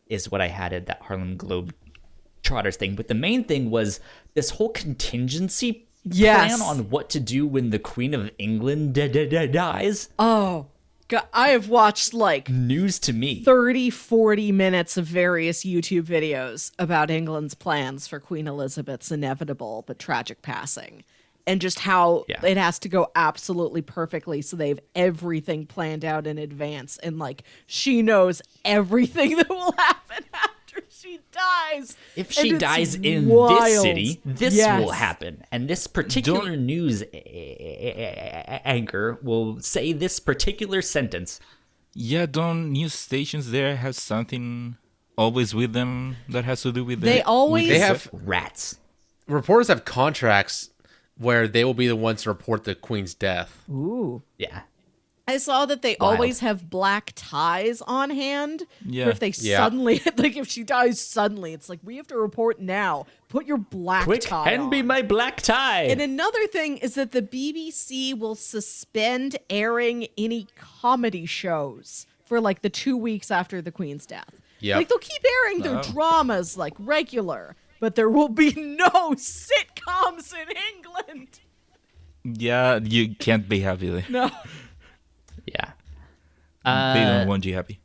is what I had at that Harlem Globetrotters thing. But the main thing was this whole contingency Yes. plan on what to do when the Queen of England dies. Oh, God, I have watched like News to me. 30, 40 minutes of various YouTube videos about England's plans for Queen Elizabeth's inevitable but tragic passing. and just how Yeah. it has to go absolutely perfectly. So they have everything planned out in advance. And like, she knows everything that will happen after she dies. If she And it's dies in this wild. city, this Yes. will happen. And this particular news anchor will say this particular sentence. Yeah, don't news stations there have something always with them that has to do with They the- always- with They the- have Rats. reporters have contracts where they will be the ones to report the queen's death. Ooh. Yeah. I saw that they Wild. always have black ties on hand. Yeah. For if they Yeah. suddenly, like if she dies suddenly, it's like, we have to report now. Put your black Quick, tie hand me on. my black tie. And another thing is that the BBC will suspend airing any comedy shows for like the 2 weeks after the Queen's death. Yep. Like they'll keep airing their dramas like regular, but there will be no sitcoms in England. Yeah, you can't be happy there. No. Yeah. They don't want you happy.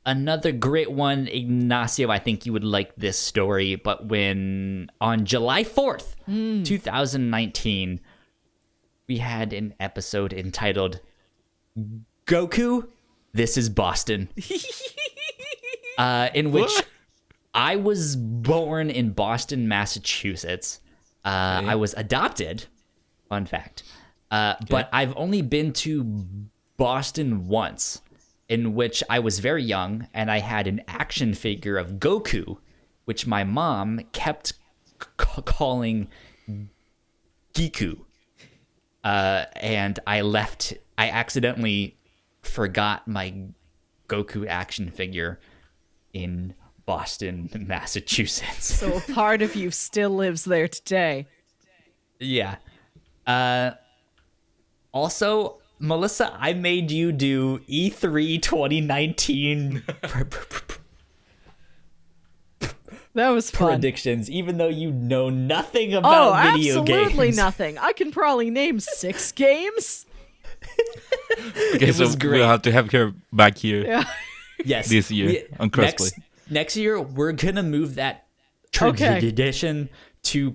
Another great one, Ignacio, I think you would like this story, but when on July 4th, 2019, we had an episode entitled Goku, This is Boston, in which I was born in Boston, Massachusetts. I was adopted, fun fact, but I've only been to Boston once, in which I was very young and I had an action figure of Goku, which my mom kept calling Giku. And I accidentally forgot my Goku action figure in Boston, Massachusetts. So a part of you still lives there today. Yeah. Also, Melissa, I made you do E3 2019 That was fun. predictions, even though you know nothing about video absolutely games. nothing. I can probably name 6 games. Okay, It so was great. we'll have to have her back here. Yeah. Yes, This year on Crossplay. Next year, we're gonna move that Okay. tradition to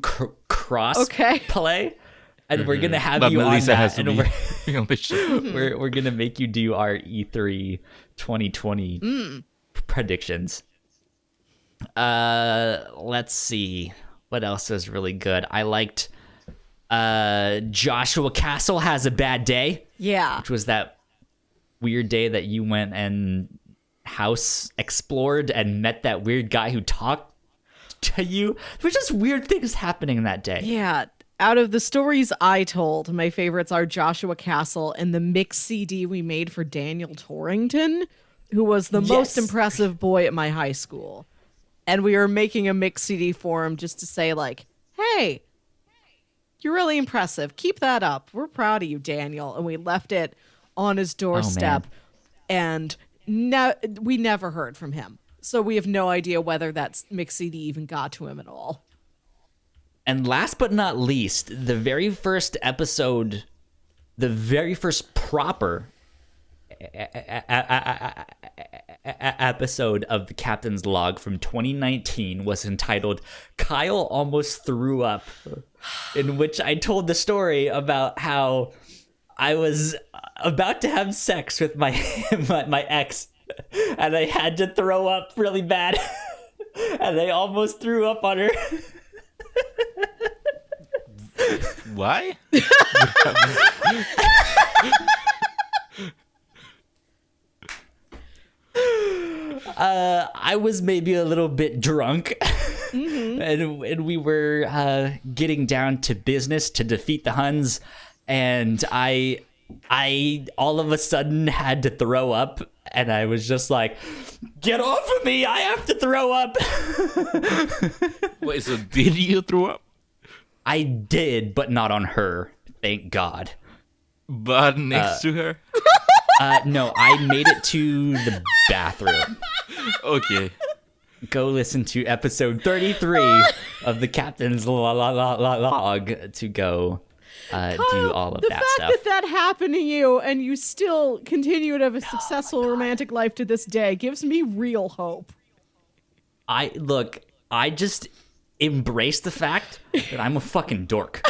cross Okay. play, and we're gonna have But you on Melissa that, has to and be on the show. we're gonna make you do our E3 2020 predictions. Let's see what else is really good. I liked Joshua Castle Has a Bad Day, Yeah. which was that weird day that you went and house explored and met that weird guy who talked to you. There was just weird things happening that day. Yeah. Out of the stories I told, my favorites are Joshua Castle and the mix CD we made for Daniel Torrington, who was the most Yes. impressive boy at my high school. And we were making a mix CD for him just to say, like, hey, you're really impressive. Keep that up. We're proud of you, Daniel. And we left it on his doorstep. And we never heard from him. So we have no idea whether that mix CD even got to him at all. And last but not least, the very first episode, the very first proper episode of the Captain's Log from 2019 was entitled Kyle Almost Threw Up, in which I told the story about how I was about to have sex with my my ex, and I had to throw up really bad, and I almost threw up on her. Why? I was maybe a little bit drunk, and we were getting down to business to defeat the Huns, and I all of a sudden had to throw up, and I was just like, "Get off of me! I have to throw up." Wait, so did you throw up? I did, but not on her. Thank God. But next to her? No, I made it to the bathroom. Okay. Go listen to episode 33 of the Captain's Log to go do all of The that fact stuff. that happened to you and you still continue to have a successful romantic life to this day gives me real hope. I just embrace the fact that I'm a fucking dork.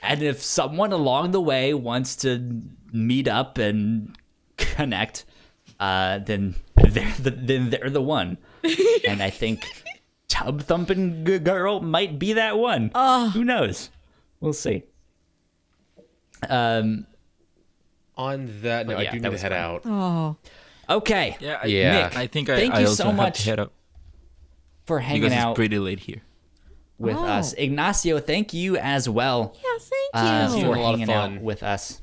And if someone along the way wants to meet up and connect, then they're the one. And I think Tub Thumping Girl might be that one. Who knows? We'll see. On that note, yeah, I do that need to was head fun. out. Oh, Okay. Yeah, Yeah. Mick, I think thank I you also so have much to head up for because hanging it's out pretty late here. with us. Ignacio, thank you as well yeah, thank you. for a lot of hanging fun. out with us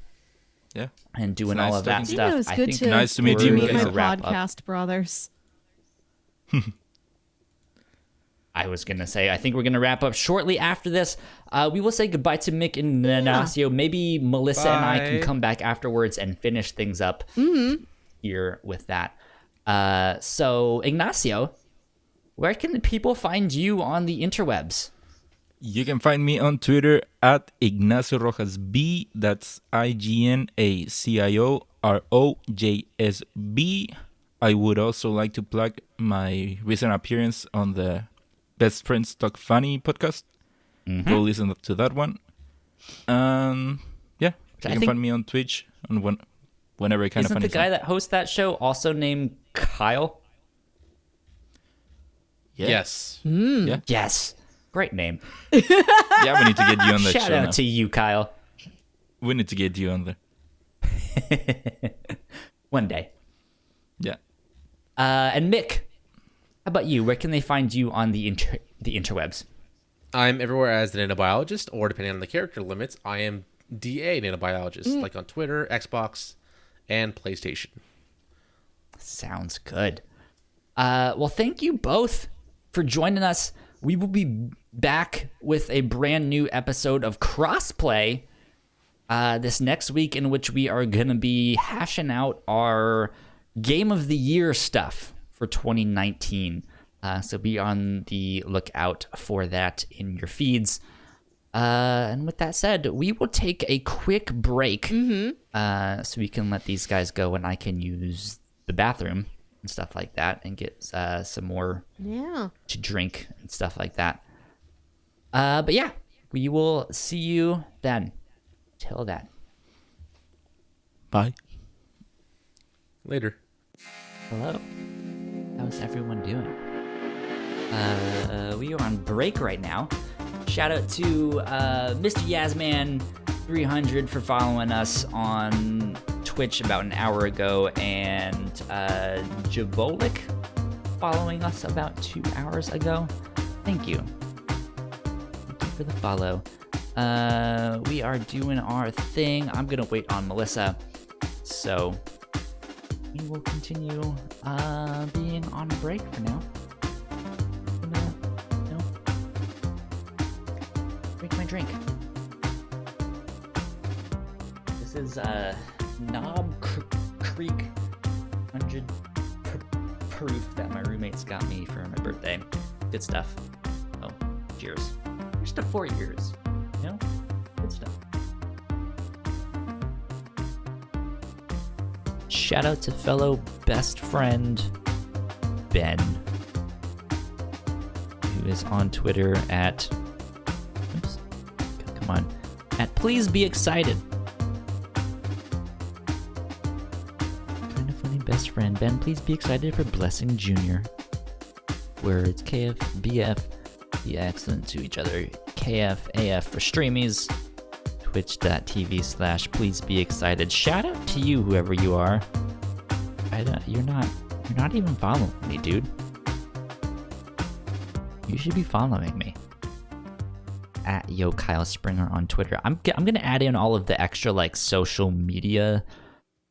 Yeah. and doing It's all nice of that talking to you. stuff. It was I good think to, Nice to meet to you, meet gonna my wrap up. podcast brothers. I was going to say, I think we're going to wrap up shortly after this. We will say goodbye to Mick and Ignacio. Maybe Melissa and I can Bye. come back afterwards and finish things up here with that. So, Ignacio, where can the people find you on the interwebs? You can find me on Twitter at Ignacio Rojas B. That's IGNACIOROJSB. I would also like to plug my recent appearance on the Best Friends Talk Funny podcast. Go listen to that one. Yeah, you I can think- find me on Twitch on whenever I kind of Isn't funny. the guy that hosts that show also named Kyle? Yeah. Yes. Yeah. Yes. Great name. Yeah, we need to get you on that Shout show out now. to you, Kyle. We need to get you on there. One day. Yeah. And Mick, how about you? Where can they find you on the interwebs? I'm everywhere as the nanobiologist, or depending on the character limits, I am DA nanobiologist, like on Twitter, Xbox, and PlayStation. Sounds good. Well, thank you both for joining us. We will be back with a brand new episode of Crossplay this next week, in which we are going to be hashing out our Game of the Year stuff for 2019. So be on the lookout for that in your feeds. And with that said, we will take a quick break so we can let these guys go and I can use the bathroom and stuff like that and get some more Yeah. to drink and stuff like that. But yeah, we will see you then. Till then. Bye. Later. Hello. How's everyone doing? We are on break right now. Shout out to Mr. Yasman300 for following us on Twitch about an hour ago, and Jabolik following us about 2 hours ago. Thank you. Thank you for the follow. We are doing our thing. I'm gonna wait on Melissa, so we will continue being on break for now. Drink my drink. This is Knob Creek 100 proof that my roommates got me for my birthday. Good stuff. Oh, cheers. Here's to 4 years. You know? Good stuff. Shout out to fellow best friend Ben, who is on Twitter at come on, at Please Be Excited. Kind of funny best friend Ben. Please be excited for Blessing Jr. Where it's KF, BF, be excellent to each other. KF, AF for streamies. Twitch.tv/ Please Be Excited. Shout out to you, whoever you are. You're not even following me, dude. You should be following me at Yo Kyle Springer on Twitter. I'm gonna add in all of the extra like social media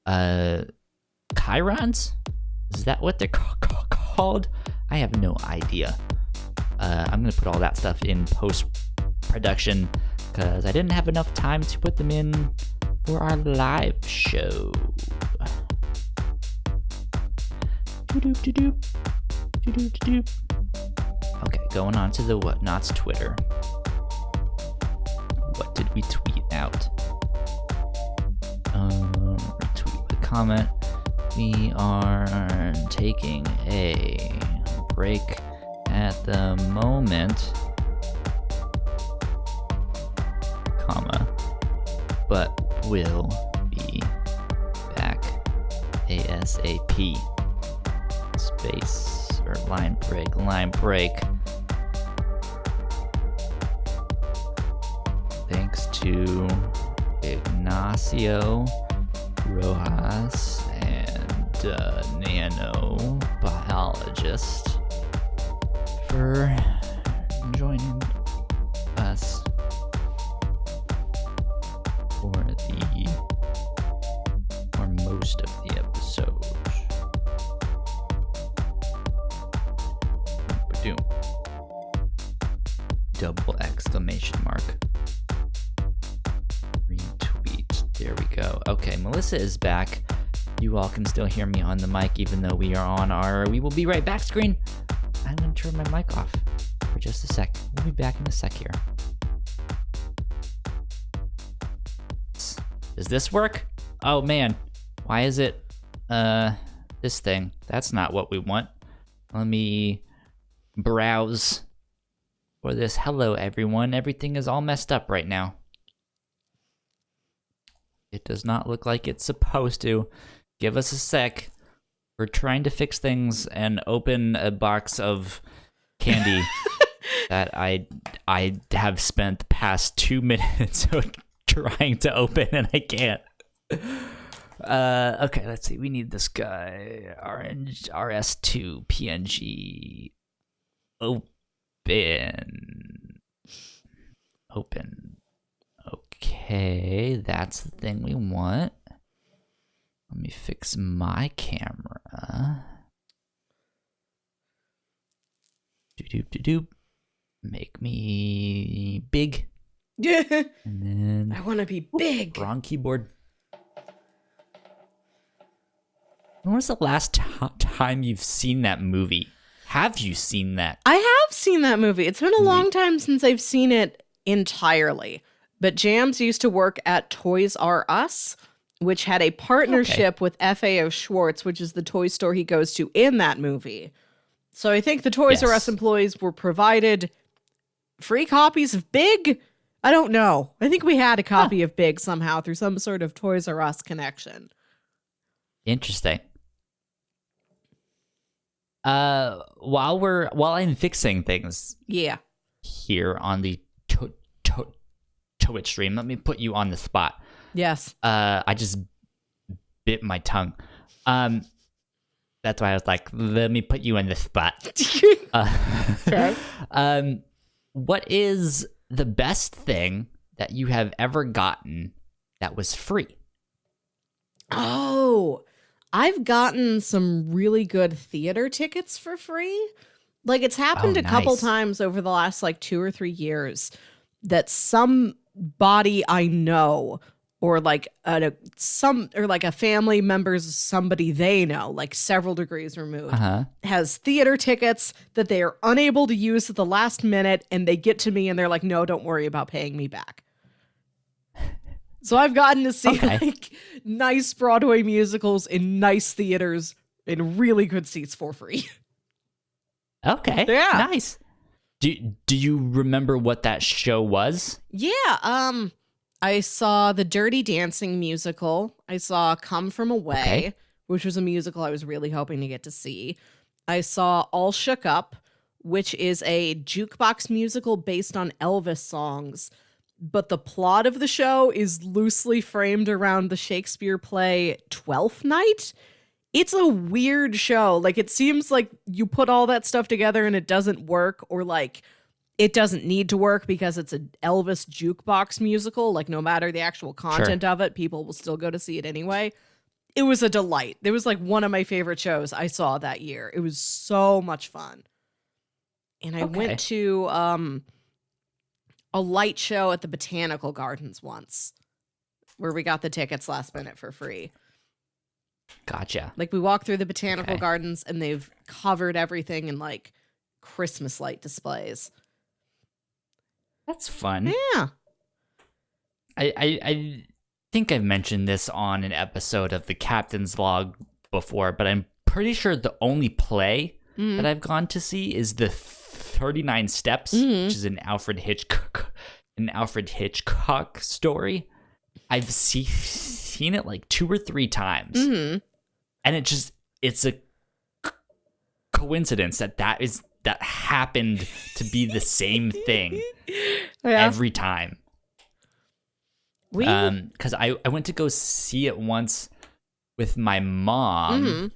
chyrons. Is that what they're called? I have no idea. I'm gonna put all that stuff in post production because I didn't have enough time to put them in for our live show. Okay, going on to the Whatnauts Twitter. What did we tweet out? Retweet the comment. We are taking a break at the moment, comma. but we'll be back ASAP. Space or line break. Thanks to Ignacio Rojas and nanobiologist for joining us for most of the episode. Boom. Double exclamation mark. Retweet. There we go. Okay, Melissa is back. You all can still hear me on the mic even though we are on our we will be right back screen. I'm going to turn my mic off for just a sec. We'll be back in a sec here. Does this work? Oh man, why is it this thing? That's not what we want. Let me browse for this. Hello everyone. Everything is all messed up right now. It does not look like it's supposed to. Give us a sec. We're trying to fix things and open a box of candy that I have spent the past 2 minutes trying to open and I can't. Okay, let's see. We need this guy. Orange RS2 PNG. Open. Okay, that's the thing we want. Let me fix my camera. Doop. Make me big. Yeah. And then I want to be big. wrong keyboard. When was the last time you've seen that movie? Have you seen that? I have seen that movie. It's been a long time since I've seen it entirely. But Jams used to work at Toys R Us, which had a partnership with FAO Schwartz, which is the toy store he goes to in that movie. So I think the Toys R Us employees were provided free copies of Big. I don't know. I think we had a copy of Big somehow through some sort of Toys R Us connection. Interesting. While I'm fixing things Yeah. here on the Twitch stream, let me put you on the spot. Yes. I just bit my tongue. That's why I was like, let me put you in the spot. Okay. What is the best thing that you have ever gotten that was free? Oh, I've gotten some really good theater tickets for free. Like, it's happened a couple nice. times over the last, 2 or 3 years that somebody I know or a family member's somebody they know, several degrees removed, has theater tickets that they are unable to use at the last minute, and they get to me and they're like, no, don't worry about paying me back. So I've gotten to see nice Broadway musicals in nice theaters in really good seats for free. Okay. Yeah. Nice. Do you remember what that show was? Yeah. I saw the Dirty Dancing musical. I saw Come From Away, which was a musical I was really hoping to get to see. I saw All Shook Up, which is a jukebox musical based on Elvis songs. But the plot of the show is loosely framed around the Shakespeare play Twelfth Night. It's a weird show. It seems like you put all that stuff together and it doesn't work, or it doesn't need to work because it's an Elvis jukebox musical. No matter the actual content of it, people will still go to see it anyway. It was a delight. It was one of my favorite shows I saw that year. It was so much fun. And I went to a light show at the Botanical Gardens once, where we got the tickets last minute for free. Gotcha. We walked through the Botanical Gardens and they've covered everything in Christmas light displays. That's fun. Yeah. I think I've mentioned this on an episode of the Captain's Log before, but I'm pretty sure the only play that I've gone to see is the 39 Steps, which is an Alfred Hitchcock story. I've seen it like 2 or 3 times, and it's a coincidence that happened to be the same thing every time. Because I went to go see it once with my mom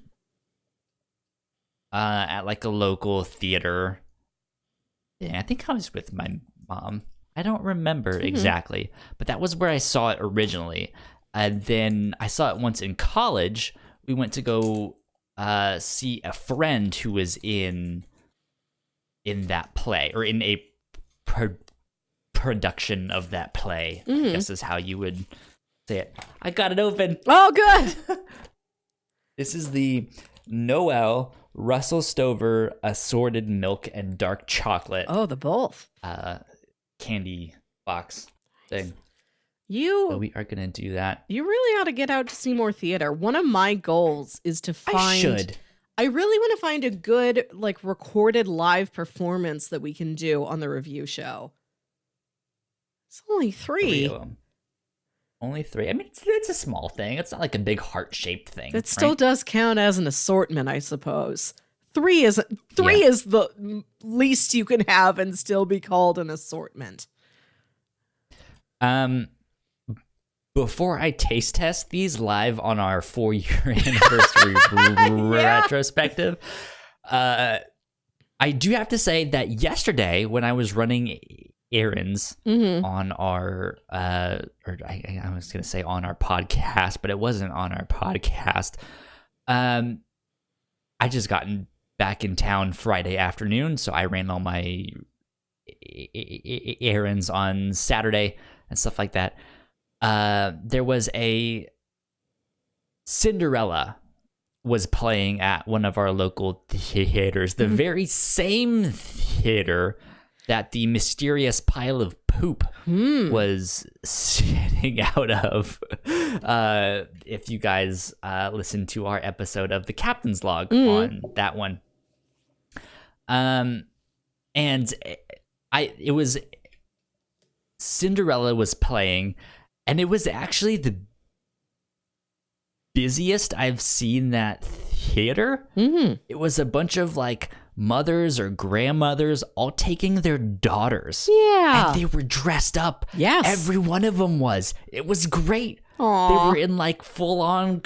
at like a local theater. Yeah, I think I was with my mom. I don't remember exactly, but that was where I saw it originally. And then I saw it once in college. We went to go see a friend who was in that play, or in a production of that play, I guess is how you would say it. I got it open. Oh, good. This is the Noel Russell Stover Assorted Milk and Dark Chocolate Oh, the both. candy box thing. So You we are going to do that. really ought to get out to see more theater. One of my goals is to find. I should. I really want to find a good, like, recorded live performance that we can do on the review show. It's only 3. 3 of them. Only 3. I mean, it's a small thing. It's not like a big heart-shaped thing. That still right? does count as an assortment, I suppose. 3 is the least you can have and still be called an assortment. Before I taste test these live on our 4-year anniversary retrospective, I do have to say that yesterday when I was running errands on our, I was going to say on our podcast, but it wasn't on our podcast. I just gotten back in town Friday afternoon, so I ran all my errands on Saturday and stuff like that. There was a Cinderella was playing at one of our local theaters, the very same theater that the mysterious pile of poop was sitting out of. If you guys listen to our episode of the Captain's Log on that one. And it was Cinderella was playing, and it was actually the busiest I've seen that theater. It was a bunch of like mothers or grandmothers all taking their daughters. Yeah. And they were dressed up. Yes. Every one of them was. It was great. Aww. They were in like full on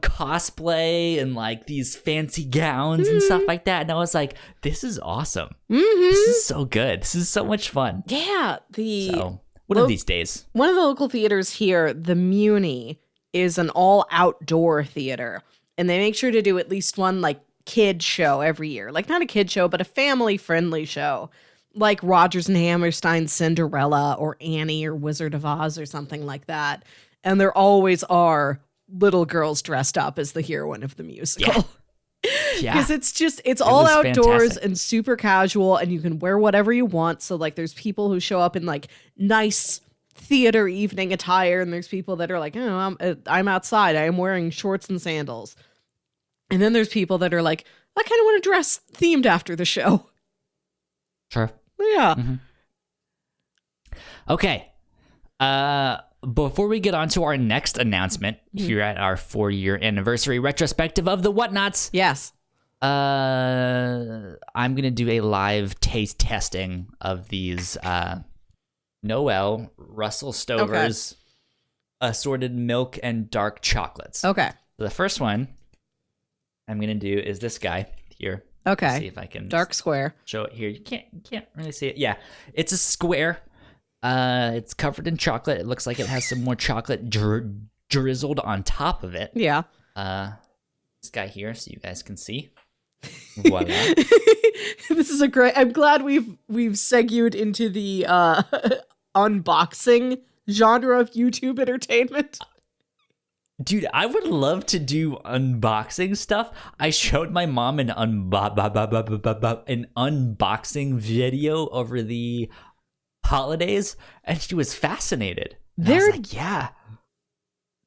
cosplay and like these fancy gowns and stuff like that. And I was like, this is awesome. This is so good. This is so much fun. Yeah. So one of these days. One of the local theaters here, the Muni, is an all-outdoor theater. And they make sure to do at least one, like, kid show every year. Like, not a kid show, but a family-friendly show. Like Rodgers and Hammerstein's Cinderella or Annie or Wizard of Oz or something like that. And there always are little girls dressed up as the heroine of the musical. Yeah. Because it's all was outdoors fantastic. and super casual, and you can wear whatever you want. So like there's people who show up in like nice theater evening attire, and there's people that are like, oh, I'm outside, I am wearing shorts and sandals. And then there's people that are like, I kind of want to dress themed after the show. Sure. Yeah. Okay. Before we get on to our next announcement here at our 4-year anniversary retrospective of the Whatnauts, Yes. I'm gonna do a live taste testing of these Noel Russell Stover's assorted milk and dark chocolates. Okay. So the first one I'm gonna do is this guy here. Okay. Let's see if I can Dark square. show it here. You can't really see it. Yeah, it's a square. It's covered in chocolate. It looks like it has some more chocolate drizzled on top of it. Yeah. This guy here, so you guys can see. Voila. This is a great. I'm glad we've segued into the unboxing genre of YouTube entertainment. Dude, I would love to do unboxing stuff. I showed my mom an unboxing video over the holidays, and she was fascinated. And I was like, yeah.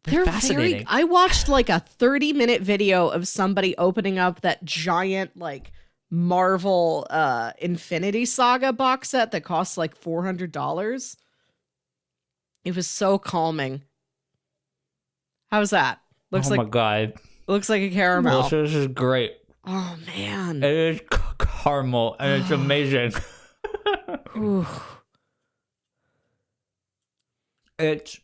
They're fascinating. I watched like a 30-minute video of somebody opening up that giant like Marvel Infinity Saga box set that costs like $400. It was so calming. How's that? Looks oh like my god. looks like a caramel. This is great. Oh man. It is caramel and it's amazing. Ooh. It's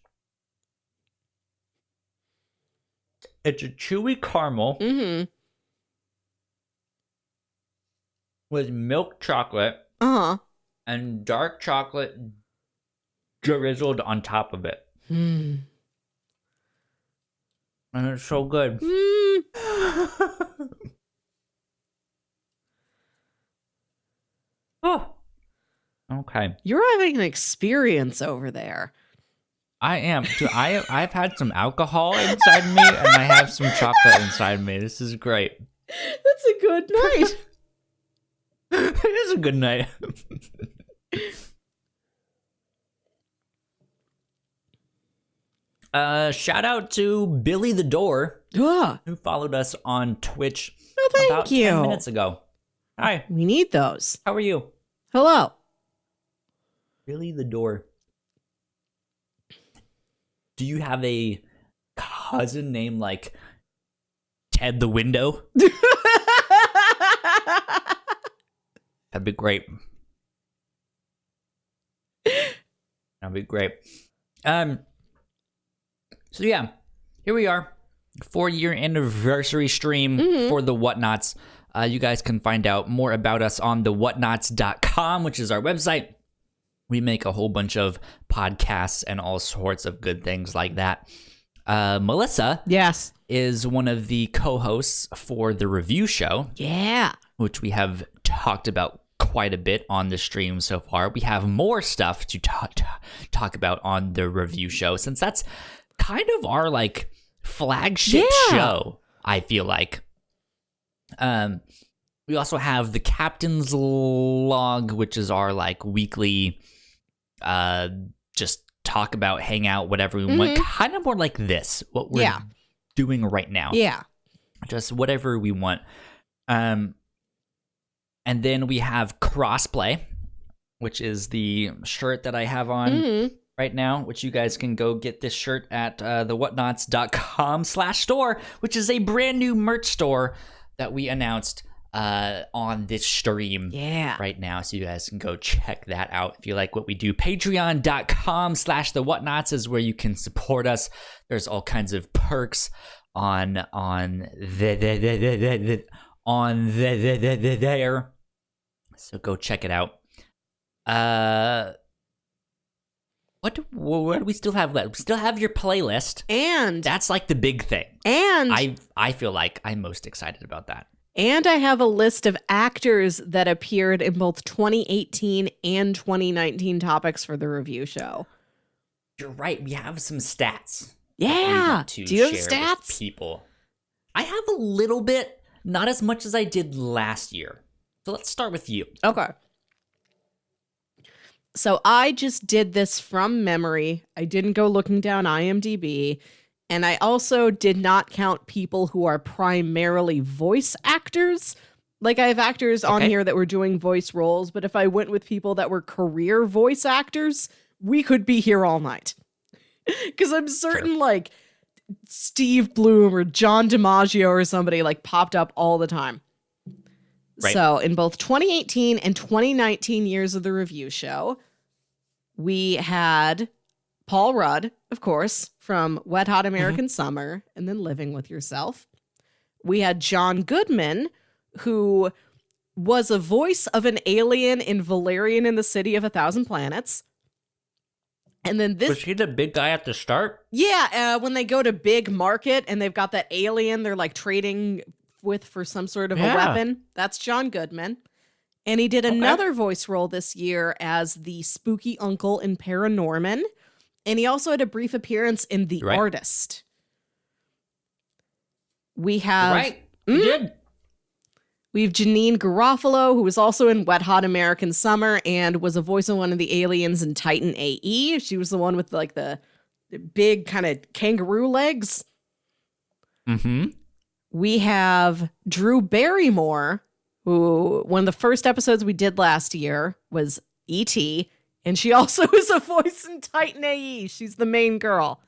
a chewy caramel Mm-hmm. with milk chocolate Uh-huh. and dark chocolate drizzled on top of it. Mm. And it's so good. Mm. Oh. Okay. You're having an experience over there. I am. Dude, I've had some alcohol inside me and I have some chocolate inside me. This is great. That's a good night. It is a good night. Shout out to Billy the Door, Ah, who followed us on Twitch oh, thank about you. 10 minutes ago. Hi, We need those. how are you? Hello. Billy the Door. Do you have a cousin named like Ted the Window? That'd be great. That'd be great. So yeah, here we are. 4-year anniversary stream for the Whatnauts. You guys can find out more about us on the whatnauts.com, which is our website. We make a whole bunch of podcasts and all sorts of good things like that. Melissa Yes. is one of the co-hosts for the review show, Yeah. which we have talked about quite a bit on the stream so far. We have more stuff to talk about on the review show, since that's kind of our like flagship show, I feel like. We also have the Captain's Log, which is our like weekly just talk about, hang out, whatever we want. Kind of more like this, what we're doing right now. Yeah. Just whatever we want. And then we have Crossplay, which is the shirt that I have on right now, which you guys can go get this shirt at thewhatnauts.com/store, which is a brand new merch store that we announced on this stream right now. So you guys can go check that out if you like what we do. Patreon.com/thewhatnauts is where you can support us. There's all kinds of perks on there. So go check it out. What do we still have left? We still have your playlist. And That's like the big thing. and I feel like I'm most excited about that. and I have a list of actors that appeared in both 2018 and 2019 topics for the review show. You're right. We have some stats. Yeah. To Do you have share with stats? people? I have a little bit, not as much as I did last year. So let's start with you. Okay. So I just did this from memory. I didn't go looking down IMDb. And I also did not count people who are primarily voice actors. Like, I have actors on Okay. here that were doing voice roles, but if I went with people that were career voice actors, we could be here all night. Because I'm certain, like, Steve Bloom or John DiMaggio or somebody, like, popped up all the time. Right. So, in both 2018 and 2019 years of the review show, we had Paul Rudd, of course, from Wet Hot American Summer and then Living with Yourself. We had John Goodman, who was a voice of an alien in Valerian in the City of a Thousand Planets. And then this, Was he the big guy at the start? when they go to Big Market and they've got that alien they're like trading with for some sort of a Yeah. weapon, that's John Goodman. And he did another voice role this year as the spooky uncle in Paranorman. And he also had a brief appearance in The Right. Artist. We have Right. He did. We have Janine Garofalo, who was also in Wet Hot American Summer and was a voice of one of the aliens in Titan AE. She was the one with like the big kind of kangaroo legs. Mm-hmm. We have Drew Barrymore, who one of the first episodes we did last year was E.T., And she also is a voice in Titan AE. She's the main girl.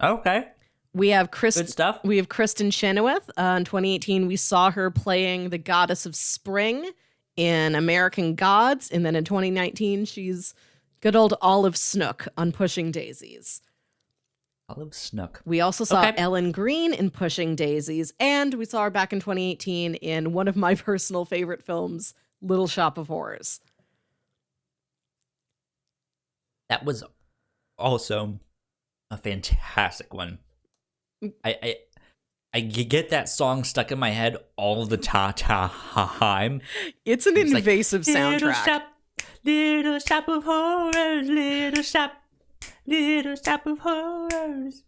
Okay. We have Good stuff. We have Kristen Chenoweth. In 2018, we saw her playing the goddess of spring in American Gods. And then in 2019, she's good old Olive Snook on Pushing Daisies. Olive Snook. We also saw Okay. Ellen Green in Pushing Daisies. And we saw her back in 2018 in one of my personal favorite films, Little Shop of Horrors. That was also a fantastic one. I get that song stuck in my head all the time. It's an It's like, invasive soundtrack. Little shop of horrors, little shop of horrors.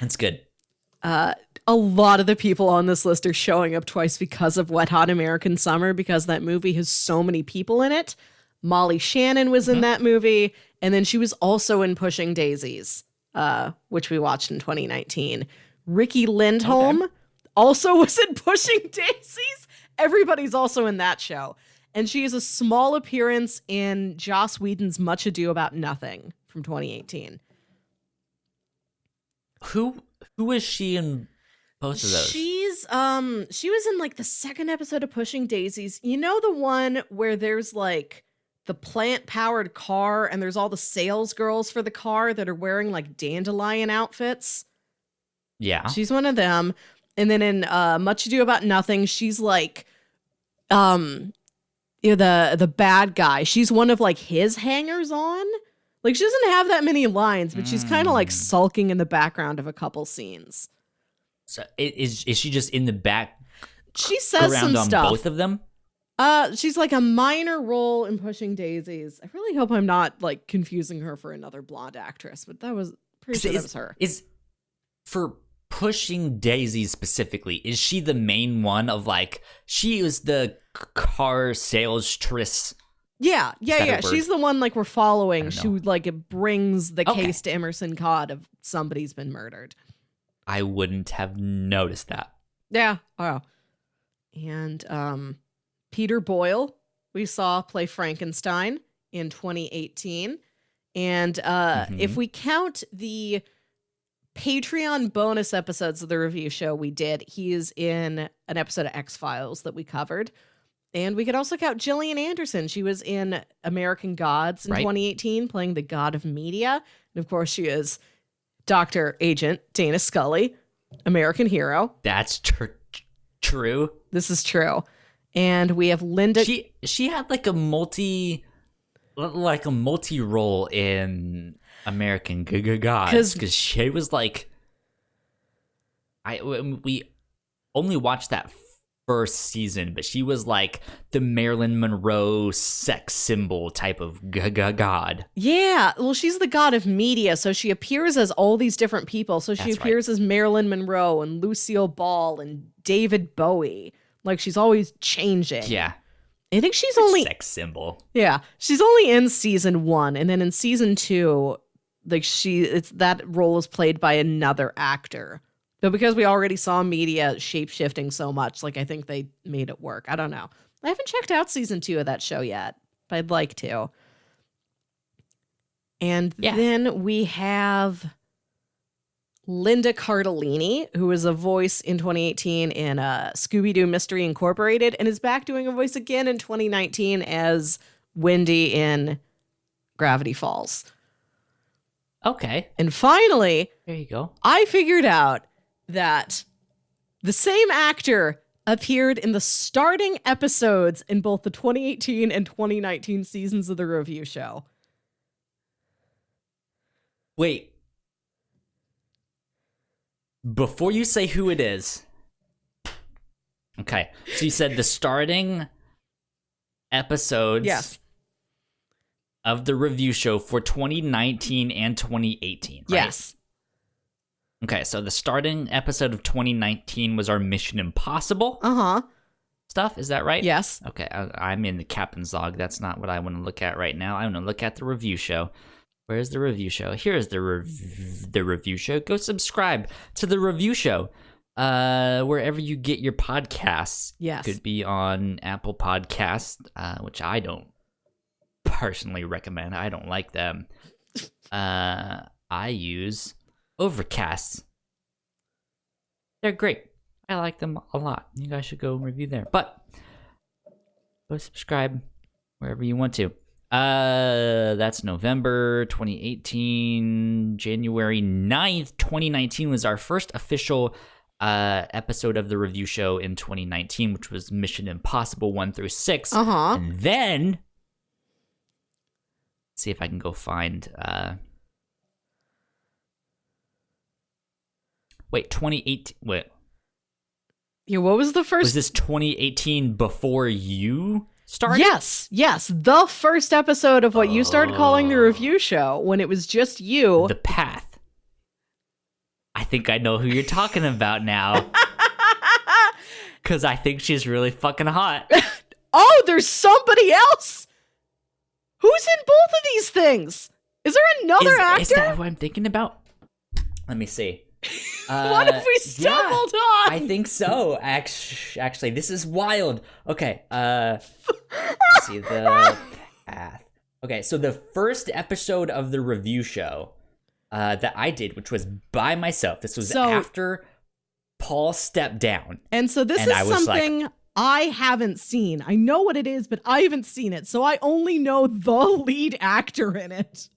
That's good. A lot of the people on this list are showing up twice because of Wet Hot American Summer, because that movie has so many people in it. Molly Shannon was in that movie, and then she was also in Pushing Daisies, which we watched in 2019. Ricky Lindholm also was in Pushing Daisies. Everybody's also in that show. And she has a small appearance in Joss Whedon's Much Ado About Nothing from 2018. Who is she in both of those? She was in like the second episode of Pushing Daisies. You know, the one where there's like the plant-powered car and there's all the sales girls for the car that are wearing like dandelion outfits? Yeah. She's one of them. And then in Much Ado About Nothing, she's like the bad guy. She's one of like his hangers on. Like, she doesn't have that many lines, but she's kind of like sulking in the background of a couple scenes. So is she just in the back? She says some on stuff. both of them? She's like a minor role in Pushing Daisies. I really hope I'm not like confusing her for another blonde actress, but that was pretty sure that was her. Is for Pushing Daisies specifically, is she the main one of like, she was the car salestress? Yeah. word? She's the one like we're following. I don't She know. like brings the Okay. case to Emerson Codd of somebody's been murdered. I wouldn't have noticed that. Yeah. Wow. And Peter Boyle, we saw play Frankenstein in 2018. And if we count the Patreon bonus episodes of the review show we did, he is in an episode of X-Files that we covered. And we could also count Gillian Anderson. She was in American Gods in Right. 2018, playing the god of media. And of course, she is Dr. Agent Dana Scully, American hero. That's true. This is true. And we have Linda. She had like a multi role in American Gods, because she was like, we only watched that first season, but she was like the Marilyn Monroe sex symbol type of god. Yeah, well, she's the god of media, so she appears as all these different people. So she That's appears as Marilyn Monroe and Lucille Ball and David Bowie. Like, she's always changing. Yeah, I think she's only sex symbol. Yeah, she's only in season 1, and then in season 2, like that role is played by another actor. But because we already saw media shape-shifting so much, like, I think they made it work. I don't know. I haven't checked out season 2 of that show yet, but I'd like to. And then we have Linda Cardellini, who was a voice in 2018 in Scooby-Doo Mystery Incorporated, and is back doing a voice again in 2019 as Wendy in Gravity Falls. Okay, And finally, there you go. I figured out that the same actor appeared in the starting episodes in both the 2018 and 2019 seasons of the review show. Wait. Before you say who it is. Okay. So you said the starting episodes Yes. of the review show for 2019 and 2018, right? Yes. Okay, so the starting episode of 2019 was our Mission Impossible Uh-huh. stuff. Is that right? Yes. Okay, I'm in the captain's log. That's not what I want to look at right now. I want to look at the review show. Where's the review show? Here's the review show. Go subscribe to the review show wherever you get your podcasts. Yes. Could be on Apple Podcasts, which I don't personally recommend. I don't like them. I use Overcast. They're great. I like them a lot. You guys should go review there. But go subscribe wherever you want to. That's November 2018. January 9th, 2019 was our first official episode of the review show in 2019, which was Mission Impossible 1 through 6. And then see if I can go find 2018. Wait. Yeah, what was the first? Was this 2018 before you started? Yes. The first episode of what you started calling the review show, when it was just you. The Path. I think I know who you're talking about now. Because I think she's really fucking hot. Oh, there's somebody else? Who's in both of these things? Is there another actor? Is that what I'm thinking about? Let me see. What if we stumbled on? I think so. Actually, this is wild. Okay, let's see the Path. Okay, so the first episode of the review show that I did, which was by myself. This was after Paul stepped down. And so this is something I haven't seen. I know what it is, but I haven't seen it. So I only know the lead actor in it.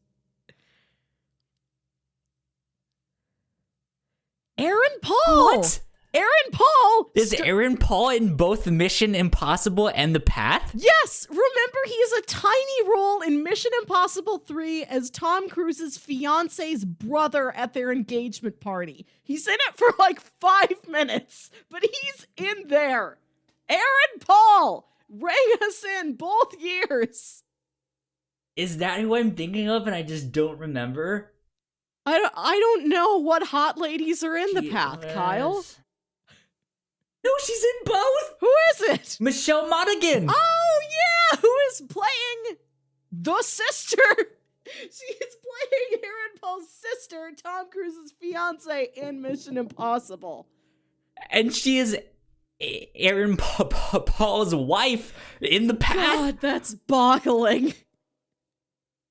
Aaron Paul. What? Aaron Paul. Is Aaron Paul in both Mission Impossible and The Path? Yes. Remember, he has a tiny role in Mission Impossible 3 as Tom Cruise's fiance's brother at their engagement party. He's in it for like 5 minutes, but he's in there. Aaron Paul rang us in both years. Is that who I'm thinking of and I just don't remember? I don't know what hot ladies are in The Path, Kyle. No, she's in both. Who is it? Michelle Monaghan. Oh, yeah. Who is playing the sister? She is playing Aaron Paul's sister, Tom Cruise's fiance in Mission Impossible. And she is Aaron Paul's wife in The Path. God, that's boggling.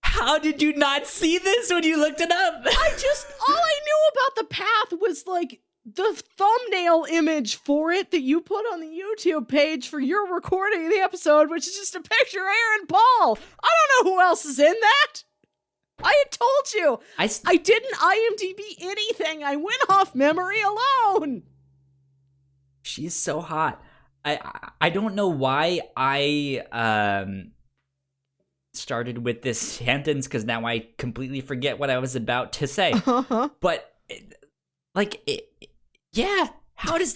How did you not see this when you looked it up? All I knew about The Path was like the thumbnail image for it that you put on the YouTube page for your recording of the episode, which is just a picture of Aaron Paul. I don't know who else is in that. I had told you. I didn't IMDb anything. I went off memory alone. She's so hot. I don't know why I started with this sentence because now I completely forget what I was about to say. But yeah, how does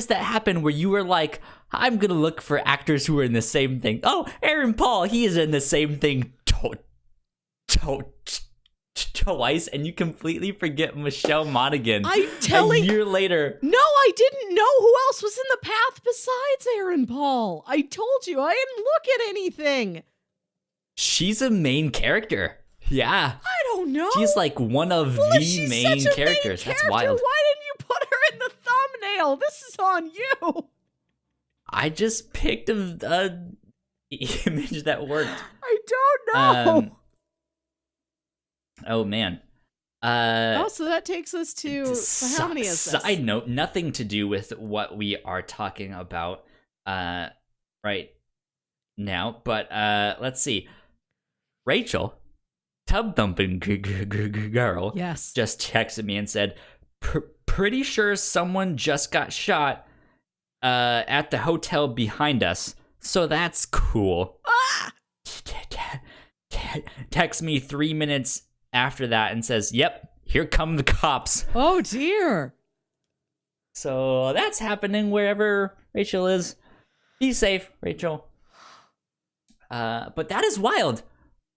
that happen where you were like, I'm gonna look for actors who are in the same thing? Oh, Aaron Paul, he is in the same thing twice, and you completely forget Michelle Monaghan. I'm telling a year later. No, I didn't know who else was in The Path besides Aaron Paul. I told you I didn't look at anything. She's a main character. Yeah. I don't know. She's like one of the main characters. That's wild. Why didn't you put her in the thumbnail? This is on you. I just picked a image that worked. I don't know. Oh man. So that takes us to how many is this? Side note, nothing to do with what we are talking about right now, but let's see. Rachel, tub thumping girl, yes, just texted me and said, pretty sure someone just got shot at the hotel behind us, so that's cool. Text me 3 minutes after that and says, yep, here come the cops. Oh dear. So that's happening wherever Rachel is. Be safe, Rachel. But that is wild.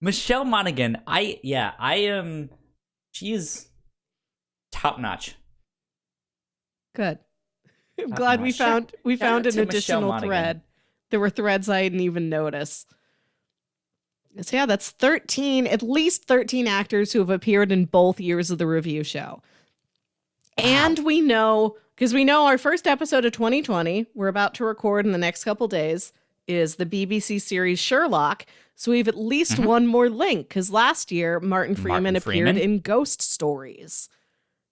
Michelle Monaghan, I am. She's top notch. Good. I'm glad we found an additional thread. There were threads I didn't even notice. So yeah, that's 13, at least 13 actors who have appeared in both years of the review show. Wow. And we know, because we know our first episode of 2020, we're about to record in the next couple days, is the BBC series Sherlock. So we have at least one more link, because last year Martin Freeman appeared in Ghost Stories.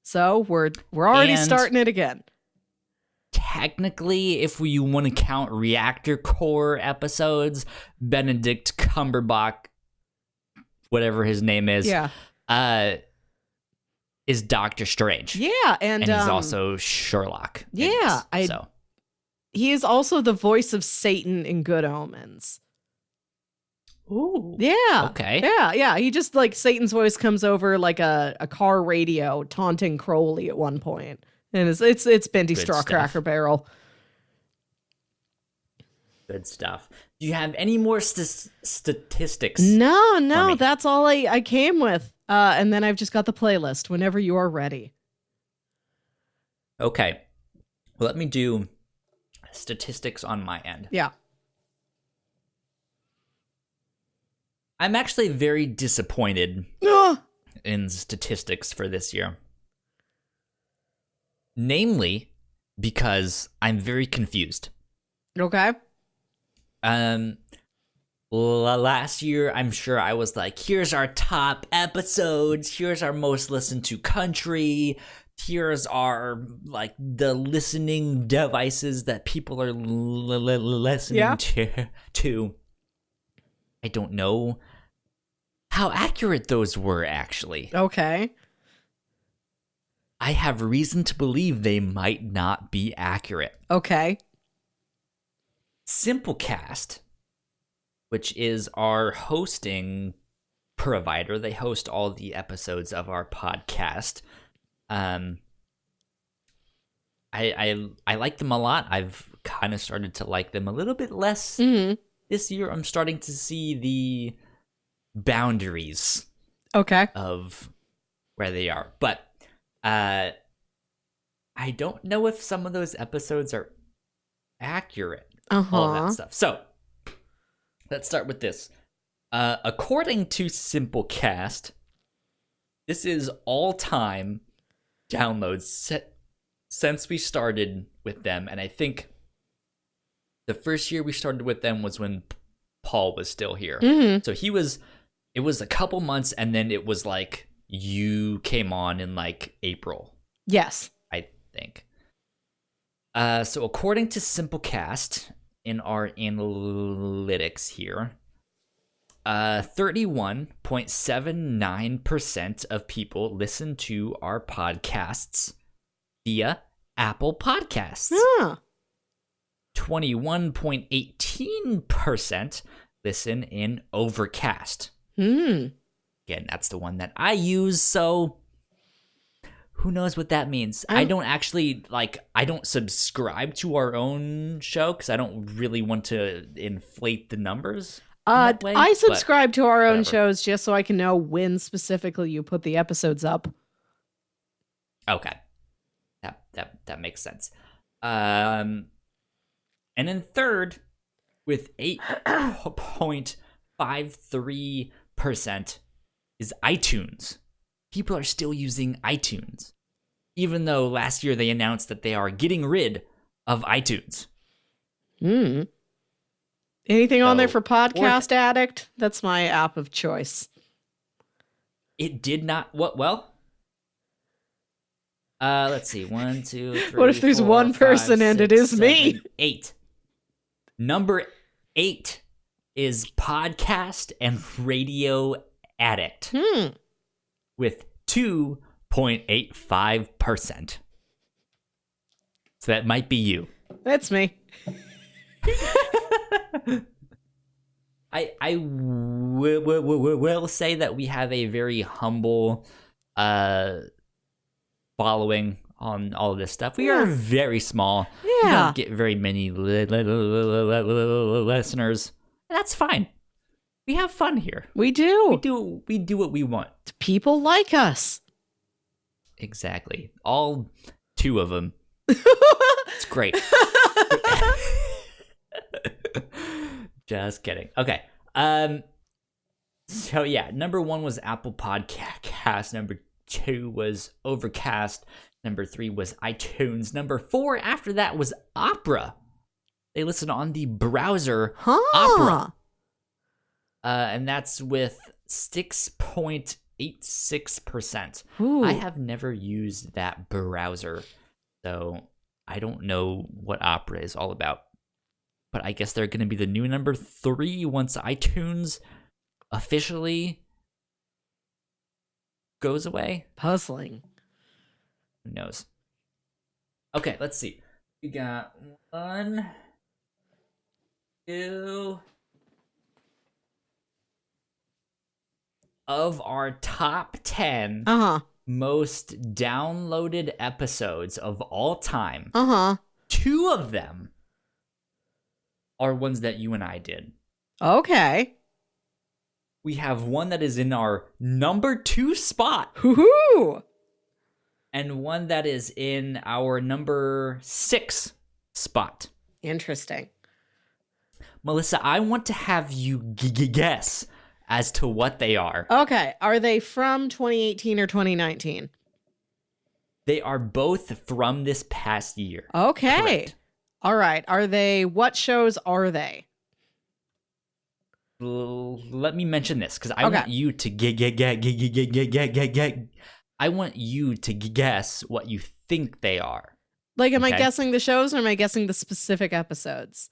So we're already starting it again. Technically, if you want to count Reactor Core episodes, Benedict Cumberbatch, whatever his name is, is Doctor Strange. Yeah, and he's also Sherlock. Yeah, he is also the voice of Satan in Good Omens. Ooh. Yeah. Okay. Yeah. He just, like, Satan's voice comes over like a car radio taunting Crowley at one point. And it's Bendy Straw Cracker Barrel. Good stuff. Do you have any more statistics? No, that's all I came with. And then I've just got the playlist whenever you are ready. Okay. Well, let me do statistics on my end. Yeah. I'm actually very disappointed in statistics for this year. Namely, because I'm very confused. Okay. Last year, I'm sure I was like, here's our top episodes, here's our most listened to country, here's our, like, the listening devices that people are listening to. I don't know how accurate those were, actually. Okay. I have reason to believe they might not be accurate. Okay. Simplecast, which is our hosting provider, they host all the episodes of our podcast. I like them a lot. I've kind of started to like them a little bit less this year. I'm starting to see the boundaries of where they are, but I don't know if some of those episodes are accurate. All that stuff. So let's start with this. According to Simplecast, this is all-time downloads since we started with them, and I think the first year we started with them was when Paul was still here. So it was a couple months, and then it was like you came on in like April. Yes. I think. So according to Simplecast, in our analytics here, 31.79% of people listen to our podcasts via Apple Podcasts. 21.18% listen in Overcast. Again, that's the one that I use, so who knows what that means. I don't actually, I don't subscribe to our own show because I don't really want to inflate the numbers. I subscribe to our own shows just so I can know when specifically you put the episodes up. Okay. That makes sense. And then third, with 8.53% is iTunes. People are still using iTunes, even though last year they announced that they are getting rid of iTunes. Anything on there for Podcast Addict? That's my app of choice. It did not. Well, let's see. 1, 2, 3. What if there's 4, one 5, person 6, and it is 7, me? 8. Number 8 is Podcast and Radio Addict. With 2.85%. So that might be you. That's me. I will say that we have a very humble following on all of this stuff. We are very small. We don't get very many listeners. That's fine. We have fun here. We do. We do what we want. People like us. Exactly. All 2 of them. It's great. Just kidding. Okay. So yeah, number 1 was Apple Podcast. Number 2 was Overcast. Number 3 was iTunes. Number 4 after that was Opera. they listen on the browser Huh. Opera. And that's with 6.86%. Ooh. I have never used that browser, so I don't know what Opera is all about. But I guess they're going to be the new number 3 once iTunes officially goes away. Puzzling. Who knows? Okay, let's see. We got 1, 2 of our top 10 Uh-huh. most downloaded episodes of all time. Uh-huh. 2 of them are ones that you and I did. Okay. We have one that is in our number 2 spot Hoo-hoo! and one that is in our number 6 spot. Interesting. Melissa, I want to have you guess as to what they are. Okay. Are they from 2018 or 2019? They are both from this past year. Okay. Correct. All right. What shows are they? Let me mention this because I Okay. want you to I want you to guess what you think they are. Like, am I Okay. guessing the shows or am I guessing the specific episodes?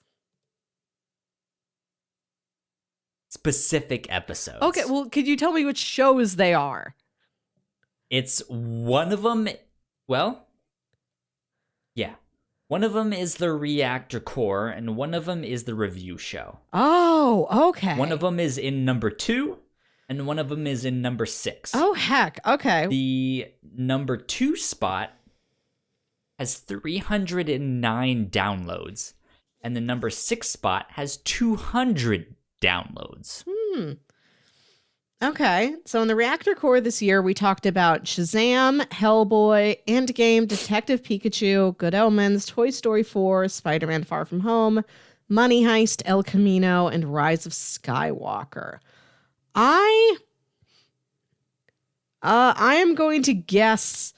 Specific episodes. Okay. Well, could you tell me which shows they are? It's one of them. Well, yeah. One of them is the Reactor Core, and one of them is the Review Show. Oh, okay. One of them is in number 2, and one of them is in number 6. Oh, heck. Okay. The number 2 spot has 309 downloads, and the number 6 spot has 200 downloads. Okay. So in the Reactor Core this year, we talked about Shazam, Hellboy, Endgame, Detective Pikachu, Good Omens, Toy Story 4, Spider-Man Far From Home, Money Heist, El Camino, and Rise of Skywalker. I am going to guess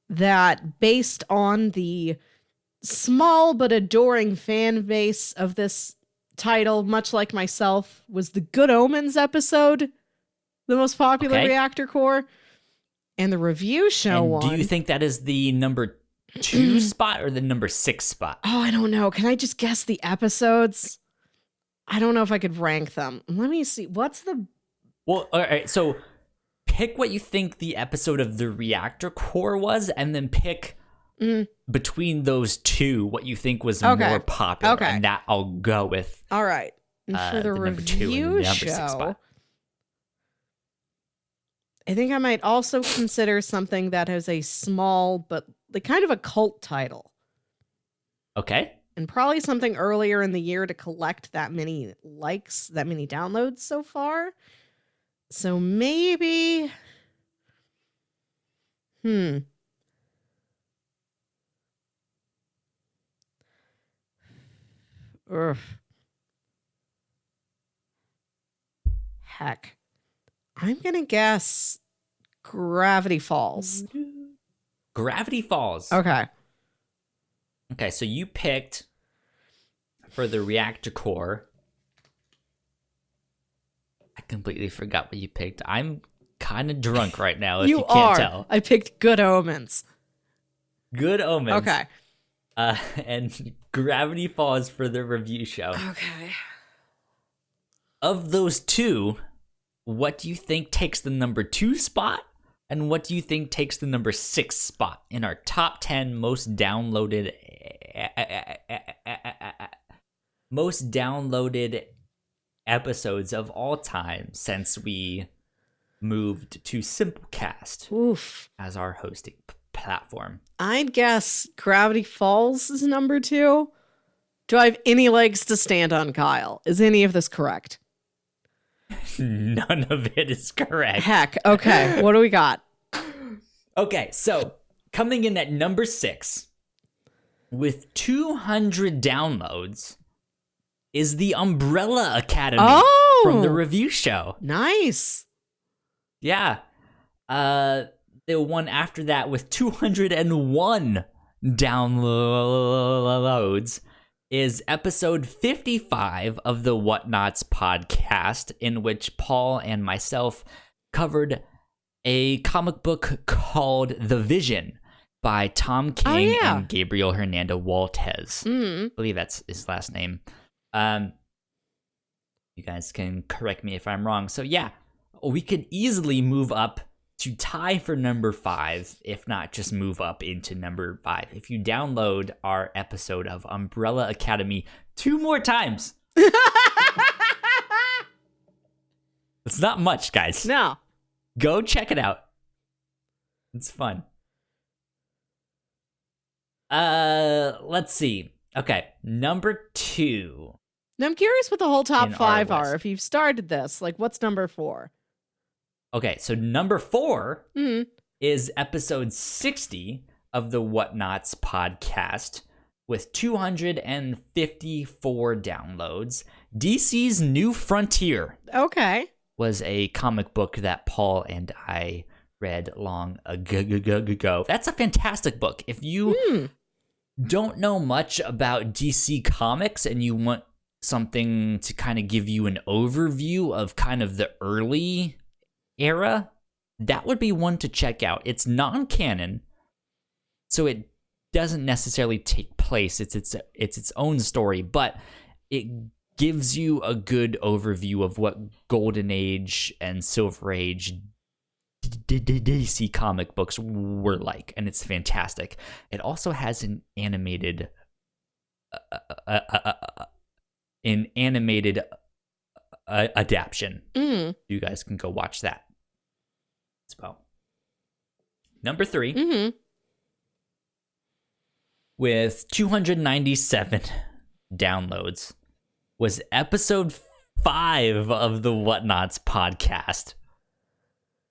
that based on the small but adoring fan base of this title, much like myself, was the Good Omens episode the most popular Okay. Reactor Core, and the Review Show And one. do you think that is the number 2 spot or the number 6 spot? Oh, I don't know. Can I just guess the episodes? I don't know if I could rank them. Let me see. What's the... Well, all right, so pick what you think the episode of the Reactor Core was, and then pick between those 2 what you think was Okay. more popular, Okay. and that I'll go with All right. And for the number 2 and Review the number 6 Show, spot. I think I might also consider something that has a small but like kind of a cult title. Okay. And probably something earlier in the year to collect that many likes, that many downloads so far. So maybe... Ugh. Heck. I'm going to guess Gravity Falls. Gravity Falls. Okay. Okay, so you picked for the Reactor Core. I completely forgot what you picked. I'm kind of drunk right now, if you can't tell. I picked Good Omens. Good Omens. Okay. And Gravity Falls for the Review Show. Okay. Of those 2, what do you think takes the number 2 spot? And what do you think takes the number 6 spot in our top 10 most downloaded episodes of all time since we moved to Simplecast Oof. as our hosting platform? I'd guess Gravity Falls is number 2. Do I have any legs to stand on, Kyle? Is any of this correct? None of it is correct. Heck. Okay. What do we got? Okay, so coming in at number 6 with 200 downloads is the Umbrella Academy from the Review Show. Nice. Yeah. The one after that with 201 downloads is episode 55 of the Whatnauts podcast, in which Paul and myself covered a comic book called The Vision by Tom King and Gabriel Hernando Waltez. I believe that's his last name. You guys can correct me if I'm wrong. So yeah, we could easily move up to tie for number 5, if not just move up into number 5. If you download our episode of Umbrella Academy 2 more times. It's not much, guys. No. Go check it out. It's fun. Let's see. Okay, number 2. Now I'm curious what the whole top In our 5 list. are. If you've started this, like, what's number 4? Okay, so number 4 is episode 60 of the Whatnauts podcast with 254 downloads. DC's New Frontier Okay. was a comic book that Paul and I read long ago. That's a fantastic book. If you don't know much about DC Comics and you want something to kind of give you an overview of kind of the early era, that would be one to check out. It's non-canon, so it doesn't necessarily take place. It's its own story, but it gives you a good overview of what Golden Age and Silver Age DC comic books were like, and it's fantastic. It also has an animated adaptation. You guys can go watch that as well. Number 3, with 297 downloads, was episode 5 of the Whatnauts podcast,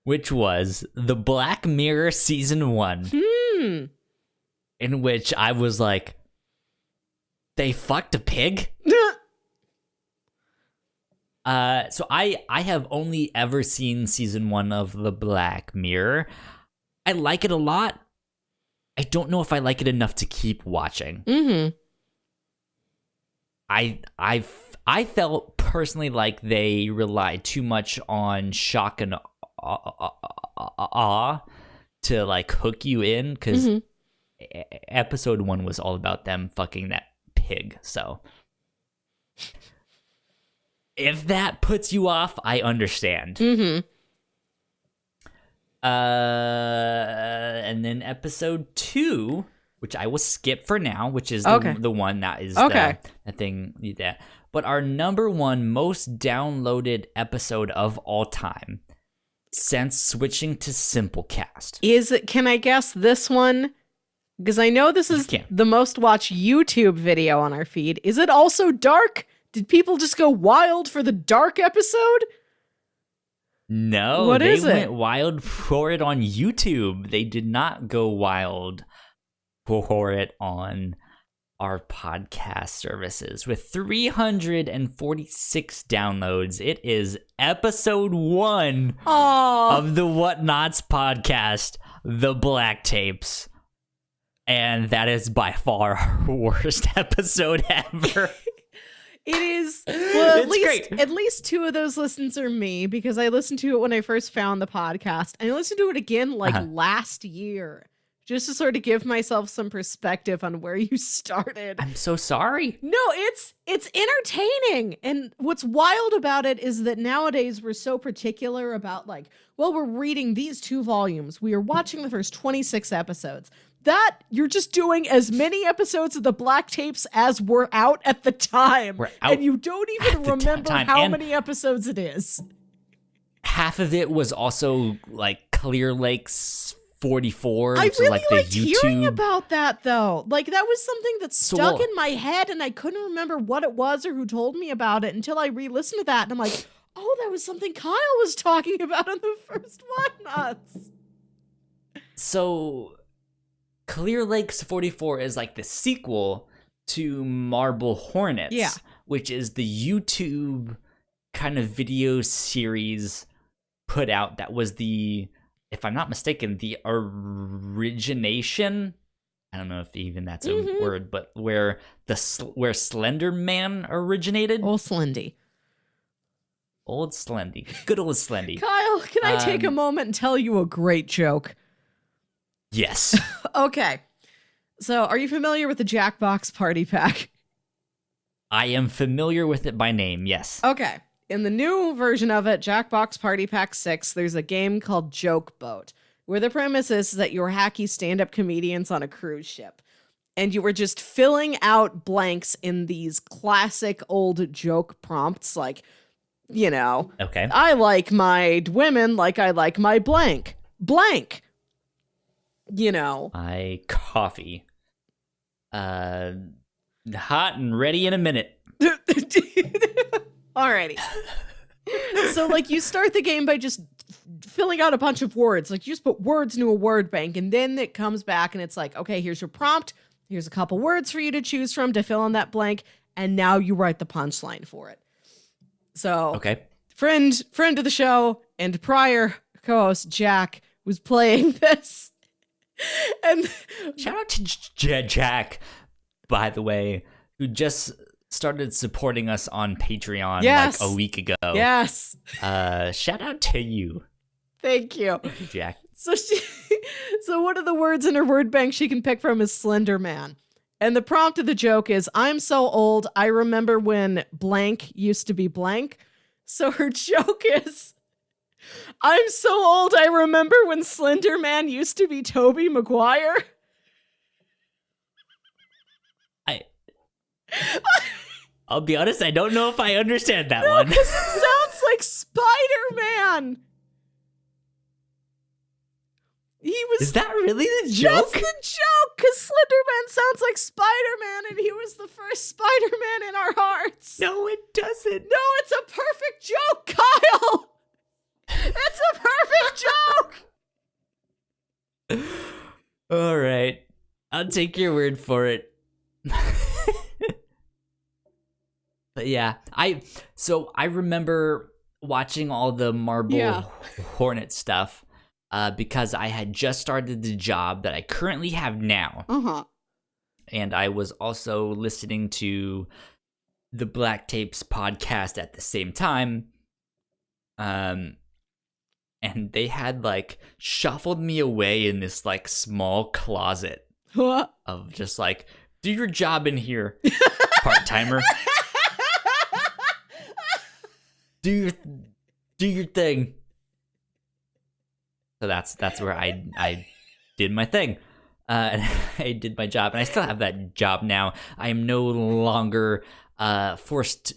which was the Black Mirror season 1, in which I was like, they fucked a pig? So I have only ever seen season 1 of the Black Mirror. I like it a lot. I don't know if I like it enough to keep watching. I felt personally like they relied too much on shock and awe to like hook you in, because episode 1 was all about them fucking that pig. So if that puts you off, I understand. And then episode 2, which I will skip for now, which is the one that is the thing. Yeah. But our number 1 most downloaded episode of all time since switching to Simplecast. Is it? Can I guess this one? Because I know this is the most watched YouTube video on our feed. Is it also dark? Did people just go wild for the dark episode? No, they went wild for it on YouTube. They did not go wild for it on our podcast services. With 346 downloads, it is episode 1 of the Whatnauts podcast, The Black Tapes. And that is by far our worst episode ever. It is. Well, It's great. At least 2 of those listens are me, because I listened to it when I first found the podcast, and I listened to it again last year, just to sort of give myself some perspective on where you started. I'm so sorry. No, it's entertaining. And what's wild about it is that nowadays we're so particular about like, well, we're reading these 2 volumes. We are watching the first 26 episodes. That you're just doing as many episodes of the Black Tapes as were out at the time. And you don't even remember how many episodes it is. Half of it was also like Clear Lake's 44. I really like the liked YouTube. hearing about that, though. Like, that was something that stuck in my head, and I couldn't remember what it was or who told me about it until I re-listened to that, and I'm like, oh, that was something Kyle was talking about in the first Whatnauts. So, Clear Lake's 44 is like the sequel to Marble Hornets, which is the YouTube kind of video series put out that was the, if I'm not mistaken, the origination I don't know if even that's a word, but where where Slender Man originated. Old Slendy. Old Slendy. Good old Slendy. Kyle, can I take a moment and tell you a great joke? Yes. Okay. So, are you familiar with the Jackbox Party Pack? I am familiar with it by name, yes. Okay. In the new version of it, Jackbox Party Pack 6, there's a game called Joke Boat, where the premise is that you're hacky stand-up comedians on a cruise ship. And you were just filling out blanks in these classic old joke prompts, like, you know, Okay. I like my women like I like my blank. Blank. You know. My coffee. Hot and ready in a minute. Alrighty. So, like, you start the game by just filling out a bunch of words. Like, you just put words into a word bank, and then it comes back and it's like, okay, here's your prompt. Here's a couple words for you to choose from to fill in that blank, and now you write the punchline for it. So, Okay. friend of the show and prior co-host Jack was playing this. And Shout out to Jack, by the way, who just started supporting us on Patreon Yes. like a week ago. yes, Shout out to you, thank you. Jack. So one of the words in her word bank she can pick from is Slender Man. And the prompt of the joke is, I'm so old, I remember when blank used to be blank. So her joke is, I'm so old, I remember when Slender Man used to be Tobey Maguire. I'll be honest, I don't know if I understand that one. It sounds like Spider-Man. He was. Is that really the That's joke? the joke, because Slenderman sounds like Spider-Man, and he was the first Spider-Man in our hearts. No, it doesn't. No, it's a perfect joke, Kyle. It's a perfect joke. All right. I'll take your word for it. But yeah, I remember watching all the Marble Hornet stuff because I had just started the job that I currently have now. Uh-huh. And I was also listening to the Black Tapes podcast at the same time. And they had like shuffled me away in this like small closet of just like, do your job in here, part-timer. Do your thing. So that's where I did my thing. And I did my job, and I still have that job now. I am no longer forced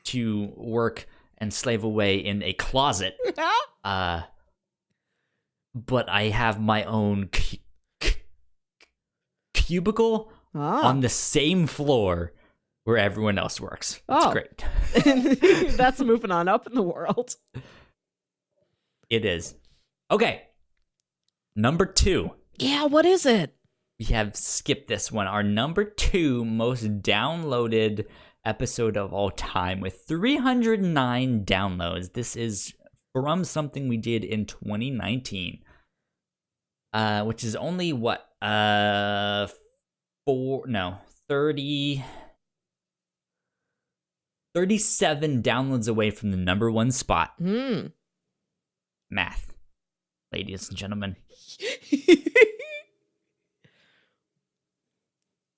to work and slave away in a closet. But I have my own cubicle on the same floor where everyone else works. It's great. That's moving on up in the world. It is. Okay. Number 2. Yeah, what is it? We have skipped this one. Our number 2 most downloaded episode of all time with 309 downloads. This is from something we did in 2019. Which is only 37 downloads away from the number 1 spot. Math, ladies and gentlemen.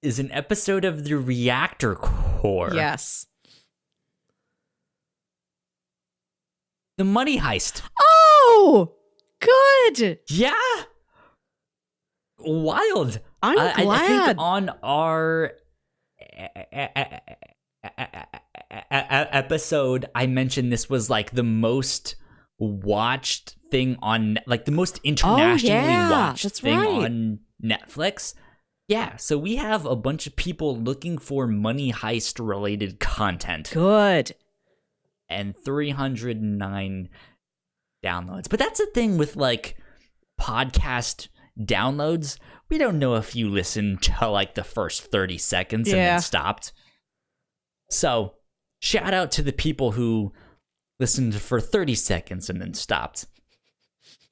Is an episode of the Reactor Core. Yes. The Money Heist. Oh, good. Yeah. Wild. I'm I glad. think on our episode, I mentioned this was like the most watched thing on, like the most internationally watched that's thing right. on Netflix. Yeah, so we have a bunch of people looking for Money Heist related content. Good. And 309 downloads. But that's the thing with like podcast downloads. We don't know if you listened to like the first 30 seconds and then stopped. So shout out to the people who listened for 30 seconds and then stopped.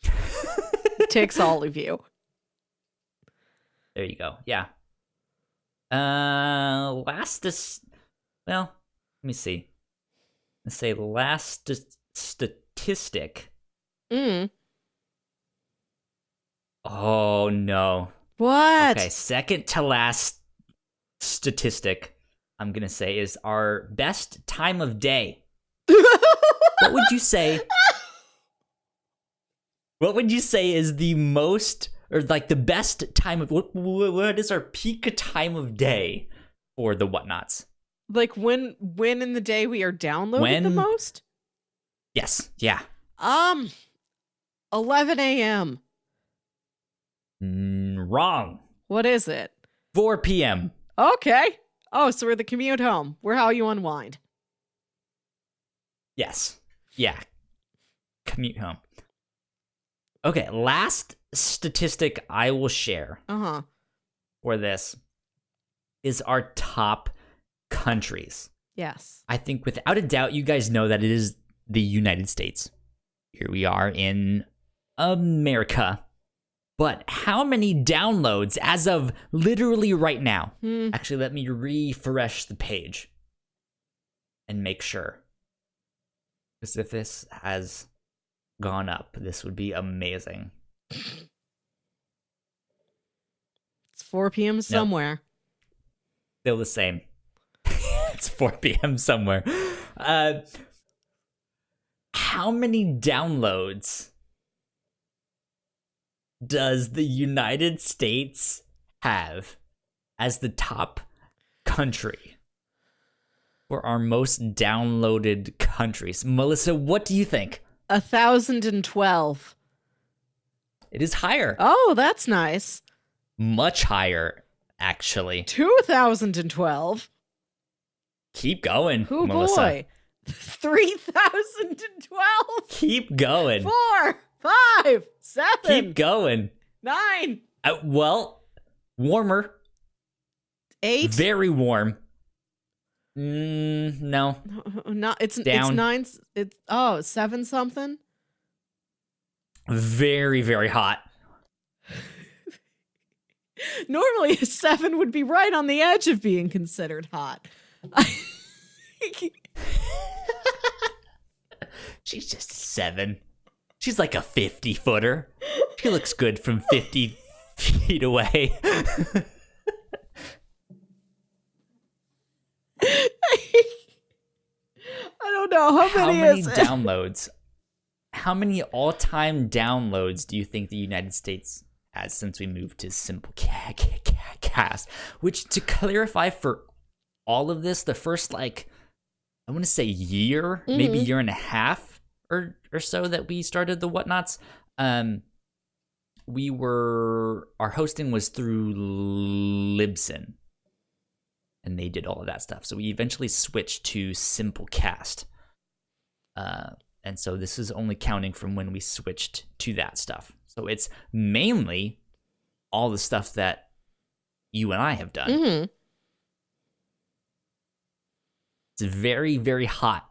It takes all of you. There you go. Yeah. Well, let me see. Let's say last statistic. Oh no. What? Okay, second to last statistic I'm gonna say is our best time of day. What would you say? What would you say is the most, or like the best time of, what is our peak time of day for the Whatnauts? Like when in the day we are downloaded the most? Yes, yeah. 11 a.m. Wrong. What is it? 4 p.m. Okay. Oh, so we're the commute home. We're how you unwind. Yes. Yeah. Commute home. Okay, last statistic I will share for this is our top countries. Yes. I think without a doubt, you guys know that it is the United States. Here we are in America. But how many downloads as of literally right now? Actually, let me refresh the page and make sure. Because if this has gone up, this would be amazing. It's 4 p.m. somewhere. Still the same. It's 4 p.m. somewhere. How many downloads does the United States have as the top country for our most downloaded countries? Melissa, what do you think? 1,012. It is higher. Oh, that's nice. Much higher, actually. 2,012. Keep going, Oh Melissa. boy. 3,012. Keep going. 4, 5, 7. Keep going. 9. Well, warmer. 8. Very warm. No. No, it's Down. It's 9. 7 something. Very, very hot. Normally a 7 would be right on the edge of being considered hot. She's just 7. She's like a 50-footer. She looks good from 50 feet away. I don't know How many many is it? downloads? How many all-time downloads do you think the United States has since we moved to Simple Cast? Which, to clarify for all of this, the first, like, I want to say year, maybe year and a half or so that we started the Whatnauts, our hosting was through Libsyn, and they did all of that stuff. So we eventually switched to Simplecast. And so this is only counting from when we switched to that stuff. So it's mainly all the stuff that you and I have done. Mm-hmm. It's very, very hot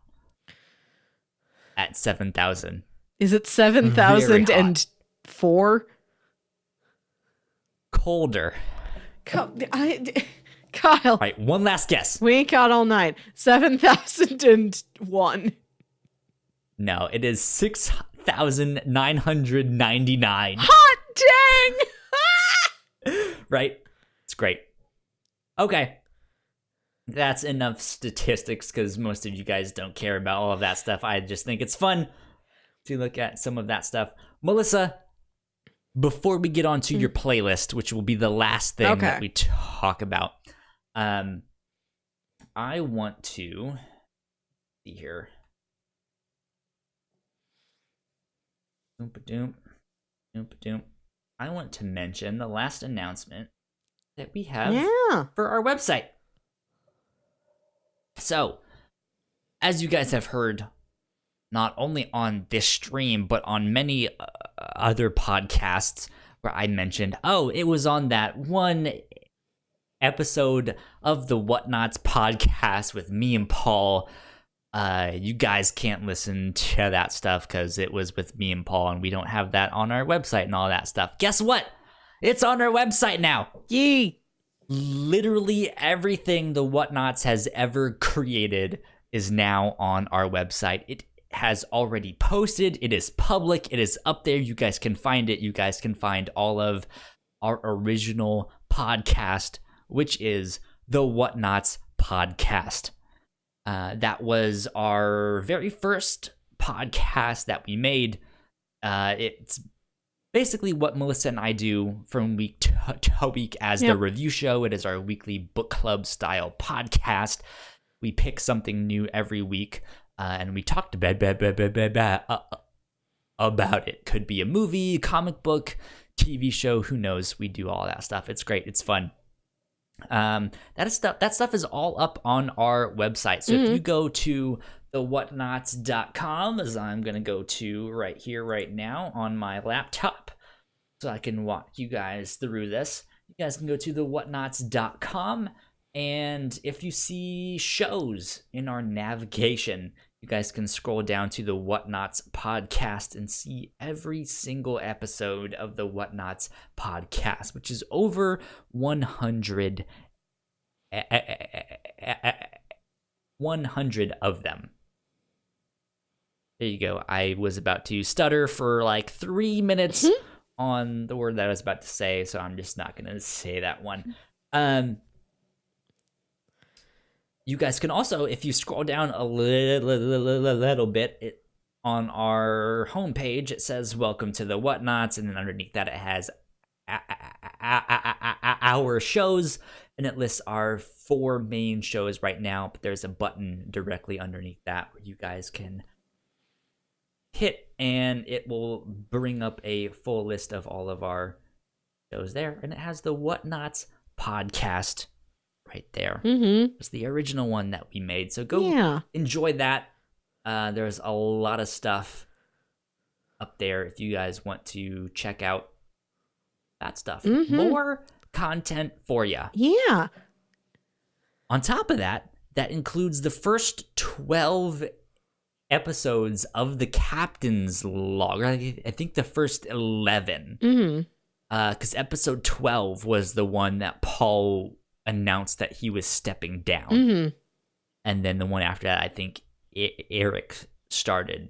at 7,000. Is it 7,004? Colder. Kyle, All right, one last guess. we ain't got all night. 7,001. No, it is 6,999. Hot dang! Right? It's great. Okay. That's enough statistics because most of you guys don't care about all of that stuff. I just think it's fun to look at some of that stuff. Melissa, before we get on to your playlist, which will be the last thing that we talk about, I want to see here. Oompa-doom. Oompa-doom. I want to mention the last announcement that we have for our website. So, as you guys have heard, not only on this stream, but on many other podcasts where I mentioned, it was on that one episode of the Whatnauts podcast with me and Paul. You guys can't listen to that stuff because it was with me and Paul, and we don't have that on our website and all that stuff. Guess what? It's on our website now. Yee. Literally everything the Whatnauts has ever created is now on our website. It has already posted. It is public. It is up there. You guys can find it. You guys can find all of our original podcast, which is the Whatnauts podcast. That was our very first podcast that we made. It's basically what Melissa and I do from week to week as the review show. It is our weekly book club style podcast. We pick something new every week, and we talked about it. Could be a movie, comic book, TV show, who knows? We do all that stuff. It's great. It's fun. That stuff is all up on our website. So if you go to thewhatnauts.com, as I'm going to go to right here, right now on my laptop, so I can walk you guys through this. You guys can go to thewhatnauts.com, and if you see shows in our navigation, you guys can scroll down to the Whatnauts podcast and see every single episode of the Whatnauts podcast, which is over 100 of them. There you go. I was about to stutter for like 3 minutes on the word that I was about to say, so I'm just not going to say that one. You guys can also, if you scroll down a little bit, on our homepage, it says "Welcome to the Whatnauts," and then underneath that, it has our shows, and it lists our 4 main shows right now. But there's a button directly underneath that where you guys can hit, and it will bring up a full list of all of our shows there, and it has the Whatnauts podcast right there. It's the original one that we made, so go enjoy that. There's a lot of stuff up there if you guys want to check out that stuff. More content for you. Yeah. On top of that, that includes the first 12 episodes of the Captain's Log. I think the first 11. Because episode 12 was the one that Paul announced that he was stepping down. And then the one after that, I think Eric started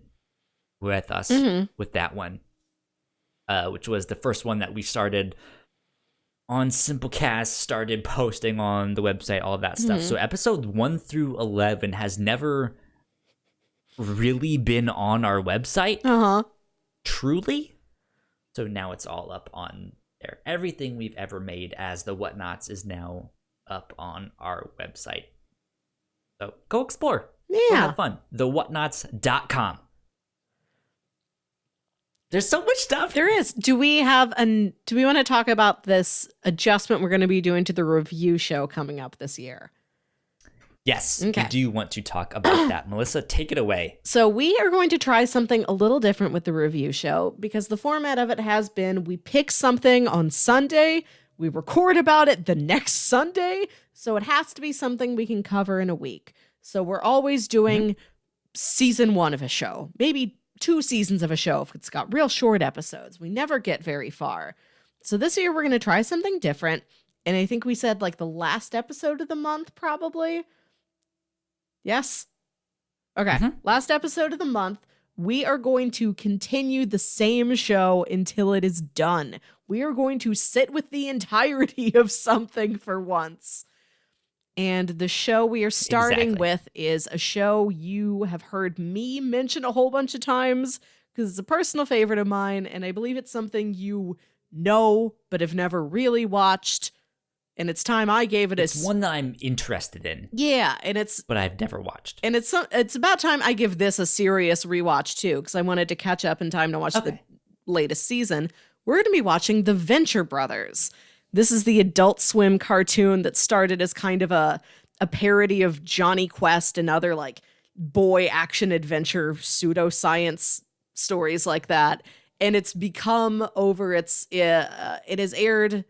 with us with that one, which was the first one that we started on Simplecast, started posting on the website, all of that stuff. So episode 1 through 11 has never really been on our website. Truly. So now it's all up on there. Everything we've ever made as the Whatnauts is now up on our website. So go explore. Go have fun. Thewhatnauts.com. There's so much stuff. There is. Do we want to talk about this adjustment we're going to be doing to the review show coming up this year? Yes, we do want to talk about that. Melissa, take it away. So we are going to try something a little different with the review show, because the format of it has been we pick something on Sunday, we record about it the next Sunday, so it has to be something we can cover in a week. So we're always doing season 1 of a show, maybe 2 seasons of a show if it's got real short episodes. We never get very far. So this year we're going to try something different, and I think we said like the last episode of the month probably. Yes? Okay. Last episode of the month, we are going to continue the same show until it is done. We are going to sit with the entirety of something for once. And the show we are starting with is a show you have heard me mention a whole bunch of times because it's a personal favorite of mine, and I believe it's something you know but have never really watched. And it's time I gave it It's one that I'm interested in. Yeah, but I've never watched. And it's about time I give this a serious rewatch too, because I wanted to catch up in time to watch the latest season. We're going to be watching The Venture Brothers. This is the Adult Swim cartoon that started as kind of a parody of Johnny Quest and other like boy action adventure pseudoscience stories like that. And it's become it has aired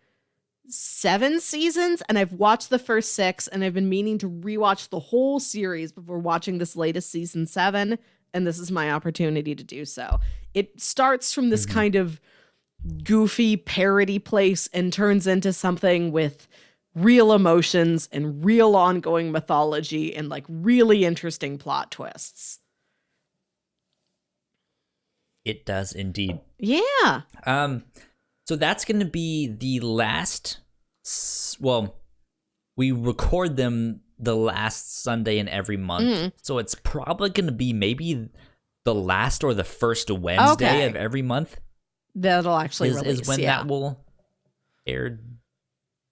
7 seasons, and I've watched the first 6, and I've been meaning to rewatch the whole series before watching this latest season 7, and this is my opportunity to do so. It starts from this kind of goofy parody place and turns into something with real emotions and real ongoing mythology and like really interesting plot twists. It does indeed. Yeah. So that's going to be the last. Well, we record them the last Sunday in every month, so it's probably going to be maybe the last or the first Wednesday of every month. That'll actually release, is when that will air,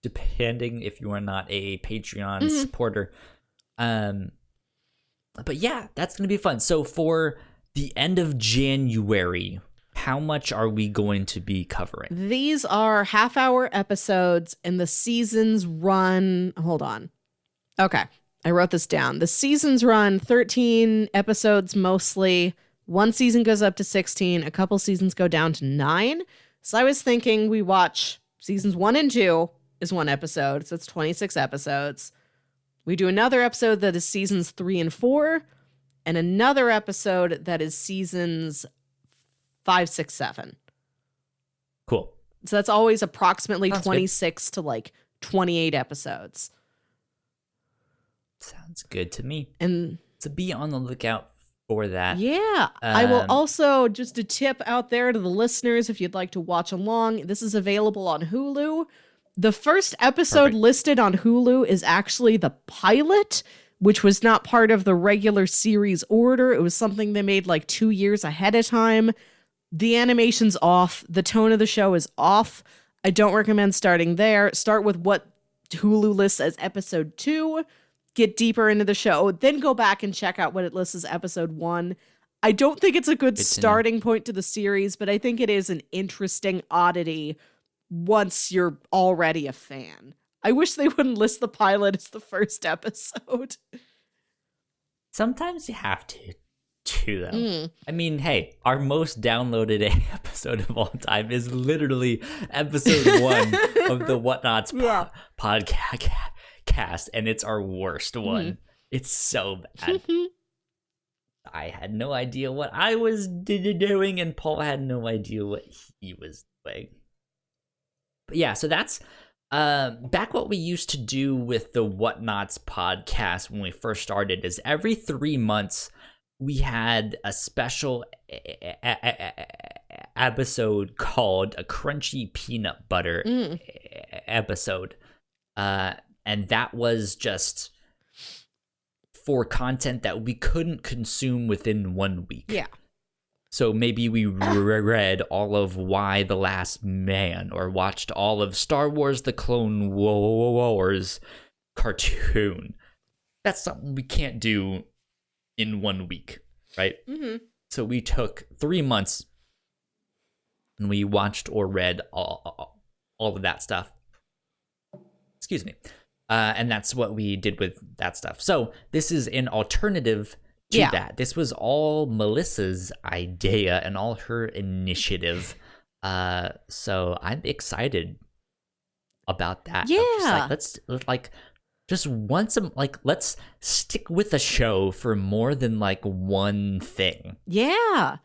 depending if you are not a Patreon supporter. But yeah, that's going to be fun. So for the end of January, how much are we going to be covering? These are half-hour episodes, and the seasons run... Hold on. Okay, I wrote this down. The seasons run 13 episodes mostly. One season goes up to 16. A couple seasons go down to 9. So I was thinking we watch seasons 1 and 2 is one episode, so it's 26 episodes. We do another episode that is seasons 3 and 4, and another episode that is seasons 5, 6, 7. Cool. So that's always approximately Sounds 26 to like 28 episodes. Sounds good to me. And So be on the lookout for that. yeah, I will also, just a tip out there to the listeners, if you'd like to watch along, this is available on Hulu. The first episode Perfect. listed on Hulu is actually the pilot, which was not part of the regular series order. It was something they made like 2 years ahead of time. The animation's off. The tone of the show is off. I don't recommend starting there. Start with what Hulu lists as episode 2. Get deeper into the show. Then go back and check out what it lists as episode 1. I don't think it's a good starting point to the series, but I think it is an interesting oddity once you're already a fan. I wish they wouldn't list the pilot as the first episode. Sometimes you have to, too, though. I mean, hey, our most downloaded episode of all time is literally episode 1 of the Whatnauts podcast, and it's our worst one. It's so bad. I had no idea what I was doing, and Paul had no idea what he was doing. But yeah, so that's back what we used to do with the Whatnauts podcast when we first started is every 3 months we had a special episode called a Crunchy Peanut Butter episode. And that was just for content that we couldn't consume within 1 week. Yeah. So maybe we read all of Y the Last Man or watched all of Star Wars The Clone Wars cartoon. That's something we can't do in 1 week, right? So we took 3 months and we watched or read all of that stuff. Excuse me. And that's what we did with that stuff. So this is an alternative to that. This was all Melissa's idea and all her initiative. So I'm excited about that. Yeah. Let's stick with a show for more than like one thing. Yeah.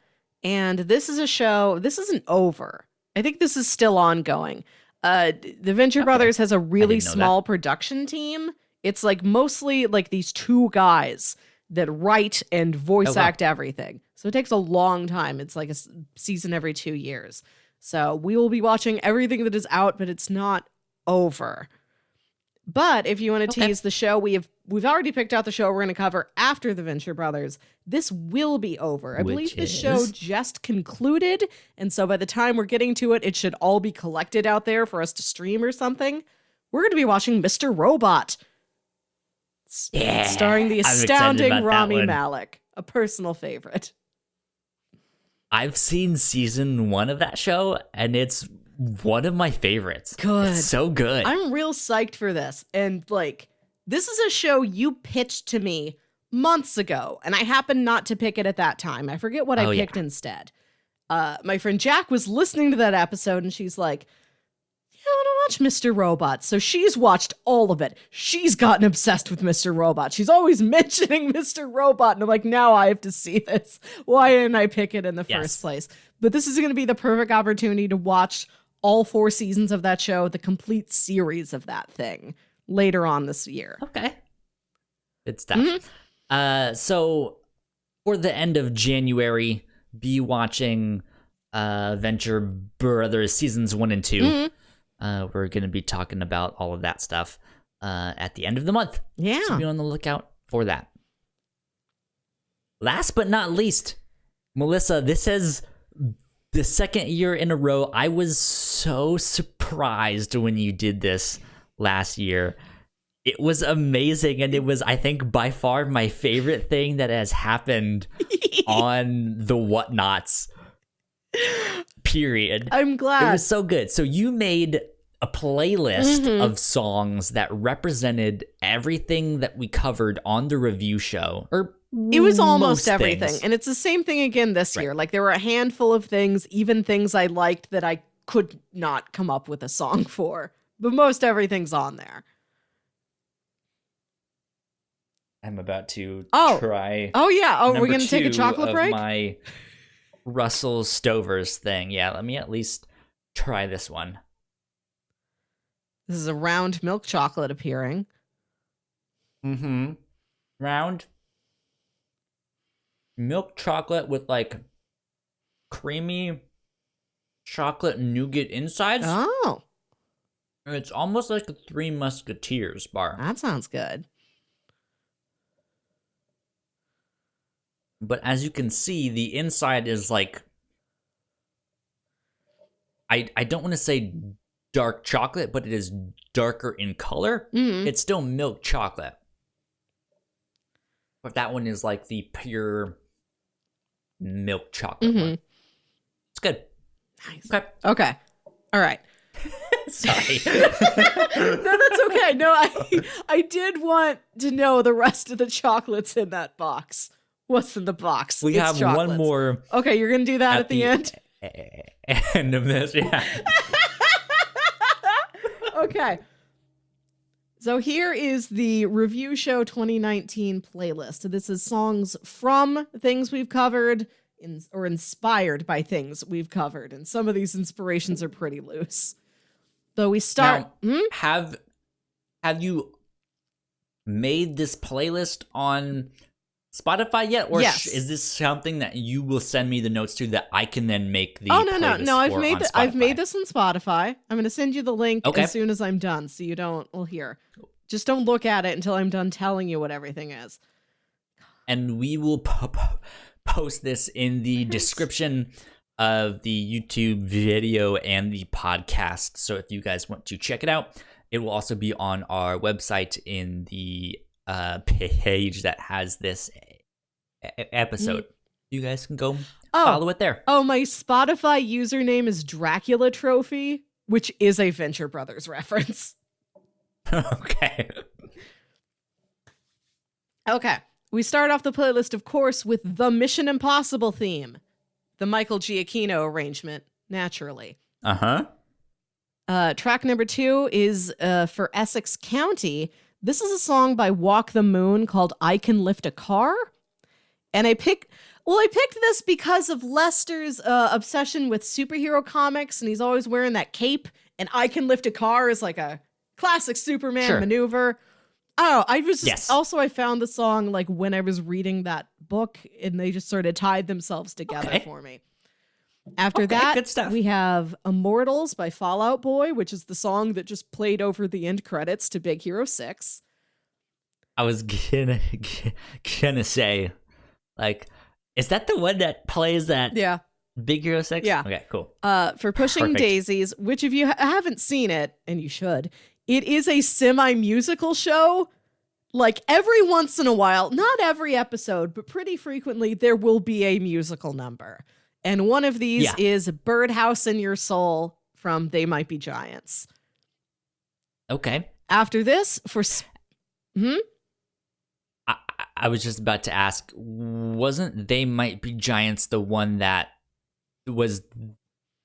And this is a show, this isn't over. I think this is still ongoing. The Venture Brothers has a really small production team. It's like mostly like these 2 guys that write and voice act everything. So it takes a long time. It's like a season every 2 years. So we will be watching everything that is out, but it's not over. But if you want to tease the show, we've already picked out the show we're going to cover after the Venture Brothers. This will be over. I believe the show just concluded, and so by the time we're getting to it, it should all be collected out there for us to stream or something. We're going to be watching Mr. Robot. Starring the astounding Rami Malek, a personal favorite. I've seen season 1 of that show, and it's one of my favorites. Good. It's so good. I'm real psyched for this. And like, this is a show you pitched to me months ago, and I happened not to pick it at that time. I forget what I picked instead. My friend Jack was listening to that episode, and she's like, want to watch Mr. Robot. So she's watched all of it. She's gotten obsessed with Mr. Robot. She's always mentioning Mr. Robot. And I'm like, now I have to see this. Why didn't I pick it in the first place? But this is going to be the perfect opportunity to watch all 4 seasons of that show, the complete series of that thing, later on this year. Okay. Good stuff. So for the end of January, be watching Venture Brothers seasons 1 and 2. We're going to be talking about all of that stuff at the end of the month. Yeah. So be on the lookout for that. Last but not least, Melissa, this is the second year in a row. I was so surprised when you did this last year. It was amazing, and it was, I think, by far my favorite thing that has happened on the Whatnauts. Period. I'm glad. It was so good. So you made a playlist of songs that represented everything that we covered on the review show. Or it was almost most everything. things. And it's the same thing again this year. Like, there were a handful of things, even things I liked that I could not come up with a song for. But most everything's on there. I'm about to Oh. try. Oh, yeah. Oh, we're number going to take a 2 chocolate of break? my Russell Stover's thing. Yeah, let me at least try this one. This is a round milk chocolate appearing. Round milk chocolate with like creamy chocolate nougat insides. Oh, It's almost like a Three Musketeers bar. that sounds good. But as you can see, the inside is like, I don't want to say dark chocolate, but it is darker in color. It's still milk chocolate. But that one is like the pure milk chocolate one. It's good. Nice. Okay. Okay. All right. Sorry. No, that's okay. No, I did want to know the rest of the chocolates in that box. What's in the box? We It's have chocolates. one more Okay, you're going to do that at the end? end of this. Yeah. Okay. So here is the Review Show 2019 playlist. This is songs from things we've covered or inspired by things we've covered. And some of these inspirations are pretty loose. So we start... Now, have you made this playlist on Spotify yet? Or Yes. is this something that you will send me the notes to that I can then make the Oh, no. playlist I've for made on I've made Spotify? this on Spotify. I'm going to send you the link Okay. as soon as I'm done, so you don't... Well, here. Just don't look at it until I'm done telling you what everything is. And we will post this in the description of the YouTube video and the podcast. So if you guys want to check it out, it will also be on our website in the page that has this episode. You guys can go follow it there. Oh, my Spotify username is Dracula Trophy, which is a Venture Brothers reference. Okay. Okay. We start off the playlist, of course, with the Mission Impossible theme. The Michael Giacchino arrangement, naturally. Uh-huh. Track number 2 is for Essex County. This is a song by Walk the Moon called I Can Lift a Car. And I picked this because of Lester's obsession with superhero comics, and he's always wearing that cape, and I Can Lift a Car is like a classic Superman maneuver. Oh, I was just, also I found the song like when I was reading that book, and they just sort of tied themselves together for me. After that, good stuff. we have Immortals by Fall Out Boy, which is the song that just played over the end credits to Big Hero 6. I was gonna say, like, is that the one that plays that Big Hero 6? Yeah. Okay, cool. For Pushing Perfect. Daisies, which if you haven't seen it, and you should, it is a semi-musical show. Like, every once in a while, not every episode, but pretty frequently, there will be a musical number. And one of these is Birdhouse in Your Soul from They Might Be Giants. Okay. After this, for... I was just about to ask, wasn't They Might Be Giants the one that was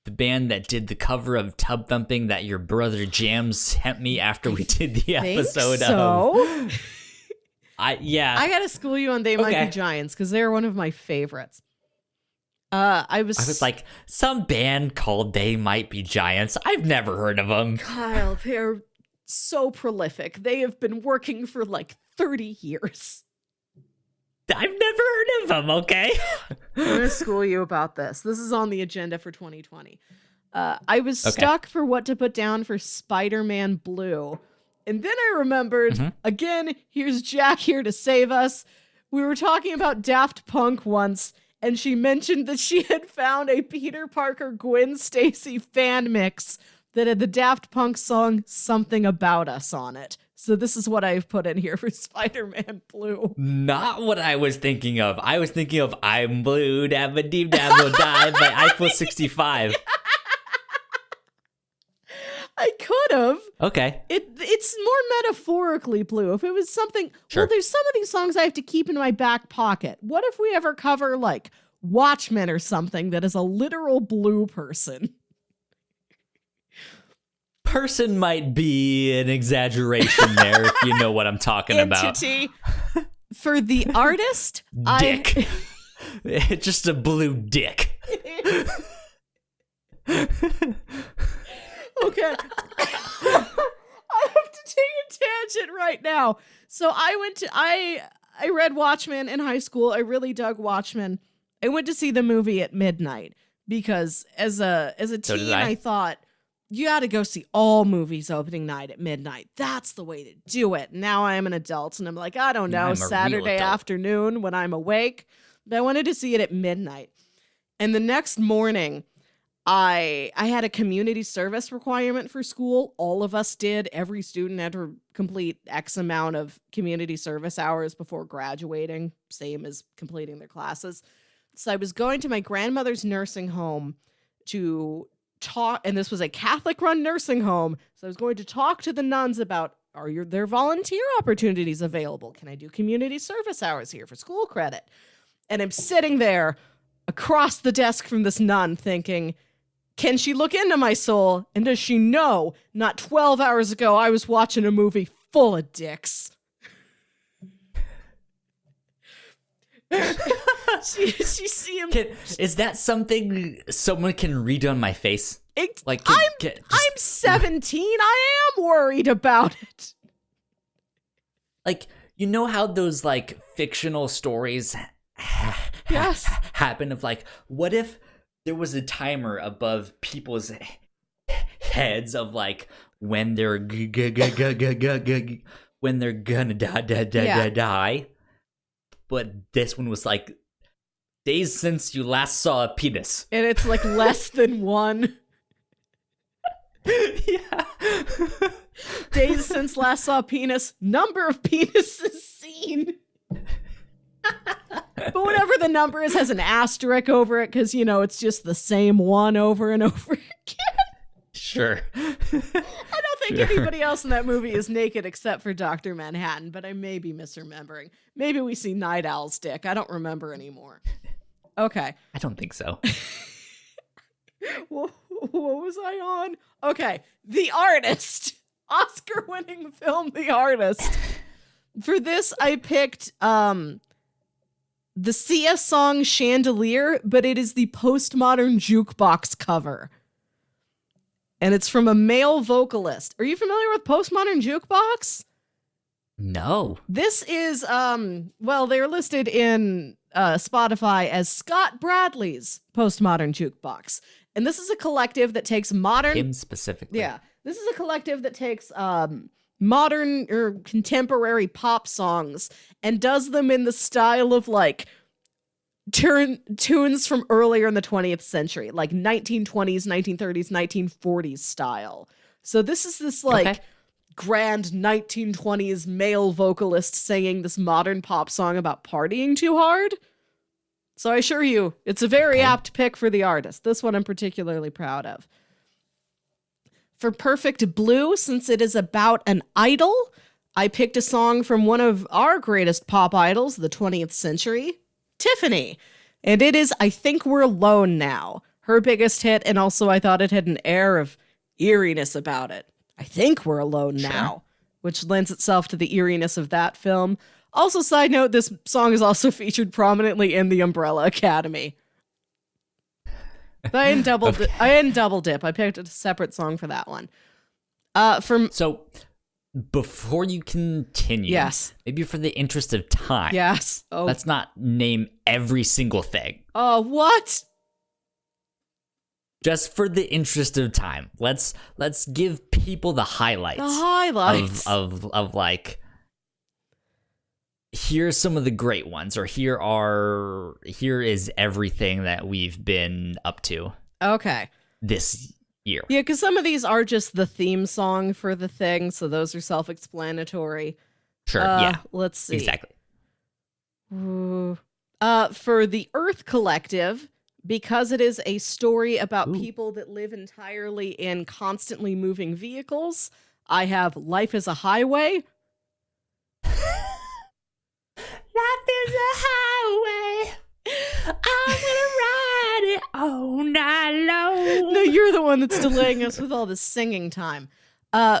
the band that did the cover of Tub Thumping that your brother Jam sent me after we did the episode of. I gotta school you on They Might Be Giants because they're one of my favorites. I was like, some band called They Might Be Giants. I've never heard of them. Kyle, they're so prolific. They have been working for like 30 years. I've never heard of them, okay? I'm going to school you about this. This is on the agenda for 2020. I was stuck for what to put down for Spider-Man Blue. And then I remembered, again, here's Jack here to save us. We were talking about Daft Punk once, and she mentioned that she had found a Peter Parker Gwen Stacy fan mix that had the Daft Punk song Something About Us on it. So this is what I've put in here for Spider-Man Blue. Not what I was thinking of. I was thinking of I'm Blue, Dabba Deep Dabba Die by Eiffel 65. I could have. Okay. It's more metaphorically blue. If it was something... Sure. Well, there's some of these songs I have to keep in my back pocket. What if we ever cover, like, Watchmen or something that is a literal blue person? Person might be an exaggeration there, if you know what I'm talking Entity. For the artist, Dick. Just a blue dick. Okay. I have to take a tangent right now. So I read Watchmen in high school. I really dug Watchmen. I went to see the movie at midnight because as a teen, I thought, you got to go see all movies opening night at midnight. That's the way to do it. Now I am an adult and I'm like, I don't know, Saturday afternoon when I'm awake. But I wanted to see it at midnight. And the next morning, I had a community service requirement for school. All of us did. Every student had to complete X amount of community service hours before graduating, same as completing their classes. So I was going to my grandmother's nursing home to talk, and this was a Catholic-run nursing home. So I was going to talk to the nuns about, are there volunteer opportunities available? Can I do community service hours here for school credit? And I'm sitting there across the desk from this nun thinking, can she look into my soul? And does she know not 12 hours ago I was watching a movie full of dicks? she see him. Is that something someone can read on my face? I'm 17. I am worried about it. Like, you know how those like fictional stories happen of like, what if there was a timer above people's heads of like when they're when they're gonna die, but this one was like days since you last saw a penis, and it's like less than one. Yeah. Days since last saw a penis, number of penises seen. But whatever the number is has an asterisk over it because, you know, it's just the same one over and over again. Sure. I don't think anybody else in that movie is naked except for Dr. Manhattan, but I may be misremembering. Maybe we see Night Owl's dick. I don't remember anymore. Okay. I don't think so. What was I on? Okay. The Artist. Oscar-winning film, The Artist. For this, I picked the Sia song Chandelier, but it is the postmodern jukebox cover. And it's from a male vocalist. Are you familiar with postmodern jukebox? No. This is, well, they're listed in Spotify as Scott Bradley's postmodern jukebox. And this is a collective that takes modern... Him specifically. Yeah. This is a collective that takes modern or contemporary pop songs and does them in the style of like tunes from earlier in the 20th century, like 1920s, 1930s, 1940s style. So this is this like grand 1920s male vocalist singing this modern pop song about partying too hard. So I assure you, it's a very apt pick for The Artist. This one I'm particularly proud of. For Perfect Blue, since it is about an idol, I picked a song from one of our greatest pop idols of the 20th century, Tiffany. And it is I Think We're Alone Now, her biggest hit, and also I thought it had an air of eeriness about it. I think we're alone now, which lends itself to the eeriness of that film. Also, side note, this song is also featured prominently in the Umbrella Academy. But I didn't double dip. I picked a separate song for that one. So, before you continue, yes, maybe for the interest of time, yes, let's not name every single thing. Oh, what? Just for the interest of time, let's give people the highlights. The highlights of like, here's some of the great ones, or here is everything that we've been up to. Okay. This year. Yeah, because some of these are just the theme song for the thing, so those are self-explanatory. Sure. Yeah. Let's see. Exactly. For the Earth Collective, because it is a story about people that live entirely in constantly moving vehicles, I have Life is a Highway. Life is a highway. I'm gonna ride it all night long. No, you're the one that's delaying us with all this singing time.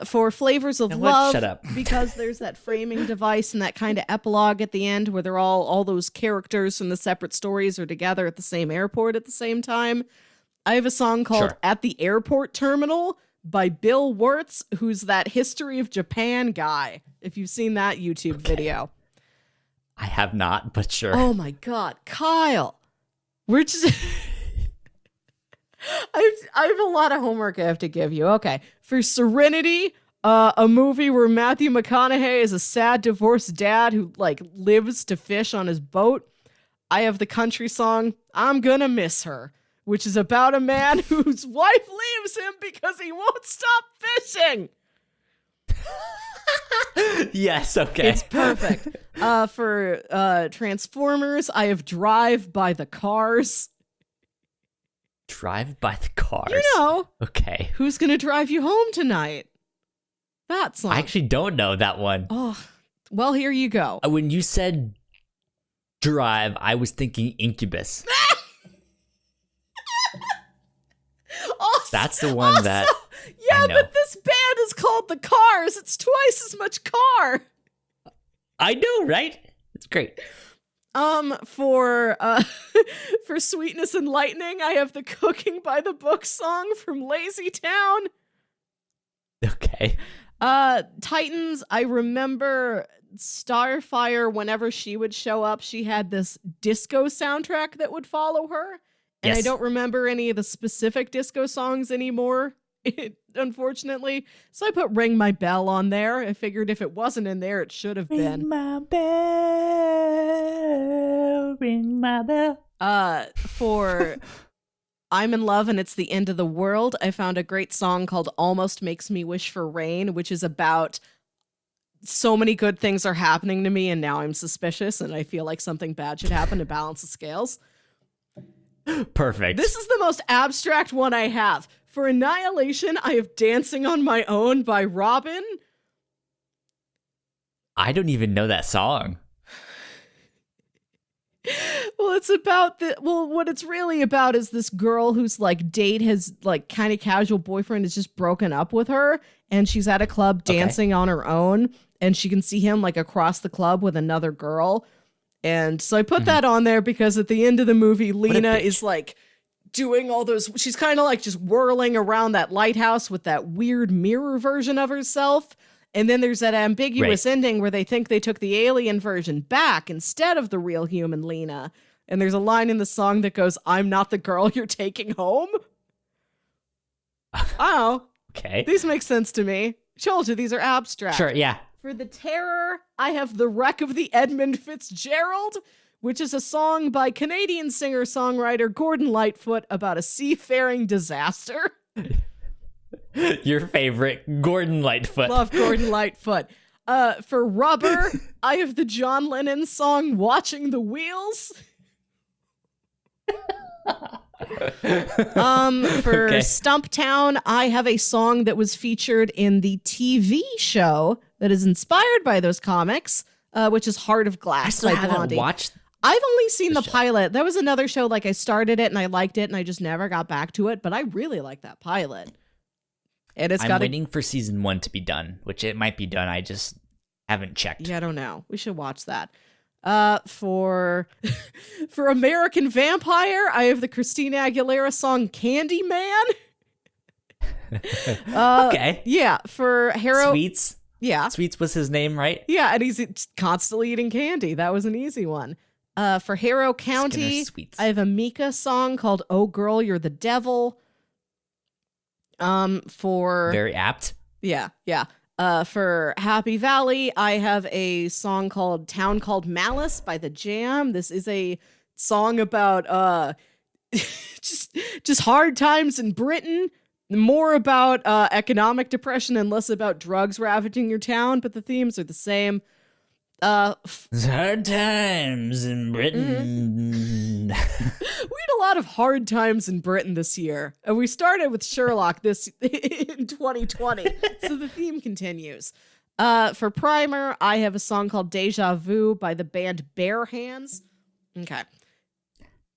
For Flavors of Now what? Love, Shut up. because there's that framing device and that kind of epilogue at the end where they're all those characters from the separate stories are together at the same airport at the same time. I have a song called At the Airport Terminal by Bill Wirtz, who's that History of Japan guy, if you've seen that YouTube video. I have not, but sure. Oh my God, Kyle. We're just... I have a lot of homework I have to give you. Okay. For Serenity, a movie where Matthew McConaughey is a sad divorced dad who like lives to fish on his boat, I have the country song I'm Gonna Miss Her, which is about a man whose wife leaves him because he won't stop fishing. Yes, okay. It's perfect. For Transformers, I have Drive by the Cars. Drive by the Cars. You know. Okay. Who's gonna drive you home tonight? That song. I actually don't know that one. Oh, well, here you go. When you said Drive, I was thinking Incubus. That's the one that Yeah, I know. but this band is called The Cars. It's twice as much car. I know, right? It's great. For for Sweetness and Lightning, I have the Cooking by the Book song from Lazy Town. Okay. Titans, I remember Starfire, whenever she would show up, she had this disco soundtrack that would follow her. And I Yes. don't remember any of the specific disco songs anymore, unfortunately. So I put Ring My Bell on there. I figured if it wasn't in there, it should have been. Ring my bell, ring my bell. For I'm in Love and It's the End of the World, I found a great song called Almost Makes Me Wish for Rain, which is about so many good things are happening to me and now I'm suspicious and I feel like something bad should happen to balance the scales. Perfect. This is the most abstract one I have. For Annihilation, I have Dancing on My Own by Robin. I don't even know that song. Well, it's about what it's really about is this girl whose like date has like kind of casual boyfriend has just broken up with her and she's at a club dancing on her own and she can see him like across the club with another girl. And so I put that on there because at the end of the movie, Lena is like doing all those, she's kind of like just whirling around that lighthouse with that weird mirror version of herself. And then there's that ambiguous ending where they think they took the alien version back instead of the real human Lena. And there's a line in the song that goes, I'm not the girl you're taking home. Oh, Okay. these make sense to me. Told you, these are abstract. Sure, yeah. For the Terror, I have The Wreck of the Edmund Fitzgerald, which is a song by Canadian singer-songwriter Gordon Lightfoot about a seafaring disaster. Your favorite, Gordon Lightfoot. Love Gordon Lightfoot. For Rubber, I have the John Lennon song Watching the Wheels. For Stumptown, I have a song that was featured in the TV show that is inspired by those comics, which is Heart of I Glass still by haven't Blondie. watched I've only seen the show. pilot. That was another show, like I started it and I liked it and I just never got back to it, but I really like that pilot. And it's I'm got waiting for season 1 to be done, which it might be done. I just haven't checked. Yeah, I don't know. We should watch that. For American Vampire, I have the Christina Aguilera song Candyman. Okay. Yeah, for Harrow. Sweets. Yeah. Sweets was his name, right? Yeah, and he's constantly eating candy. That was an easy one. For Harrow County, Sweets. I have a Mika song called "Oh Girl, You're the Devil." For Very apt. yeah. For Happy Valley, I have a song called "Town Called Malice" by The Jam. This is a song about just hard times in Britain. More about economic depression and less about drugs ravaging your town, but the themes are the same. Hard times in Britain. We had a lot of hard times in Britain this year, and we started with Sherlock this in 2020, so the theme continues. For Primer, I have a song called "Deja Vu" by the band Bare Hands. Okay.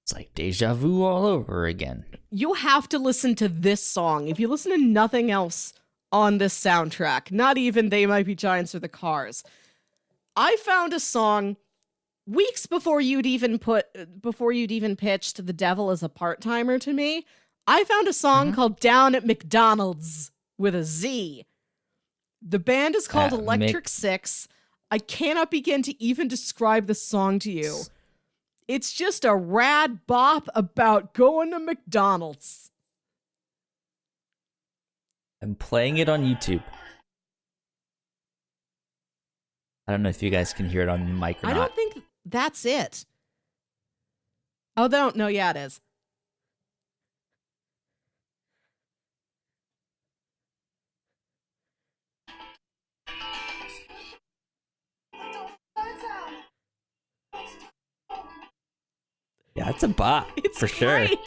It's like deja vu all over again. You have to listen to this song. If you listen to nothing else on this soundtrack, not even They Might Be Giants or The Cars, I found a song weeks before you'd even pitched The Devil as a part-timer to me. I found a song called "Down at McDonald's" with a Z. The band is called Electric Six. I cannot begin to even describe the song to you. It's just a rad bop about going to McDonald's. I'm playing it on YouTube. I don't know if you guys can hear it on the mic or I not. don't think that's it. Oh, no, yeah, it is. Yeah, it's a bop It's for sure. great.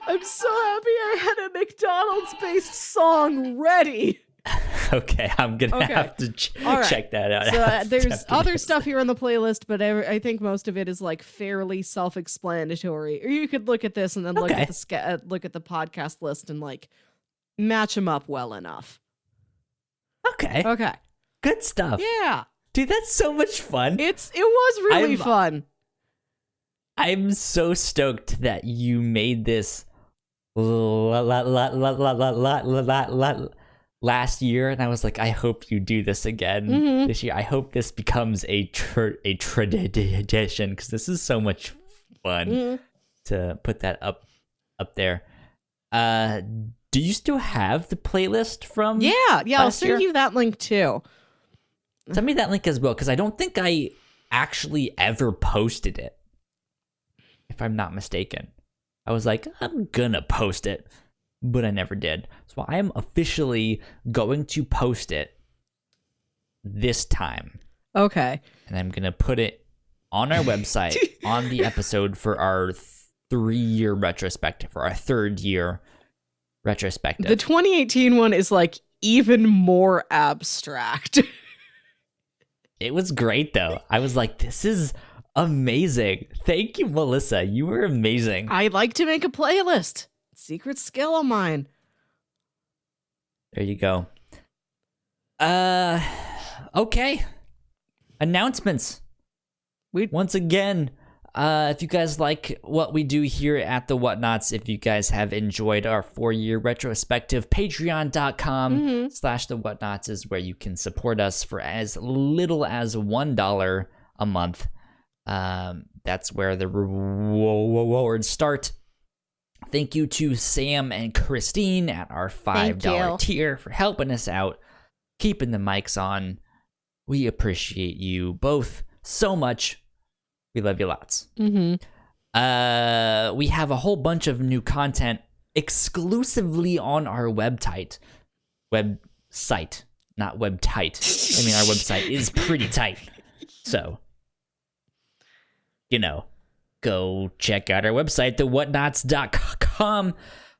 I'm so happy I had a McDonald's-based song ready. Okay, I'm gonna Okay. have to All right. check that out. So there's After other this. stuff here on the playlist, but I think most of it is like fairly self-explanatory. Or you could look at this and then look Okay. at the podcast list and like match them up well enough. Okay, Okay. good stuff. Yeah. Dude, that's so much fun. It was really I'm- fun. I'm so stoked that you made this last year, and I was like, I hope you do this again this year. I hope this becomes a tradition, because this is so much fun to put that up there. Do you still have the playlist from? Yeah, I'll last send year? you that link too. Send me that link as well, because I don't think I actually ever posted it, if I'm not mistaken. I was like, I'm gonna post it, but I never did. So I am officially going to post it this time, Okay. and I'm gonna put it on our website on the episode for our 3-year retrospective, or our 3rd year retrospective. The 2018 one is like even more abstract. It was great though. I was like, this is amazing. Thank you, Melissa. You were amazing. I like to make a playlist. Secret skill of mine. There you go. Okay. Announcements. Once again, if you guys like what we do here at the Whatnauts, if you guys have enjoyed our 4-year retrospective, patreon.com/the Whatnauts is where you can support us for as little as $1 a month. That's where the rewards start. Thank you to Sam and Christine at our $5 tier for helping us out, keeping the mics on. We appreciate you both so much. We love you lots. We have a whole bunch of new content exclusively on our website, not webtight. I mean, our website is pretty tight. So, go check out our website, thewhatnauts.com,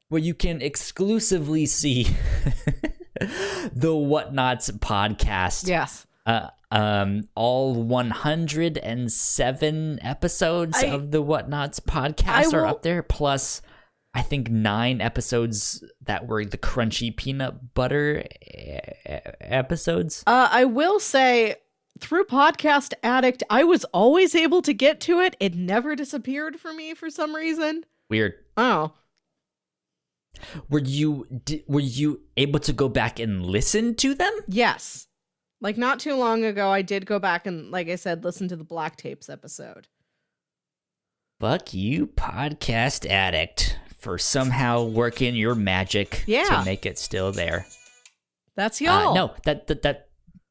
where you can exclusively see the Whatnauts podcast. Yes. All 107 episodes of the Whatnauts podcast are up there, plus I think 9 episodes that were the crunchy peanut butter episodes. I will say, through Podcast Addict, I was always able to get to it. It never disappeared for me for some reason. Weird. Oh. Were you able to go back and listen to them? Yes. Like, not too long ago, I did go back and, like I said, listen to the Black Tapes episode. Fuck you, Podcast Addict, for somehow working your magic to make it still there. That's y'all. No,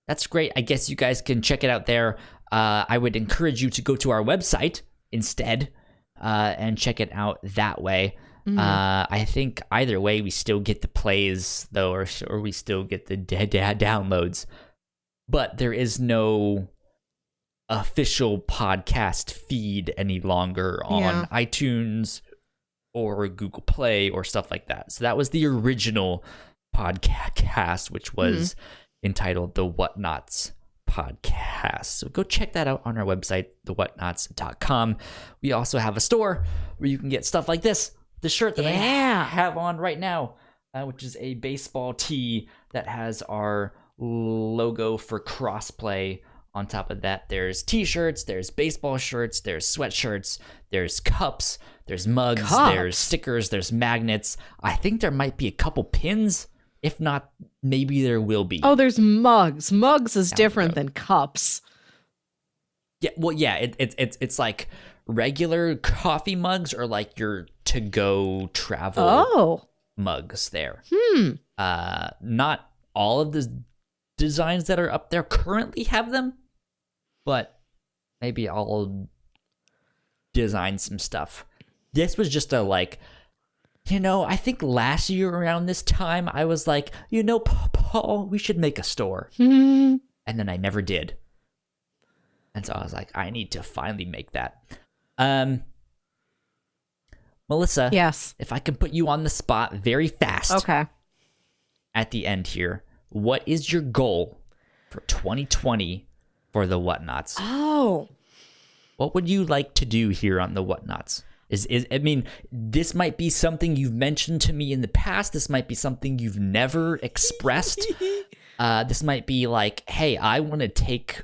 that's great. I guess you guys can check it out there. I would encourage you to go to our website instead and check it out that way. I think either way, we still get the plays, though, or we still get the downloads. But there is no official podcast feed any longer on iTunes or Google Play or stuff like that. So that was the original podcast, which was entitled The Whatnauts Podcast. So go check that out on our website, thewhatnauts.com. We also have a store where you can get stuff like this, the shirt that I have on right now, which is a baseball tee that has our logo for Crossplay. On top of that, there's t-shirts, there's baseball shirts, there's sweatshirts, there's cups, there's mugs, there's stickers, there's magnets. I think there might be a couple pins. If not, maybe there will be. Oh, there's mugs. Mugs is different than cups. Yeah, well, yeah, it's like regular coffee mugs or like your to-go travel mugs there. Not all of the designs that are up there currently have them, but maybe I'll design some stuff. This was just a like, I think last year around this time I was like, Paul, we should make a store. And then I never did. And so I was like, I need to finally make that. Melissa, yes, if I can put you on the spot very fast. Okay. At the end here, what is your goal for 2020 for the Whatnauts? Oh. What would you like to do here on the Whatnauts? I mean, this might be something you've mentioned to me in the past. This might be something you've never expressed. This might be like, hey, I want to take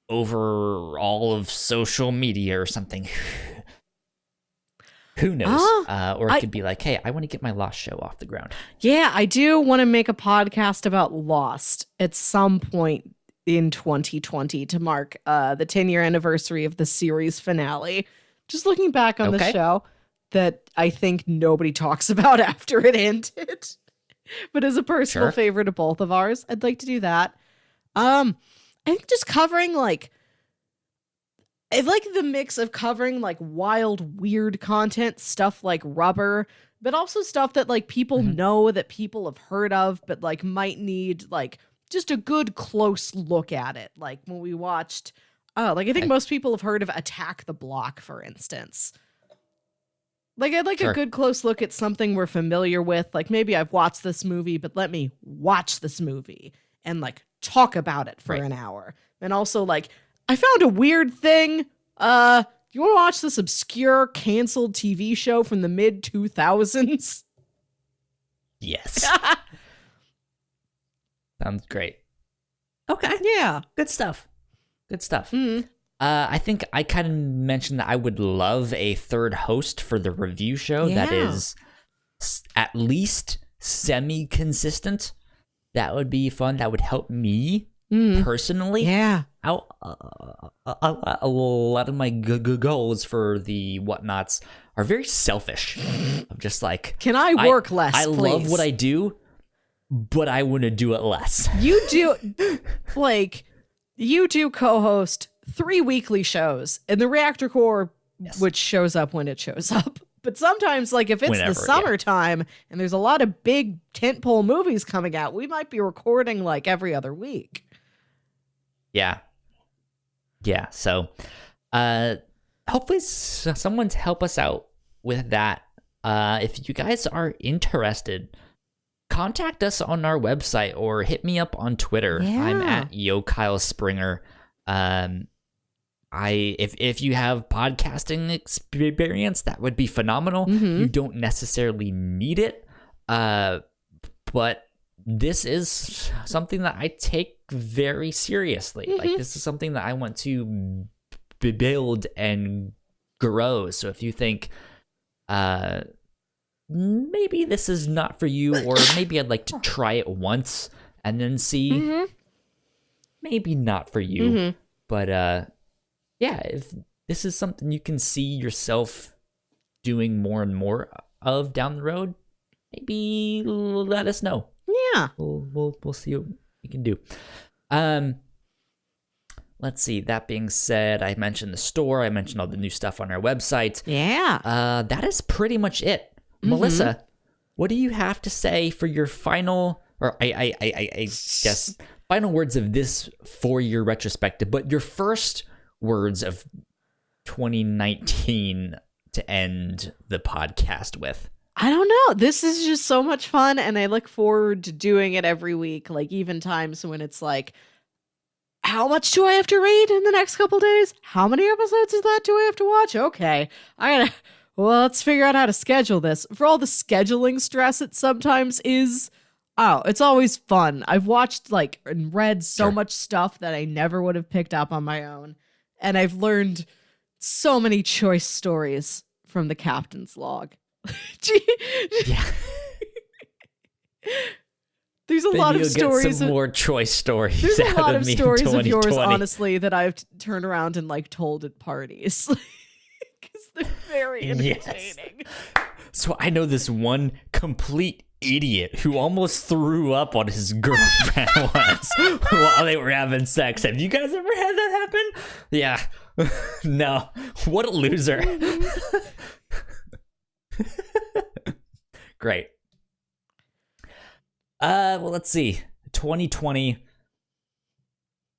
over all of social media or something. Who knows? Or it could be like, hey, I want to get my Lost show off the ground. Yeah, I do want to make a podcast about Lost at some point in 2020 to mark the 10-year anniversary of the series finale. Just looking back on the show that I think nobody talks about after it ended. But as a personal favorite of both of ours, I'd like to do that. I think just covering I like the mix of covering like wild, weird content, stuff like Rubber, but also stuff that like people know, that people have heard of, but like might need like just a good close look at it. Like when we watched, I think most people have heard of Attack the Block, for instance. Like I'd like a good close look at something we're familiar with. Like maybe I've watched this movie, but let me watch this movie and like talk about it for an hour. And also like, I found a weird thing. You want to watch this obscure canceled TV show from the mid 2000s? Yes. Sounds great. Okay. Yeah. Good stuff. Mm-hmm. I think I kind of mentioned that I would love a third host for the review show that is at least semi-consistent. That would be fun. That would help me personally out. A lot of my goals for the Whatnauts are very selfish. I'm just like, can I work less? I please? love what I do, but I want to do it less. You do you do co-host 3 weekly shows in the Reactor Core, which shows up when it shows up. But sometimes, like if it's the summertime and there's a lot of big tentpole movies coming out, we might be recording like every other week. Yeah. So, hopefully someone's help us out with that. If you guys are interested contact us on our website or hit me up on Twitter. I'm Yeah. at YoKyleSpringer. If you have podcasting experience, that would be phenomenal. You don't necessarily need it, but this is something that I take very seriously. Like, this is something that I want to build and grow. So if you think maybe this is not for you, or maybe I'd like to try it once and then see, maybe not for you, but yeah, if this is something you can see yourself doing more and more of down the road, maybe let us know. Yeah. We'll see what we can do. Let's see. That being said, I mentioned the store. I mentioned all the new stuff on our website. Yeah. That is pretty much it. Melissa, what do you have to say for your final, or I guess, final words of this 4-year retrospective, but your first words of 2019 to end the podcast with? I don't know. This is just so much fun, and I look forward to doing it every week. Like, even times when it's like, how much do I have to read in the next couple days? How many episodes of that do I have to watch? Okay, well, let's figure out how to schedule this. For all the scheduling stress it sometimes is, it's always fun. I've watched and read so much stuff that I never would have picked up on my own, and I've learned so many choice stories from the captain's log. Yeah. There's a lot of You'll stories. Get some more choice stories. There's a lot out of me in stories of yours, 2020. honestly, that I've turned around and told at parties because they're very entertaining. So I know this one complete idiot who almost threw up on his girlfriend once while they were having sex. Have you guys ever had that happen? Yeah. No. What a loser. Great. Well, let's see. 2020.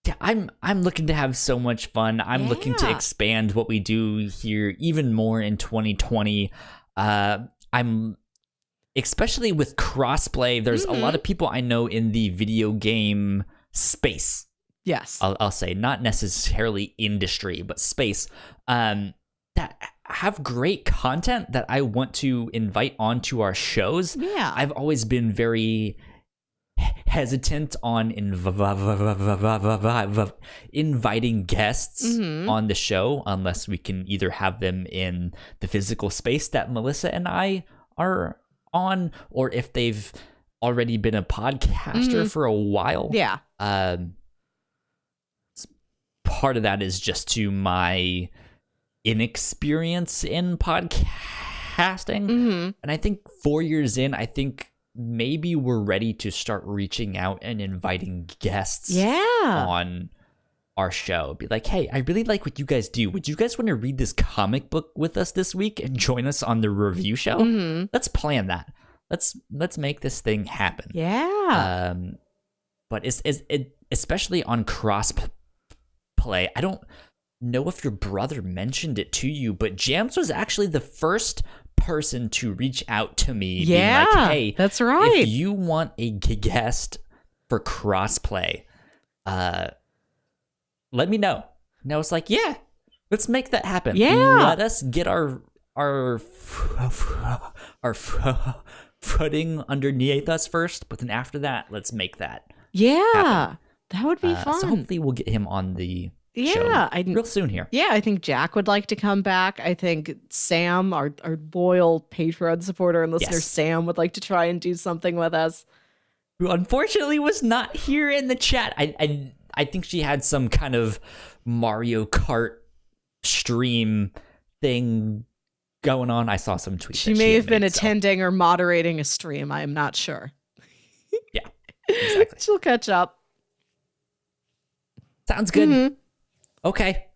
Yeah, I'm looking to have so much fun. I'm looking to expand what we do here even more in 2020. I'm especially with crossplay. There's a lot of people I know in the video game space. Yes. I'll say, not necessarily industry, but space, that have great content that I want to invite onto our shows. Yeah. I've always been very hesitant on inviting guests on the show unless we can either have them in the physical space that Melissa and I are on, or if they've already been a podcaster for a while. Yeah. Part of that is just to my inexperience in podcasting. And I think 4 years in, I think maybe we're ready to start reaching out and inviting guests on our show. Be like, hey, I really like what you guys do. Would you guys want to read this comic book with us this week and join us on the review show? Let's plan that. Let's make this thing happen. Yeah. But it's especially on Crossplay. I don't know if your brother mentioned it to you, but Jams was actually the first person to reach out to me. Yeah, being like, hey, that's right. If you want a guest for Crossplay, let me know. And I was like, yeah, let's make that happen. Yeah. Let us get our footing underneath us first, but then after that, let's make that happen. That would be fun. So hopefully we'll get him on the Yeah, show I- real soon here. Yeah, I think Jack would like to come back. I think Sam, our loyal Patreon supporter and listener, Yes. Sam would like to try and do something with us. Who unfortunately was not here in the chat. I think she had some kind of Mario Kart stream thing going on. I saw some tweets. She that may had have been made, so- attending or moderating a stream. I am not sure. Yeah, exactly. She'll catch up. Sounds good. Mm-hmm. Okay.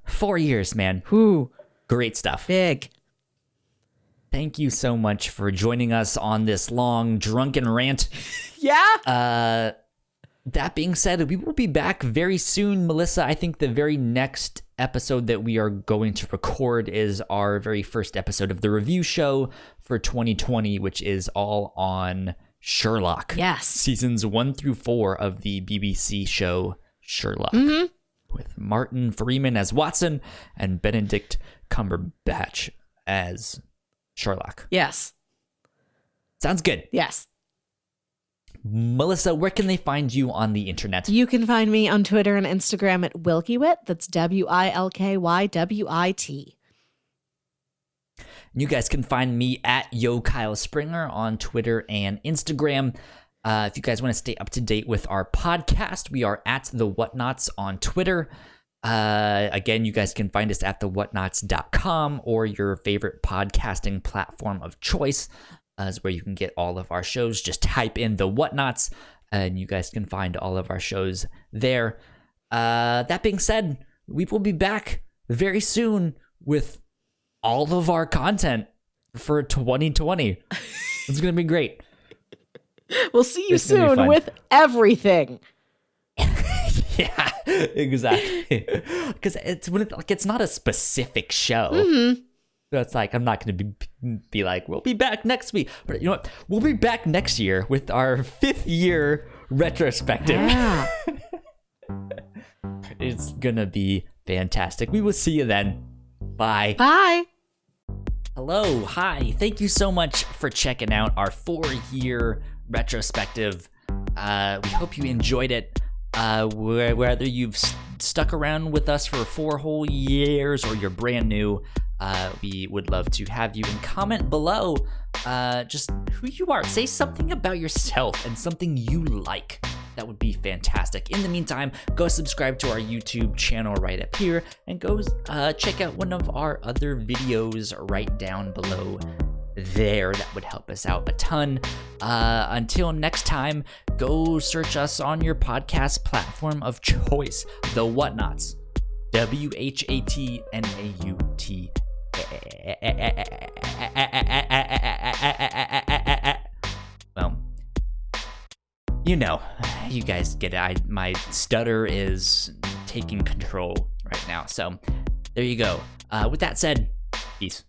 4 years, man. Whew, Great stuff. big. Thank you so much for joining us on this long drunken rant. Yeah. that being said, we will be back very soon. Melissa, I think the very next episode that we are going to record is our very first episode of the review show for 2020, which is all on Sherlock. Yes. Seasons 1 through 4 of the BBC show Sherlock. With Martin Freeman as Watson and Benedict Cumberbatch as Sherlock. Yes. Sounds good. Yes. Melissa, where can they find you on the internet? You can find me on Twitter and Instagram at Wilkywit. That's WILKYWIT. You guys can find me at Yo Kyle Springer on Twitter and Instagram. If you guys want to stay up to date with our podcast, we are at the Whatnauts on Twitter. Again, you guys can find us at thewhatnauts.com or your favorite podcasting platform of choice. Is where you can get all of our shows. Just type in the Whatnauts, and you guys can find all of our shows there. That being said, we will be back very soon with all of our content for 2020. It's gonna be great. We'll see you It's gonna be soon fun. with everything. Yeah, exactly. Because it's not a specific show. So it's like, I'm not going to be like, we'll be back next week. But you know what? We'll be back next year with our 5th year retrospective. Yeah. It's going to be fantastic. We will see you then. Bye. Bye. Hello. Hi. Thank you so much for checking out our 4-year retrospective. We hope you enjoyed it. Whether you've stuck around with us for 4 whole years or you're brand new, we would love to have you. And comment below just who you are. Say something about yourself and something you like. That would be fantastic. In the meantime, go subscribe to our YouTube channel right up here and go check out one of our other videos right down below there. That would help us out a ton. Until next time, go search us on your podcast platform of choice, The Whatnauts. WHATNAUT. Well, you know, you guys get it. My stutter is taking control right now. So there you go. With that said, peace.